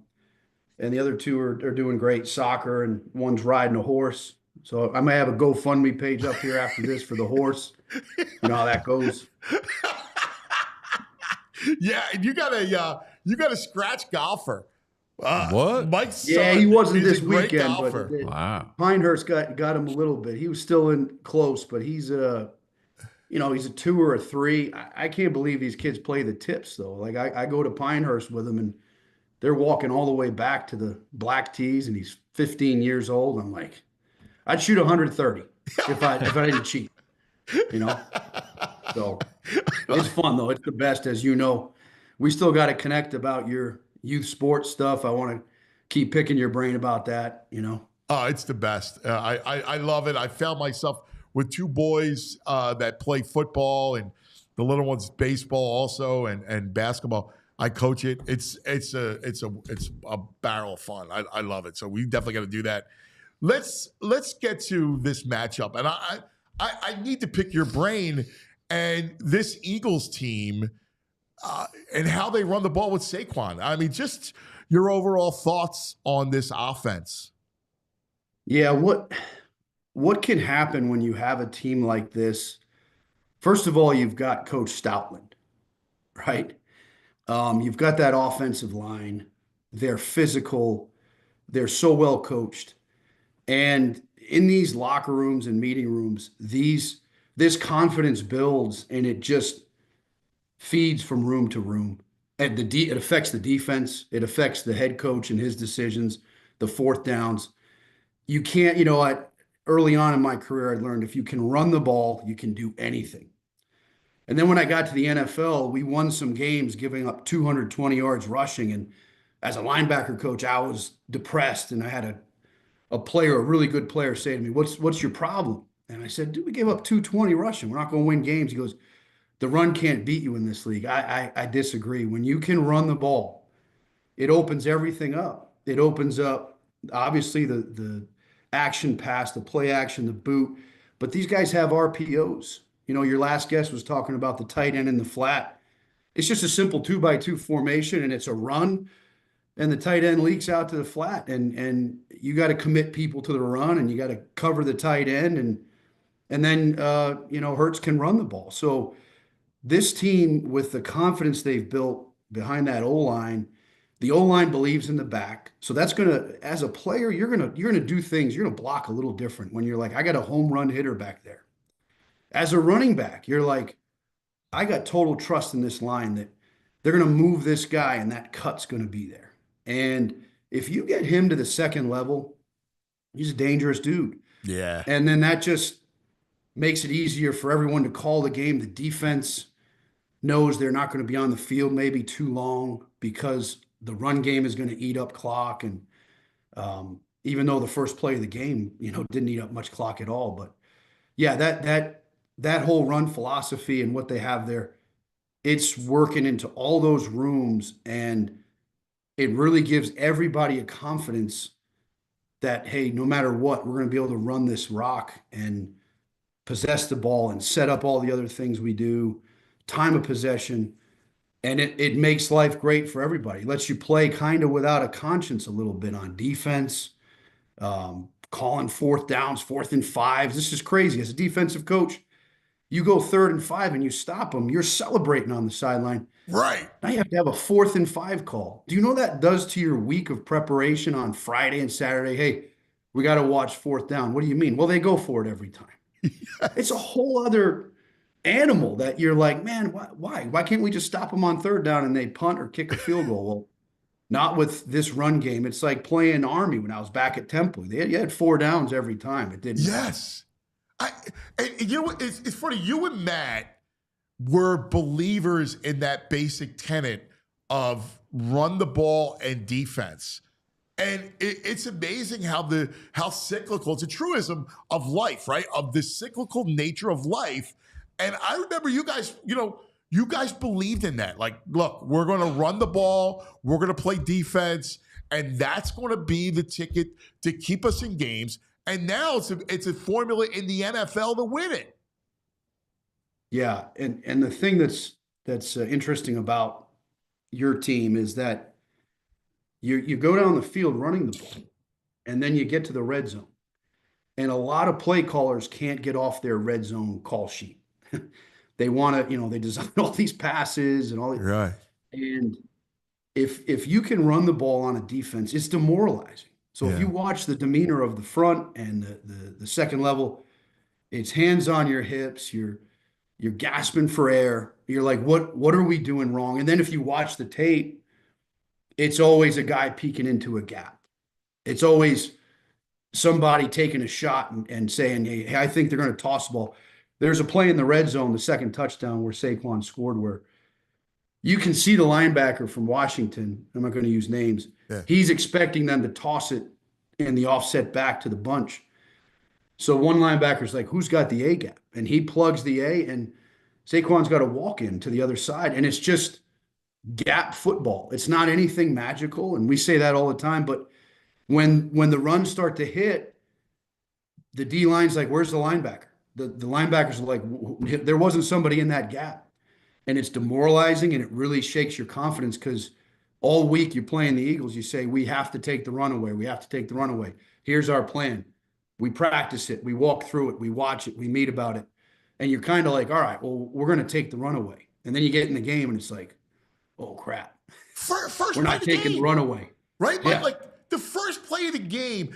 S9: the other two are doing great, soccer, and one's riding a horse. So I may have a GoFundMe page up here after this for the horse. You know how that goes.
S2: Yeah, you got a scratch golfer.
S3: What?
S2: Mike's
S9: Yeah,
S2: son
S9: he wasn't
S2: is
S9: this
S2: a great
S9: weekend,
S2: golfer.
S9: but
S3: Wow.
S9: Pinehurst got him a little bit. He was still in close, but he's he's a 2 or a 3. I can't believe these kids play the tips though. Like I go to Pinehurst with them and they're walking all the way back to the black tees, and he's 15 years old. I'm like, I'd shoot 130 if I didn't cheat, you know. So it's fun though. It's the best, as you know. We still got to connect about your youth sports stuff. I want to keep picking your brain about that, you know.
S2: Oh, it's the best. I love it. I found myself with 2 boys that play football, and the little one's baseball also, and basketball. I coach it. It's a barrel of fun. I love it. So we definitely got to do that. Let's get to this matchup, and I need to pick your brain and this Eagles team and how they run the ball with Saquon. I mean, just your overall thoughts on this offense.
S9: Yeah, what can happen when you have a team like this? First of all, you've got Coach Stoutland, right? You've got that offensive line. They're physical. They're so well coached. And in these locker rooms and meeting rooms, this confidence builds, and it just feeds from room to room. And it affects the defense. It affects the head coach and his decisions, the fourth downs. You can't, early on in my career, I learned if you can run the ball, you can do anything. And then when I got to the NFL, we won some games giving up 220 yards rushing. And as a linebacker coach, I was depressed. And I had a really good player say to me, what's your problem? And I said, dude, we gave up 220 rushing. We're not going to win games. He goes, the run can't beat you in this league. I disagree. When you can run the ball, it opens everything up. It opens up, obviously, the action pass, the play action, the boot. But these guys have RPOs. Your last guest was talking about the tight end in the flat. It's just a simple 2x2 formation, and it's a run, and the tight end leaks out to the flat, and you got to commit people to the run, and you got to cover the tight end, and then Hurts can run the ball. So this team, with the confidence they've built behind that O-line, the O-line believes in the back. So that's gonna, as a player, you're gonna do things. You're gonna block a little different when you're like, I got a home run hitter back there. As a running back, you're like, I got total trust in this line that they're going to move this guy and that cut's going to be there. And if you get him to the second level, he's a dangerous dude.
S2: Yeah.
S9: And then that just makes it easier for everyone to call the game. The defense knows they're not going to be on the field maybe too long because the run game is going to eat up clock. And even though the first play of the game, didn't eat up much clock at all. But yeah, that whole run philosophy and what they have there, it's working into all those rooms, and it really gives everybody a confidence that, hey, no matter what, we're going to be able to run this rock and possess the ball and set up all the other things we do, time of possession, and it makes life great for everybody. It lets you play kind of without a conscience a little bit on defense, calling fourth downs, 4th and 5s. This is crazy. As a defensive coach, you go 3rd and 5 and you stop them, you're celebrating on the sideline.
S2: Right.
S9: Now you have to have a 4th and 5 call. Do you know what that does to your week of preparation on Friday and Saturday? Hey, we got to watch 4th down. What do you mean? Well, they go for it every time. Yes. It's a whole other animal that you're like, man, why? Why can't we just stop them on 3rd down and they punt or kick a field goal? Well, not with this run game. It's like playing Army when I was back at Temple. You had 4 downs every time. It didn't.
S2: Yes. It's funny. You and Matt were believers in that basic tenet of run the ball and defense. And it's amazing how cyclical, it's a truism of life, right? Of the cyclical nature of life. And I remember you guys, you guys believed in that. Like, look, we're going to run the ball, we're going to play defense, and that's going to be the ticket to keep us in games. And now it's a formula in the NFL to win it.
S9: Yeah, and the thing that's interesting about your team is that you go down the field running the ball, and then you get to the red zone, and a lot of play callers can't get off their red zone call sheet. They want to, they design all these passes and all.
S2: Right.
S9: And if you can run the ball on a defense, it's demoralizing. So if
S2: Yeah.
S9: you watch the demeanor of the front and the second level, it's hands on your hips, you're gasping for air. You're like, what are we doing wrong? And then if you watch the tape, it's always a guy peeking into a gap. It's always somebody taking a shot and saying, hey, I think they're going to toss the ball. There's a play in the red zone, the second touchdown where Saquon scored, where you can see the linebacker from Washington. I'm not going to use names.
S2: Yeah.
S9: He's expecting them to toss it in the offset back to the bunch. So one linebacker's like, who's got the A gap? And he plugs the A, and Saquon's got to walk in to the other side. And it's just gap football. It's not anything magical. And we say that all the time. But when the runs start to hit, the D line's like, where's the linebacker? The linebackers are like, there wasn't somebody in that gap. And it's demoralizing, and it really shakes your confidence because all week you're playing the Eagles. You say, we have to take the run away. We have to take the run away. Here's our plan. We practice it. We walk through it. We watch it. We meet about it. And you're kind of like, all right, well, we're going to take the run away. And then you get in the game, and it's like, oh, crap.
S2: First
S9: We're not taking the run away.
S2: Right?
S9: Yeah.
S2: Like the first play of the game,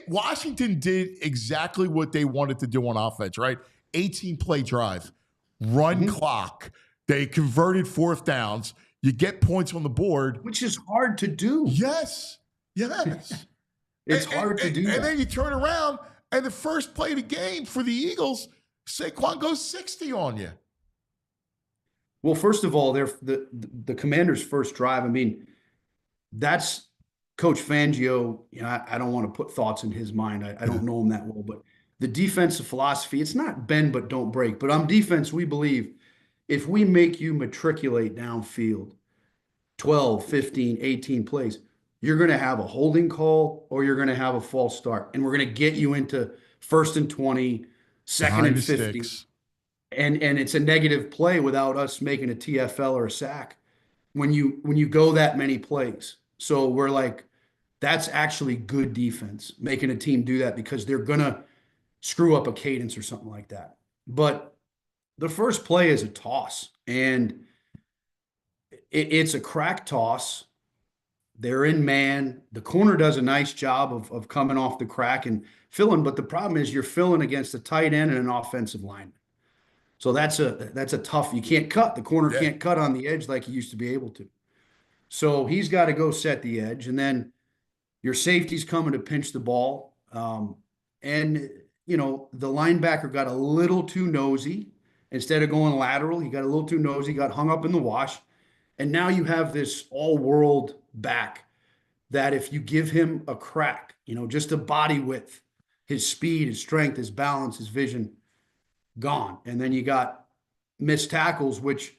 S2: Washington did exactly what they wanted to do on offense, right? 18-play drive, run clock. They converted fourth downs. You get points on the board.
S9: Which is hard to do.
S2: Yes.
S9: It's hard to do that.
S2: And then you turn around, and the first play of the game for the Eagles, Saquon goes 60 on you.
S9: Well, first of all, the Commanders' first drive, I mean, that's Coach Fangio. You know, I don't want to put thoughts in his mind. I don't know him that well, but the defensive philosophy, it's not bend but don't break. But on defense, we believe if we make you matriculate downfield 12, 15, 18 plays, you're going to have a holding call or you're going to have a false start. And we're going to get you into 1st and 20, 2nd and 50. And it's a negative play without us making a TFL or a sack when you go that many plays. So we're like, that's actually good defense, making a team do that because they're going to screw up a cadence or something like that. But the first play is a toss, and it's a crack toss. They're in man. The corner does a nice job of coming off the crack and filling, but the problem is you're filling against a tight end and an offensive lineman. So that's a tough, you can't cut. The corner can't cut on the edge like he used to be able to. So he's got to go set the edge, and then your safety's coming to pinch the ball. And, you know, the linebacker got a little too nosy. Instead of going lateral, he got a little too nosy, got hung up in the wash. And now you have this all-world back that if you give him a crack, you know, just a body width, his speed, his strength, his balance, his vision, gone. And then you got missed tackles, which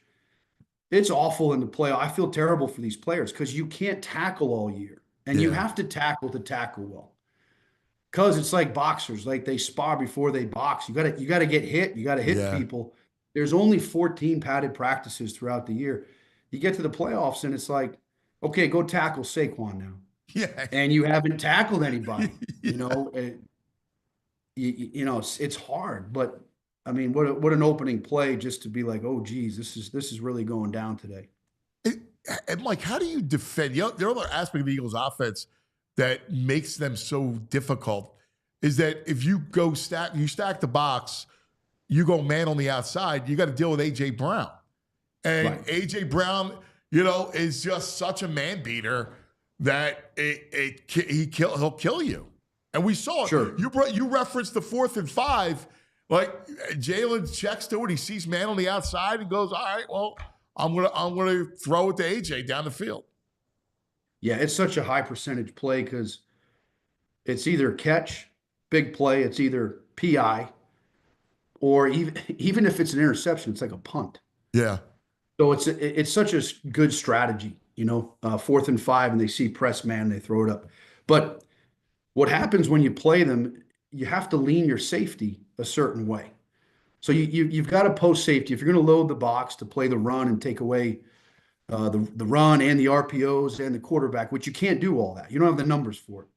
S9: it's awful in the playoff. I feel terrible for these players because you can't tackle all year. And you have to tackle well. Because it's like boxers, like they spar before they box. You gotta get hit, you gotta hit people. There's only 14 padded practices throughout the year. You get to the playoffs and it's like, okay, go tackle Saquon now.
S2: Yeah.
S9: And you haven't tackled anybody. You know, you know, it's hard, but I mean, what an opening play just to be like, oh geez, this is really going down today.
S2: And Mike, how do you defend? The other aspect of the Eagles' offense that makes them so difficult is that if you stack the box, you go man on the outside, you got to deal with A.J. Brown. And A.J. Brown, you know, is just such a man beater that he'll kill you. And we saw it.
S9: Sure.
S2: You referenced the 4th and 5. Like Jalen checks to it, he sees man on the outside and goes, all right, well, I'm gonna throw it to A.J. down the field.
S9: Yeah, it's such a high percentage play because it's either catch, big play, it's either PI, or even if it's an interception, it's like a punt.
S2: Yeah.
S9: So it's such a good strategy, you know, 4th and 5, and they see press man, they throw it up. But what happens when you play them, you have to lean your safety a certain way. So you've got to post safety. If you're going to load the box to play the run and take away the run and the RPOs and the quarterback, which you can't do all that. You don't have the numbers for it.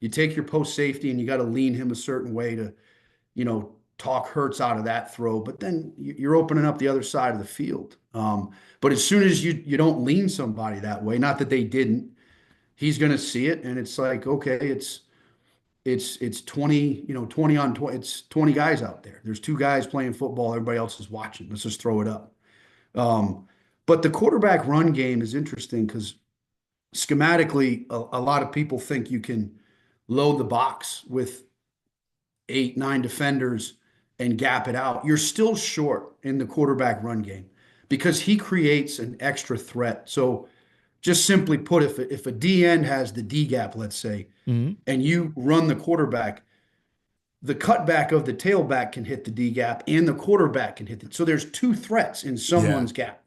S9: You take your post safety and you got to lean him a certain way to, you know, talk Hurts out of that throw, but then you're opening up the other side of the field. But as soon as you don't lean somebody that way, not that they didn't, he's going to see it, and it's like, okay, it's 20, 20 on 20, it's 20 guys out there. There's 2 guys playing football, everybody else is watching. Let's just throw it up. But the quarterback run game is interesting because schematically, a lot of people think you can load the box with 8, 9 defenders and gap it out. You're still short in the quarterback run game because he creates an extra threat. So just simply put, if a D end has the D gap, let's say, and you run the quarterback, the cutback of the tailback can hit the D gap and the quarterback can hit it. So there's 2 threats in someone's gap.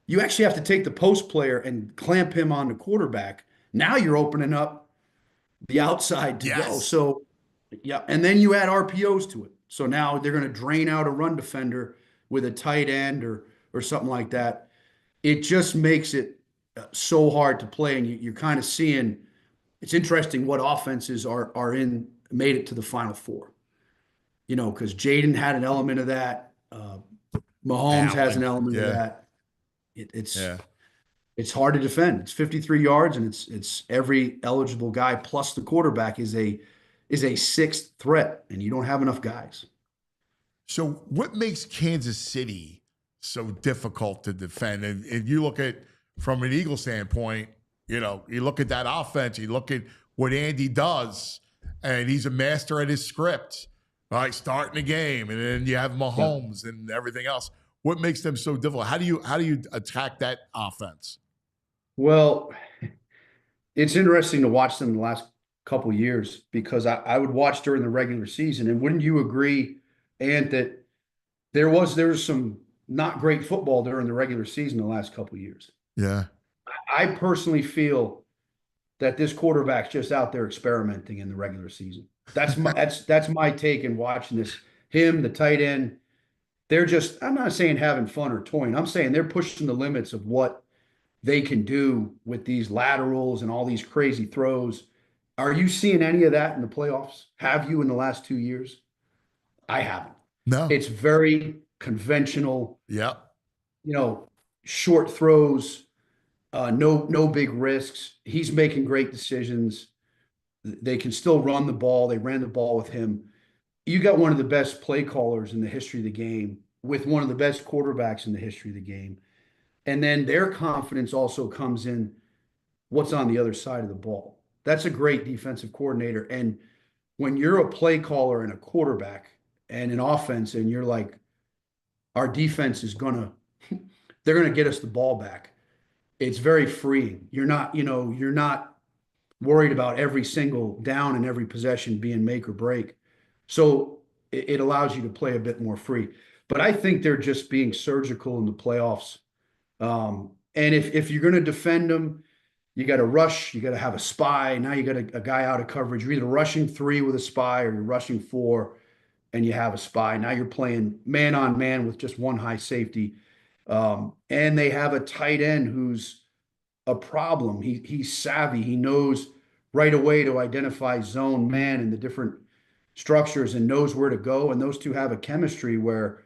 S9: You actually have to take the post player and clamp him on the quarterback. Now you're opening up the outside to go. So, yeah. And then you add RPOs to it. So now they're going to drain out a run defender with a tight end or something like that. It just makes it so hard to play. And you're kind of seeing, it's interesting what offenses made it to the Final Four. Because Jaden had an element of that. Mahomes has an element of that. It's hard to defend. It's 53 yards, and it's every eligible guy plus the quarterback is a 6th threat, and you don't have enough guys.
S2: So what makes Kansas City so difficult to defend? And you look at, from an Eagle standpoint, you look at that offense, you look at what Andy does, and he's a master at his script, right? Starting the game, and then you have Mahomes and everything else. What makes them so difficult? How do you attack that offense?
S9: Well, it's interesting to watch them the last couple of years because I would watch during the regular season, and wouldn't you agree, Ant, that there was some not great football during the regular season the last couple of years?
S2: Yeah.
S9: I personally feel that this quarterback's just out there experimenting in the regular season. That's my take in watching this. Him, the tight end, they're just, I'm not saying having fun or toying. I'm saying they're pushing the limits of what they can do with these laterals and all these crazy throws. Are you seeing any of that in the playoffs? Have you in the last 2 years? I haven't.
S2: No.
S9: It's very conventional.
S2: Yep.
S9: Short throws, no big risks. He's making great decisions. They can still run the ball. They ran the ball with him. You got one of the best play callers in the history of the game with one of the best quarterbacks in the history of the game. And then their confidence also comes in what's on the other side of the ball. That's a great defensive coordinator. And when you're a play caller and a quarterback and an offense, and you're like, our defense is they're going to get us the ball back. It's very freeing. You're not worried about every single down and every possession being make or break. So it allows you to play a bit more free. But I think they're just being surgical in the playoffs. And if you're going to defend them, you got to rush, you got to have a spy. Now you got a guy out of coverage. You're either rushing 3 with a spy or you're rushing 4 and you have a spy. Now you're playing man on man with just one high safety. And they have a tight end who's a problem. He's savvy. He knows right away to identify zone man and the different structures and knows where to go. And those two have a chemistry where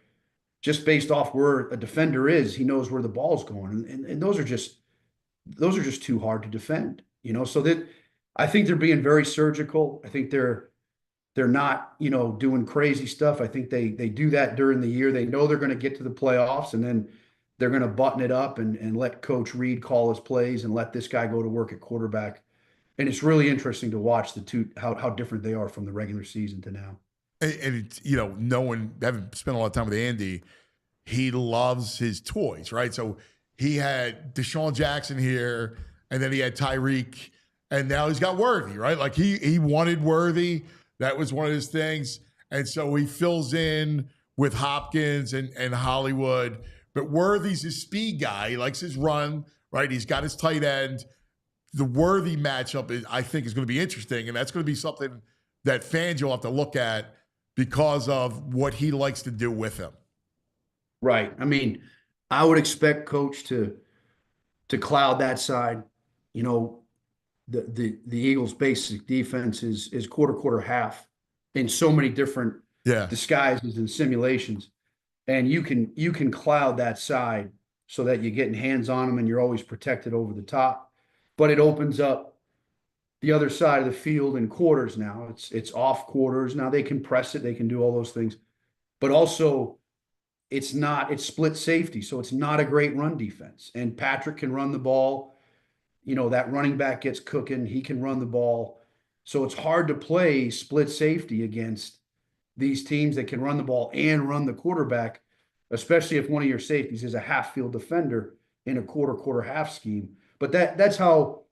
S9: just based off where a defender is, he knows where the ball's going. And those are just too hard to defend, so that I think they're being very surgical. I think they're not, doing crazy stuff. I think they do that during the year. They know they're going to get to the playoffs, and then they're going to button it up and let Coach Reed call his plays and let this guy go to work at quarterback. And it's really interesting to watch the two, how different they are from the regular season to now.
S2: And it's, having spent a lot of time with Andy, he loves his toys, right? So he had Deshaun Jackson here, and then he had Tyreek, and now he's got Worthy, right? Like he wanted Worthy. That was one of his things. And so he fills in with Hopkins and Hollywood. But Worthy's his speed guy. He likes his run, right? He's got his tight end. The Worthy matchup, I think, is going to be interesting, and that's going to be something that fans will have to look at because of what he likes to do with him.
S9: Right. I mean, I would expect Coach to cloud that side. The Eagles' basic defense is quarter half in so many different disguises and simulations, and you can cloud that side so that you're getting hands on them and you're always protected over the top. But it opens up the other side of the field in quarters now. It's off quarters. Now they can press it, they can do all those things. But also it's split safety, so it's not a great run defense. And Patrick can run the ball. That running back gets cooking, he can run the ball. So it's hard to play split safety against these teams that can run the ball and run the quarterback, especially if one of your safeties is a half field defender in a quarter half scheme. But that's how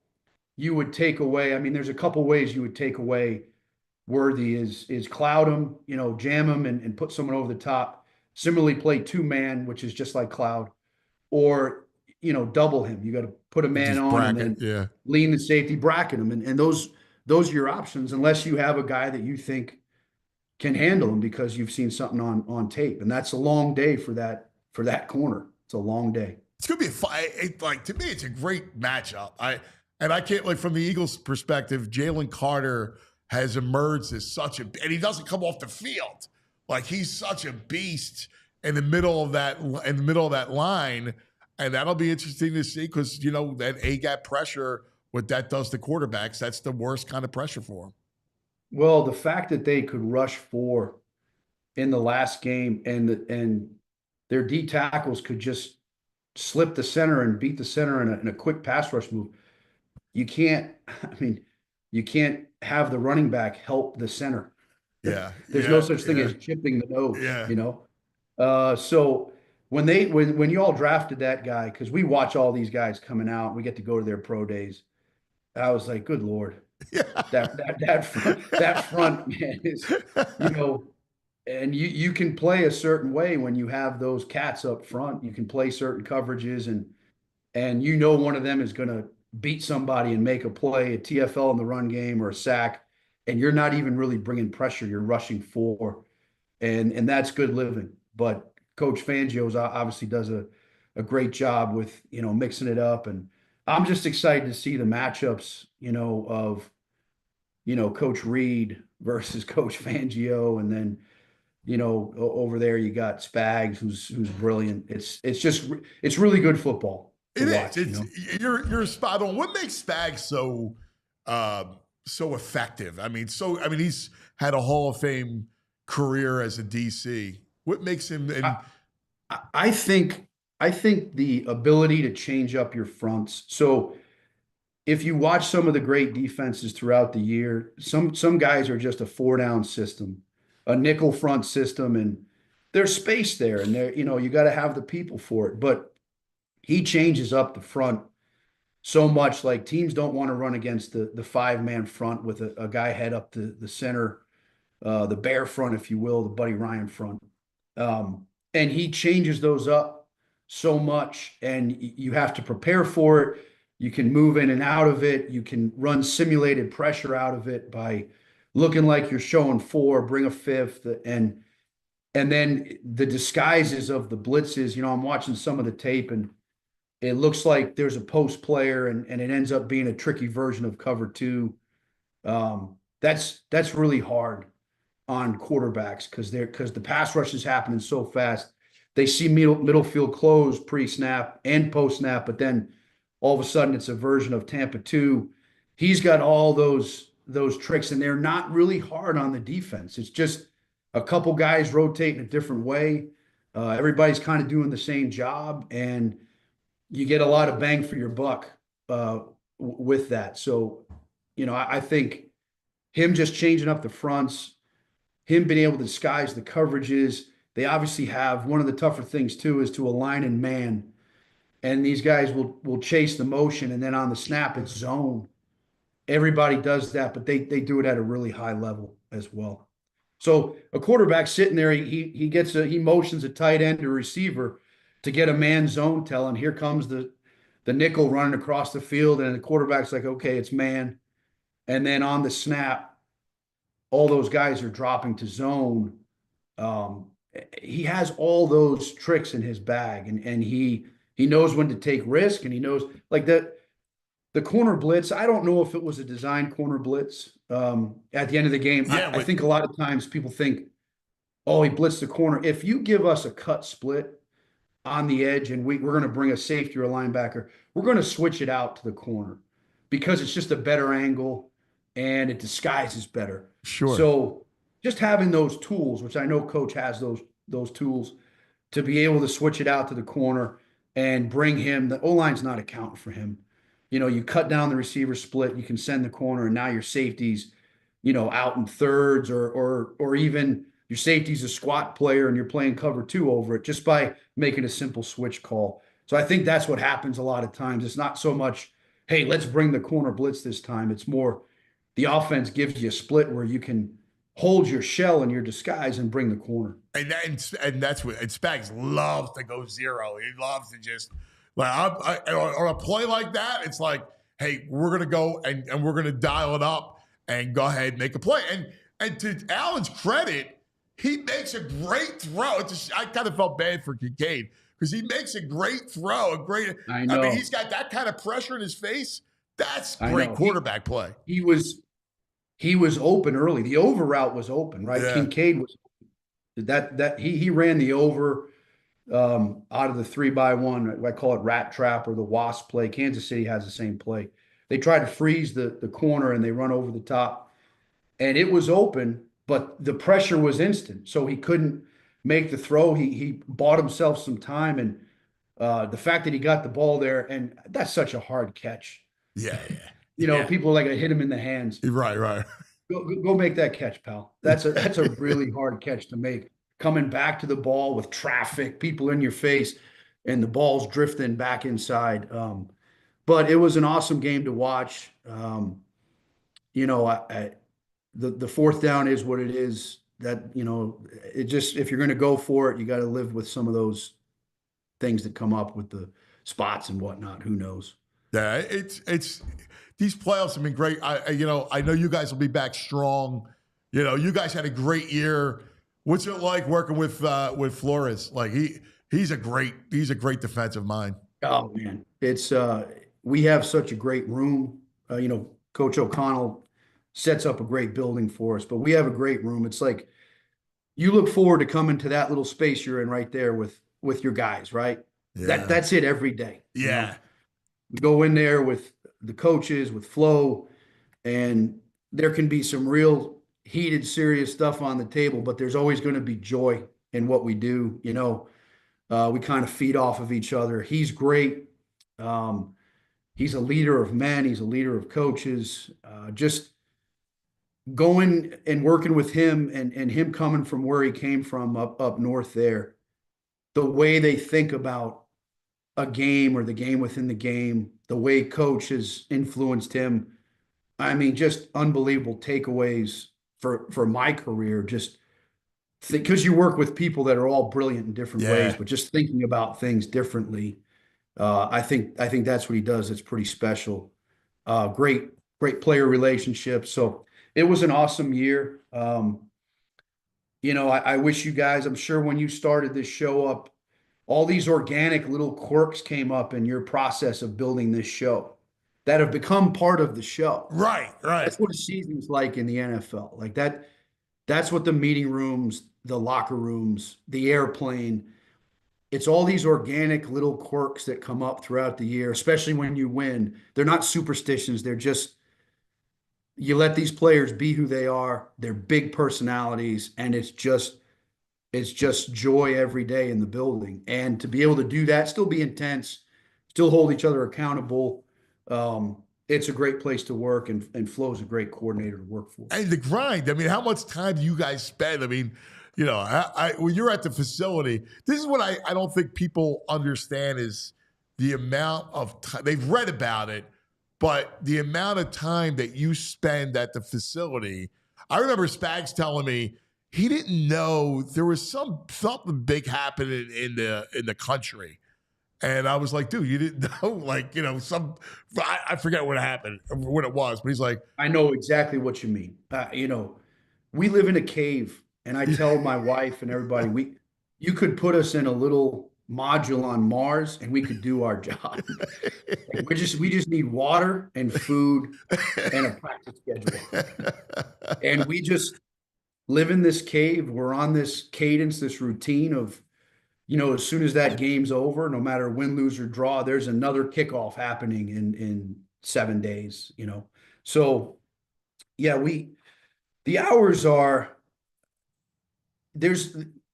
S9: you would take away. I mean, there's a couple ways you would take away Worthy is cloud him, jam him and put someone over the top. Similarly, play 2-man, which is just like cloud, or double him. You got to put a man on and then lean the safety, bracket him, and those are your options, unless you have a guy that you think can handle him because you've seen something on tape. And that's a long day for that corner. It's a long day.
S2: It's gonna be a fight. Like, to me, it's a great matchup. I can't, from the Eagles' perspective, Jalen Carter has emerged as and he doesn't come off the field. Like, he's such a beast in the middle of that line, and that'll be interesting to see because that A-gap pressure, what that does to quarterbacks, that's the worst kind of pressure for them.
S9: Well, the fact that they could rush 4 in the last game and their D tackles could just slip the center and beat the center in a quick pass rush move. You can't have the running back help the center.
S2: Yeah.
S9: There's no such thing as chipping the nose, So when you all drafted that guy, because we watch all these guys coming out, we get to go to their pro days. I was like, good Lord. Yeah. That front man is, and you can play a certain way when you have those cats up front. You can play certain coverages and one of them is going to beat somebody and make a play, a TFL in the run game or a sack, and you're not even really bringing pressure. You're rushing 4, and that's good living. But Coach Fangio obviously does a great job with mixing it up, and I'm just excited to see the matchups, of Coach Reed versus Coach Fangio, and then over there you got Spags, who's brilliant. It's really good football.
S2: It is. You're spot on. What makes Spags so effective? He's had a Hall of Fame career as a DC. What makes him?
S9: I think the ability to change up your fronts. So if you watch some of the great defenses throughout the year, some guys are just a 4-down system, a nickel front system, and there's space there, and you got to have the people for it. But he changes up the front so much. Like, teams don't want to run against the 5-man front with a guy head up the center, the bear front, if you will, the Buddy Ryan front. And he changes those up so much, and you have to prepare for it. You can move in and out of it. You can run simulated pressure out of it by looking like you're showing 4, bring a 5th, and then the disguises of the blitzes. I'm watching some of the tape, and it looks like there's a post player, and it ends up being a tricky version of cover 2. That's really hard on quarterbacks because the pass rush is happening so fast. They see middle field close pre-snap and post-snap, but then all of a sudden it's a version of Tampa 2. He's got all those tricks, and they're not really hard on the defense. It's just a couple guys rotating a different way. Everybody's kind of doing the same job, and you get a lot of bang for your buck with that. So, I think him just changing up the fronts, him being able to disguise the coverages. They obviously have one of the tougher things too is to align in man, and these guys will chase the motion, and then on the snap it's zone. Everybody does that, but they do it at a really high level as well. So a quarterback sitting there, he motions a tight end or receiver to get a man zone tell, and here comes the nickel running across the field, and the quarterback's like, okay, it's man. And then on the snap, all those guys are dropping to zone. He has all those tricks in his bag, and he knows when to take risk, and he knows, like, the corner blitz. I don't know if it was a design corner blitz at the end of the game. I think a lot of times people think oh, he blitzed the corner. If you give us a cut split on the edge and we're going to bring a safety or a linebacker, we're going to switch it out to the corner because it's just a better angle and it disguises better.
S2: Sure.
S9: So just having those tools, which I know coach has those tools to be able to switch it out to the corner and bring him, the O-line's not accounting for him. You know, you cut down the receiver split, you can send the corner, and now your safety's, you know, out in thirds or even your safety's a squat player and you're playing cover 2 over it just by making a simple switch call. So I think that's what happens a lot of times. It's not so much, hey, let's bring the corner blitz this time. It's more the offense gives you a split where you can hold your shell and your disguise and bring the corner.
S2: And that's what, and Spags loves to go zero. He loves to just, like, on a play like that, it's like, hey, we're going to go and we're going to dial it up and go ahead and make a play. And to Allen's credit, he makes a great throw. I kind of felt bad for Kincaid because he makes a great throw. I mean, he's got that kind of pressure in his face. That's great quarterback play.
S9: He was open early. The over route was open, right?
S2: Yeah.
S9: Kincaid was he ran the over out of the 3-by-1. I call it rat trap or the wasp play. Kansas City has the same play. They try to freeze the corner and they run over the top, and it was open, but the pressure was instant, so he couldn't make the throw. He bought himself some time, and the fact that he got the ball there, and that's such a hard catch.
S2: Yeah.
S9: You know, people are like, I hit him in the hands.
S2: Right.
S9: Go make that catch, pal. That's a really hard catch to make. Coming back to the ball with traffic, people in your face, and the ball's drifting back inside. But it was an awesome game to watch. You know, the fourth down is what it is. That, you know, it just, if you're going to go for it, you got to live with some of those things that come up with the spots and whatnot. Who knows?
S2: Yeah, it's these playoffs have been great. I know you guys will be back strong. You know, you guys had a great year. What's it like working with Flores? Like he's a great defensive mind.
S9: Oh man, it's we have such a great room. You know, Coach O'Connell sets up a great building for us, but we have a great room. It's like you look forward to coming to that little space you're in right there with your guys, right?
S2: Yeah.
S9: That's it every day.
S2: Yeah.
S9: You know? You go in there with the coaches, with Flo, and there can be some real heated, serious stuff on the table, but there's always going to be joy in what we do. You know, we kind of feed off of each other. He's great. He's a leader of men. He's a leader of coaches. Just going and working with him and him coming from where he came from up north there, the way they think about a game or the game within the game, the way coach has influenced him. I mean, just unbelievable takeaways for my career. Just because you work with people that are all brilliant in different ways, but just thinking about things differently. I think that's what he does. It's pretty special. Great player relationships. So it was an awesome year. You know, I wish you guys, I'm sure when you started this show up, all these organic little quirks came up in your process of building this show that have become part of the show.
S2: Right.
S9: That's what a season's like in the NFL. Like that's what the meeting rooms, the locker rooms, the airplane, it's all these organic little quirks that come up throughout the year, especially when you win. They're not superstitions. They're just, you let these players be who they are. They're big personalities, and it's just joy every day in the building. And to be able to do that, still be intense, still hold each other accountable. It's a great place to work, and Flo's a great coordinator to work for.
S2: And the grind. I mean, how much time do you guys spend? I mean, you know, when you're at the facility, this is what I don't think people understand is the amount of time. They've read about it, but the amount of time that you spend at the facility. I remember Spags telling me he didn't know there was something big happening in the country. And I was like, dude, you didn't know? Like, you know, I forget what happened, what it was, but he's like,
S9: I know exactly what you mean. You know, we live in a cave, and I tell my wife and everybody, you could put us in a little module on Mars and we could do our job. we just need water and food and a practice schedule. And live in this cave. We're on this cadence, this routine of, as soon as that game's over, no matter win, lose, or draw, there's another kickoff happening in 7 days, So, yeah, the hours are,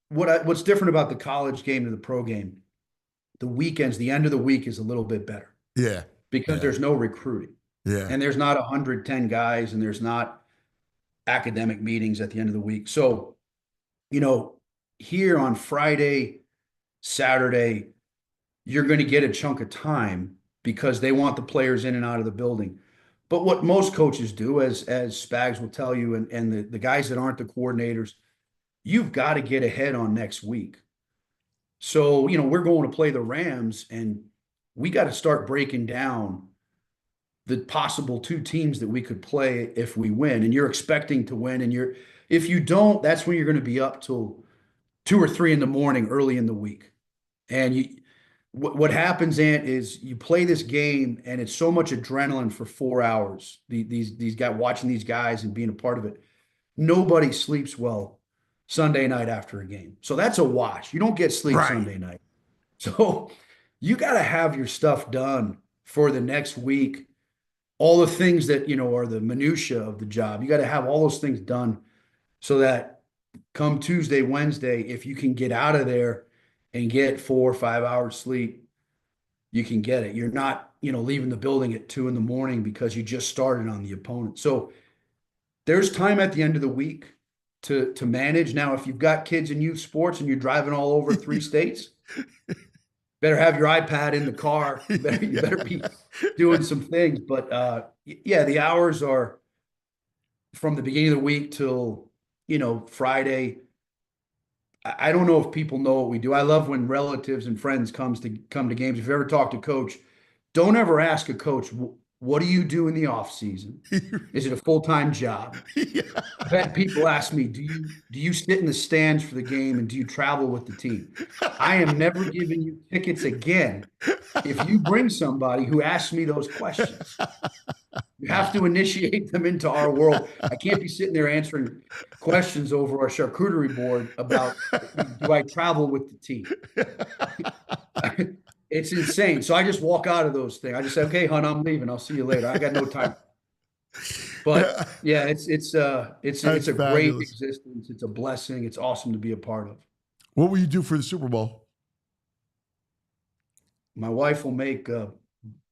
S9: what's different about the college game to the pro game. The weekends, the end of the week is a little bit better.
S2: Yeah.
S9: Because there's no recruiting.
S2: Yeah.
S9: And there's not 110 guys, and there's not academic meetings at the end of the week. So, here on Friday, Saturday, you're going to get a chunk of time because they want the players in and out of the building. But what most coaches do, as Spags will tell you, and the guys that aren't the coordinators, you've got to get ahead on next week. So, we're going to play the Rams, and we got to start breaking down the possible 2 teams that we could play if we win. And you're expecting to win. And if you don't, that's when you're going to be up till 2 or 3 in the morning early in the week. And what happens, Ant, is you play this game and it's so much adrenaline for 4 hours. These guys, watching these guys and being a part of it. Nobody sleeps well Sunday night after a game. So that's a wash. You don't get sleep Sunday night. So you got to have your stuff done for the next week. All the things that, are the minutia of the job. You got to have all those things done so that come Tuesday, Wednesday, if you can get out of there and get 4 or 5 hours sleep, you can get it. You're not, leaving the building at 2 in the morning because you just started on the opponent. So there's time at the end of the week to manage. Now, if you've got kids in youth sports and you're driving all over 3 states, better have your iPad in the car. You better be doing some things. But the hours are from the beginning of the week till, Friday. I don't know if people know what we do. I love when relatives and friends come to games. If you ever talk to coach, don't ever ask a coach, what do you do in the off season? Is it a full-time job? I've had people ask me, do you sit in the stands for the game and do you travel with the team? I am never giving you tickets again if you bring somebody who asks me those questions. You have to initiate them into our world. I can't be sitting there answering questions over our charcuterie board about, do I travel with the team? It's insane. So I just walk out of those things. I just say, okay, hon, I'm leaving. I'll see you later. I got no time. But yeah, it's a great existence. It's a blessing. It's awesome to be a part of.
S2: What will you do for the Super Bowl?
S9: My wife will make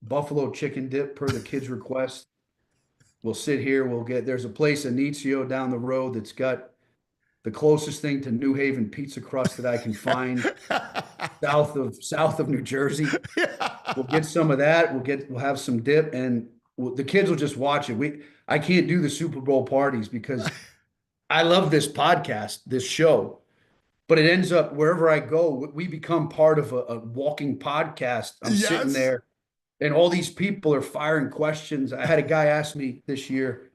S9: buffalo chicken dip per the kids' request. We'll sit here. There's a place, Anicio, down the road that's got the closest thing to New Haven pizza crust that I can find south of New Jersey. We'll get some of that. We'll have some dip, and the kids will just watch it. I can't do the Super Bowl parties because I love this podcast, this show, but it ends up wherever I go, we become part of a walking podcast. I'm sitting there, and all these people are firing questions. I had a guy ask me this year.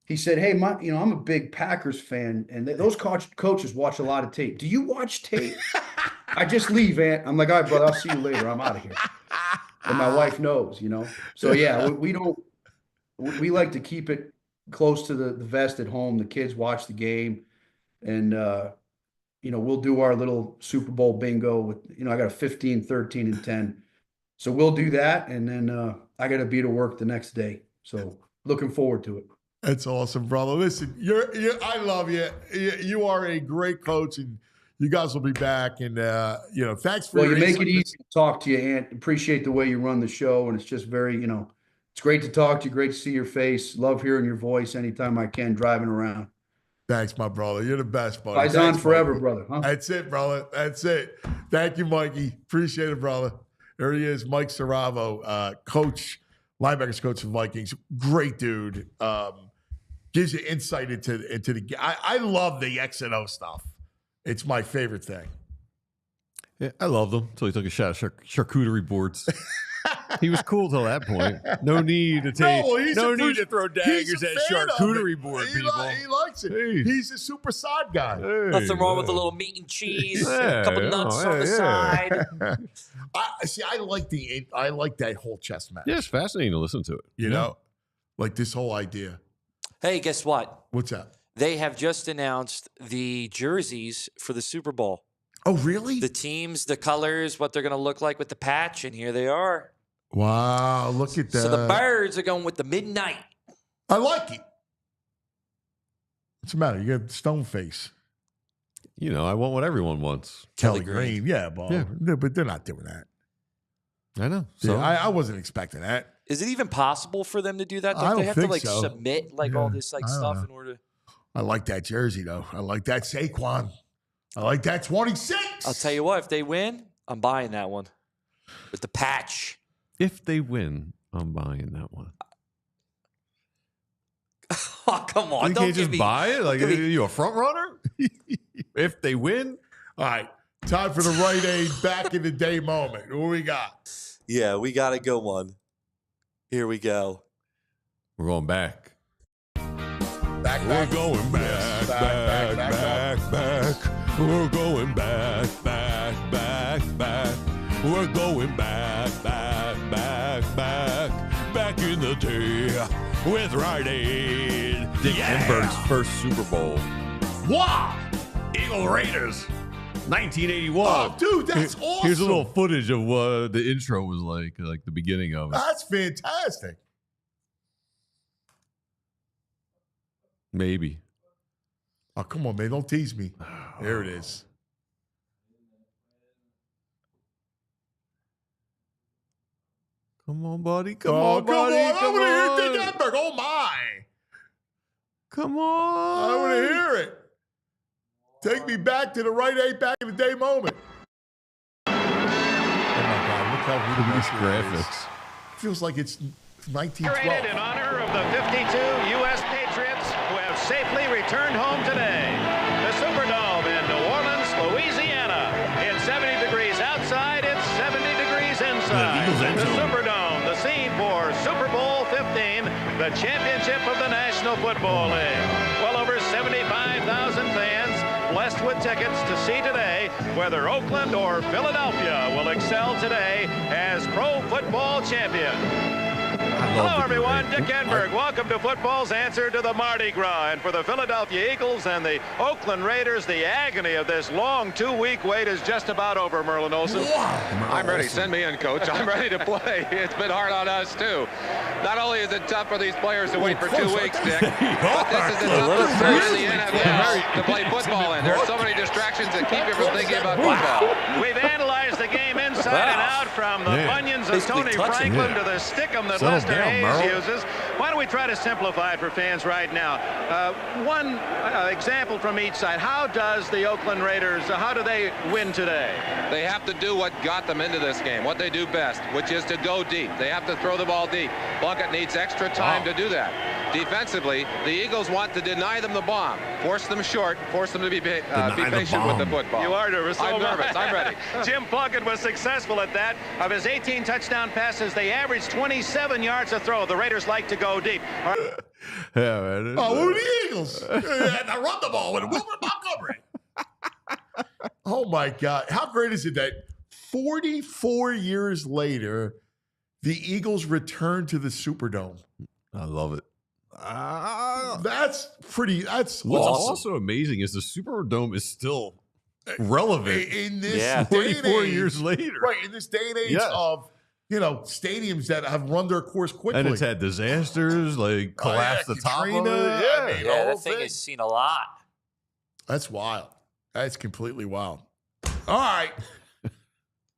S9: He said, "Hey, I'm a big Packers fan, and those coaches watch a lot of tape. Do you watch tape?" I just leave, Ant. I'm like, "All right, brother, I'll see you later. I'm out of here." And my wife knows, So yeah, we like to keep it close to the vest at home. The kids watch the game, and we'll do our little Super Bowl bingo with, I got a 15, 13, and 10. So we'll do that, and then I got to be to work the next day. So looking forward to it.
S2: That's awesome, brother. Listen, I love you. You are a great coach, and you guys will be back. And thanks for.
S9: Well, you make it easy to talk to you, Ant. Appreciate the way you run the show, and it's just very, it's great to talk to you. Great to see your face. Love hearing your voice anytime I can driving around.
S2: Thanks, my brother. You're the best, buddy.
S9: Eyes on forever, brother. Huh?
S2: That's it, brother. That's it. Thank you, Mikey. Appreciate it, brother. There he is, Mike Siravo, coach, linebackers coach of Vikings. Great dude. Gives you insight into the. I love the X and O stuff. It's my favorite thing.
S3: Yeah, I loved him until he took a shot at charcuterie boards. He was cool till that point. No need to take. No need to throw daggers at charcuterie board people.
S2: He likes it. Hey. He's a super side guy.
S4: Hey, nothing wrong with a little meat and cheese, a couple nuts on the side.
S2: I like that whole chess match.
S3: Yeah, it's fascinating to listen to it.
S2: You know, like this whole idea.
S4: Hey, guess what?
S2: What's that?
S4: they have just announced the jerseys for the Super Bowl.
S2: Oh, really?
S4: The teams, the colors, what they're going to look like with the patch, and here they are.
S2: Wow, look at that.
S4: So the Birds are going with the midnight.
S2: I like it. What's the matter? You got stone face.
S3: You know, I want what everyone wants.
S2: Kelly Green. Yeah, but they're not doing that.
S3: I know.
S2: So
S3: So
S2: I wasn't expecting that.
S4: Is it even possible for them to do that?
S2: I
S4: Don't
S2: don't
S4: they have to
S2: think
S4: like
S2: so.
S4: submit like all this like
S2: I don't
S4: stuff
S2: know.
S4: in order?
S2: I like that jersey, though. I like that Saquon. I like that 26.
S4: I'll tell you what, if they win, I'm buying that one with the patch.
S3: if they win, I'm buying that one.
S4: Oh, come on.
S3: You
S4: Don't
S3: can't just
S4: give me,
S3: buy it? Like,
S4: give
S3: are
S4: me-
S3: you a front runner? If they win?
S2: All right. Time for the Rite Aid back in the day moment. Who we got?
S10: Yeah, we got a good one. Here we go.
S3: We're going back.
S2: Back.
S3: We're going back,
S2: Yes,
S3: back. We're going back. We're going back in the day with Rite Aid. Dick Enberg's first Super Bowl.
S2: Wow.
S3: Eagle Raiders, 1981.
S2: Oh, dude, that's awesome.
S3: Here's a little footage of what the intro was like the beginning of it.
S2: That's fantastic.
S3: Maybe.
S2: Oh, come on, man. Don't tease me. There it is.
S3: Come on, buddy. Come
S2: Oh,
S3: on, buddy.
S2: I
S3: Come
S2: want to hear
S3: on.
S2: Dick Enberg. Oh, my.
S3: Come on.
S2: I want to hear it. Take me back to the Rite Aid back in the day moment. Oh, my God. Look how
S3: Look at these
S2: rudimentary it is.
S3: graphics.
S2: Feels like it's 1912.
S11: In honor of the 52 U.S. Patriots who have safely returned home today. The Superdome in New Orleans, Louisiana. It's 70 degrees outside, it's 70 degrees inside. The Superdome, the scene for Super Bowl 15, the championship of the National Football League. Well over 75,000 fans blessed with tickets to see today whether Oakland or Philadelphia will excel today as pro football champion. Hello, everyone. Dick Enberg. Welcome to football's answer to the Mardi Gras. And for the Philadelphia Eagles and the Oakland Raiders, the agony of this long 2-week wait is just about over, Merlin Olsen.
S6: I'm ready. Send me in, Coach. I'm ready to play. It's been hard on us, too. Not only is it tough for these players to wait for 2 weeks, Dick, but this is the toughest period in the NFL to play football in. There are so many distractions that keep you from thinking about football.
S11: We've analyzed the game inside and out from the bunions of
S4: Basically
S11: Tony
S4: touching.
S11: Franklin to the stickum that
S3: Settle
S11: Lester
S3: down,
S11: Hayes
S3: Merle.
S11: uses. Why don't we try to simplify it for fans right now? One example from each side. How does the Oakland Raiders, how do they win today?
S6: They have to do what got them into this game, what they do best, which is to go deep. They have to throw the ball deep. Plunkett needs extra time to do that. Defensively, the Eagles want to deny them the bomb, force them short, force them to be patient with the football.
S11: You are nervous.
S6: I'm nervous. I'm ready.
S11: Jim Plunkett was successful at that. Of his 18 touchdown passes, they averaged 27 yards a throw. The Raiders like to go deep. All right.
S3: Yeah, man.
S2: Oh, who are the Eagles? And I run the ball with Wilbur Montgomery. Oh, my God. How great is it that 44 years later, the Eagles return to the Superdome?
S3: I love it.
S2: That's
S3: What's
S2: awesome.
S3: also amazing is the Superdome is still relevant
S2: In this
S4: Yeah.
S2: day and
S3: 44
S2: age,
S3: years later.
S2: Right, in this day and age
S3: Yes.
S2: of, stadiums that have run their course quickly.
S3: And it's had disasters, like collapse the top of it.
S2: Katrina,
S3: Yeah.
S2: I mean,
S4: Yeah,
S2: the whole
S4: that thing has seen a lot.
S2: That's wild. That's completely wild. All right.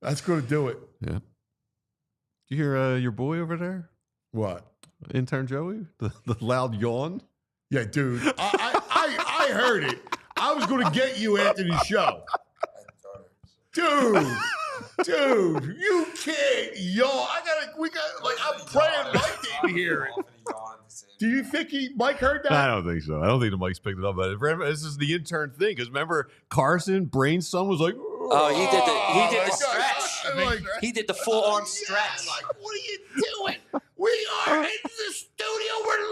S2: That's going to do it.
S3: Yeah. Did you hear your boy over there?
S2: What?
S3: Intern Joey? The loud yawn?
S2: Yeah, dude. I heard it. I was going to get you after the show. Dude, you can't yawn. I'm praying Mike didn't hear it. Do you think Mike heard that?
S3: I don't think so. I don't think the mic's picked it up. But this is the intern thing. Because remember, Carson, Brain's son, was like,
S4: Oh, he did the
S2: my
S4: stretch.
S2: God.
S4: He did the full arm stretch.
S2: Like, what are you doing? We are in the studio. We're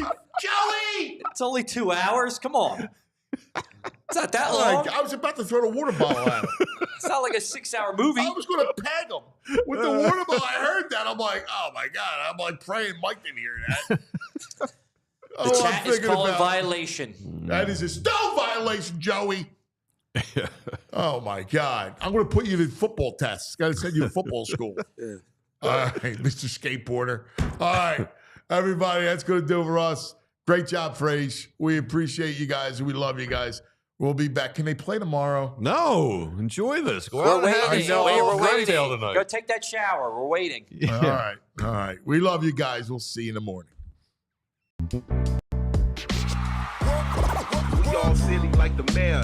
S2: live, Joey.
S4: It's only 2 hours. Come on. It's not that
S2: Like,
S4: long.
S2: I was about to throw the water bottle at him.
S4: It's not like a 6-hour movie.
S2: I was going to peg him with the water bottle. I heard that. I'm like, oh my God. I'm like praying Mike didn't hear that.
S4: The chat is calling violation.
S2: That is a still violation, Joey. Oh, my God. I'm going to put you in football tests. Got to send you to football school. All right, Mr. Skateboarder. All right, everybody, that's going to do it for us. Great job, Frage. We appreciate you guys. We love you guys. We'll be back. Can they play tomorrow?
S3: No. Enjoy this. Go
S4: We're
S3: out and
S4: waiting.
S3: have yourself
S4: We're
S3: a
S4: waiting.
S3: tonight.
S4: Go take that shower. We're waiting.
S3: Yeah.
S2: All right. All right. We love you guys. We'll see you in the morning.
S12: We all silly like the mayor.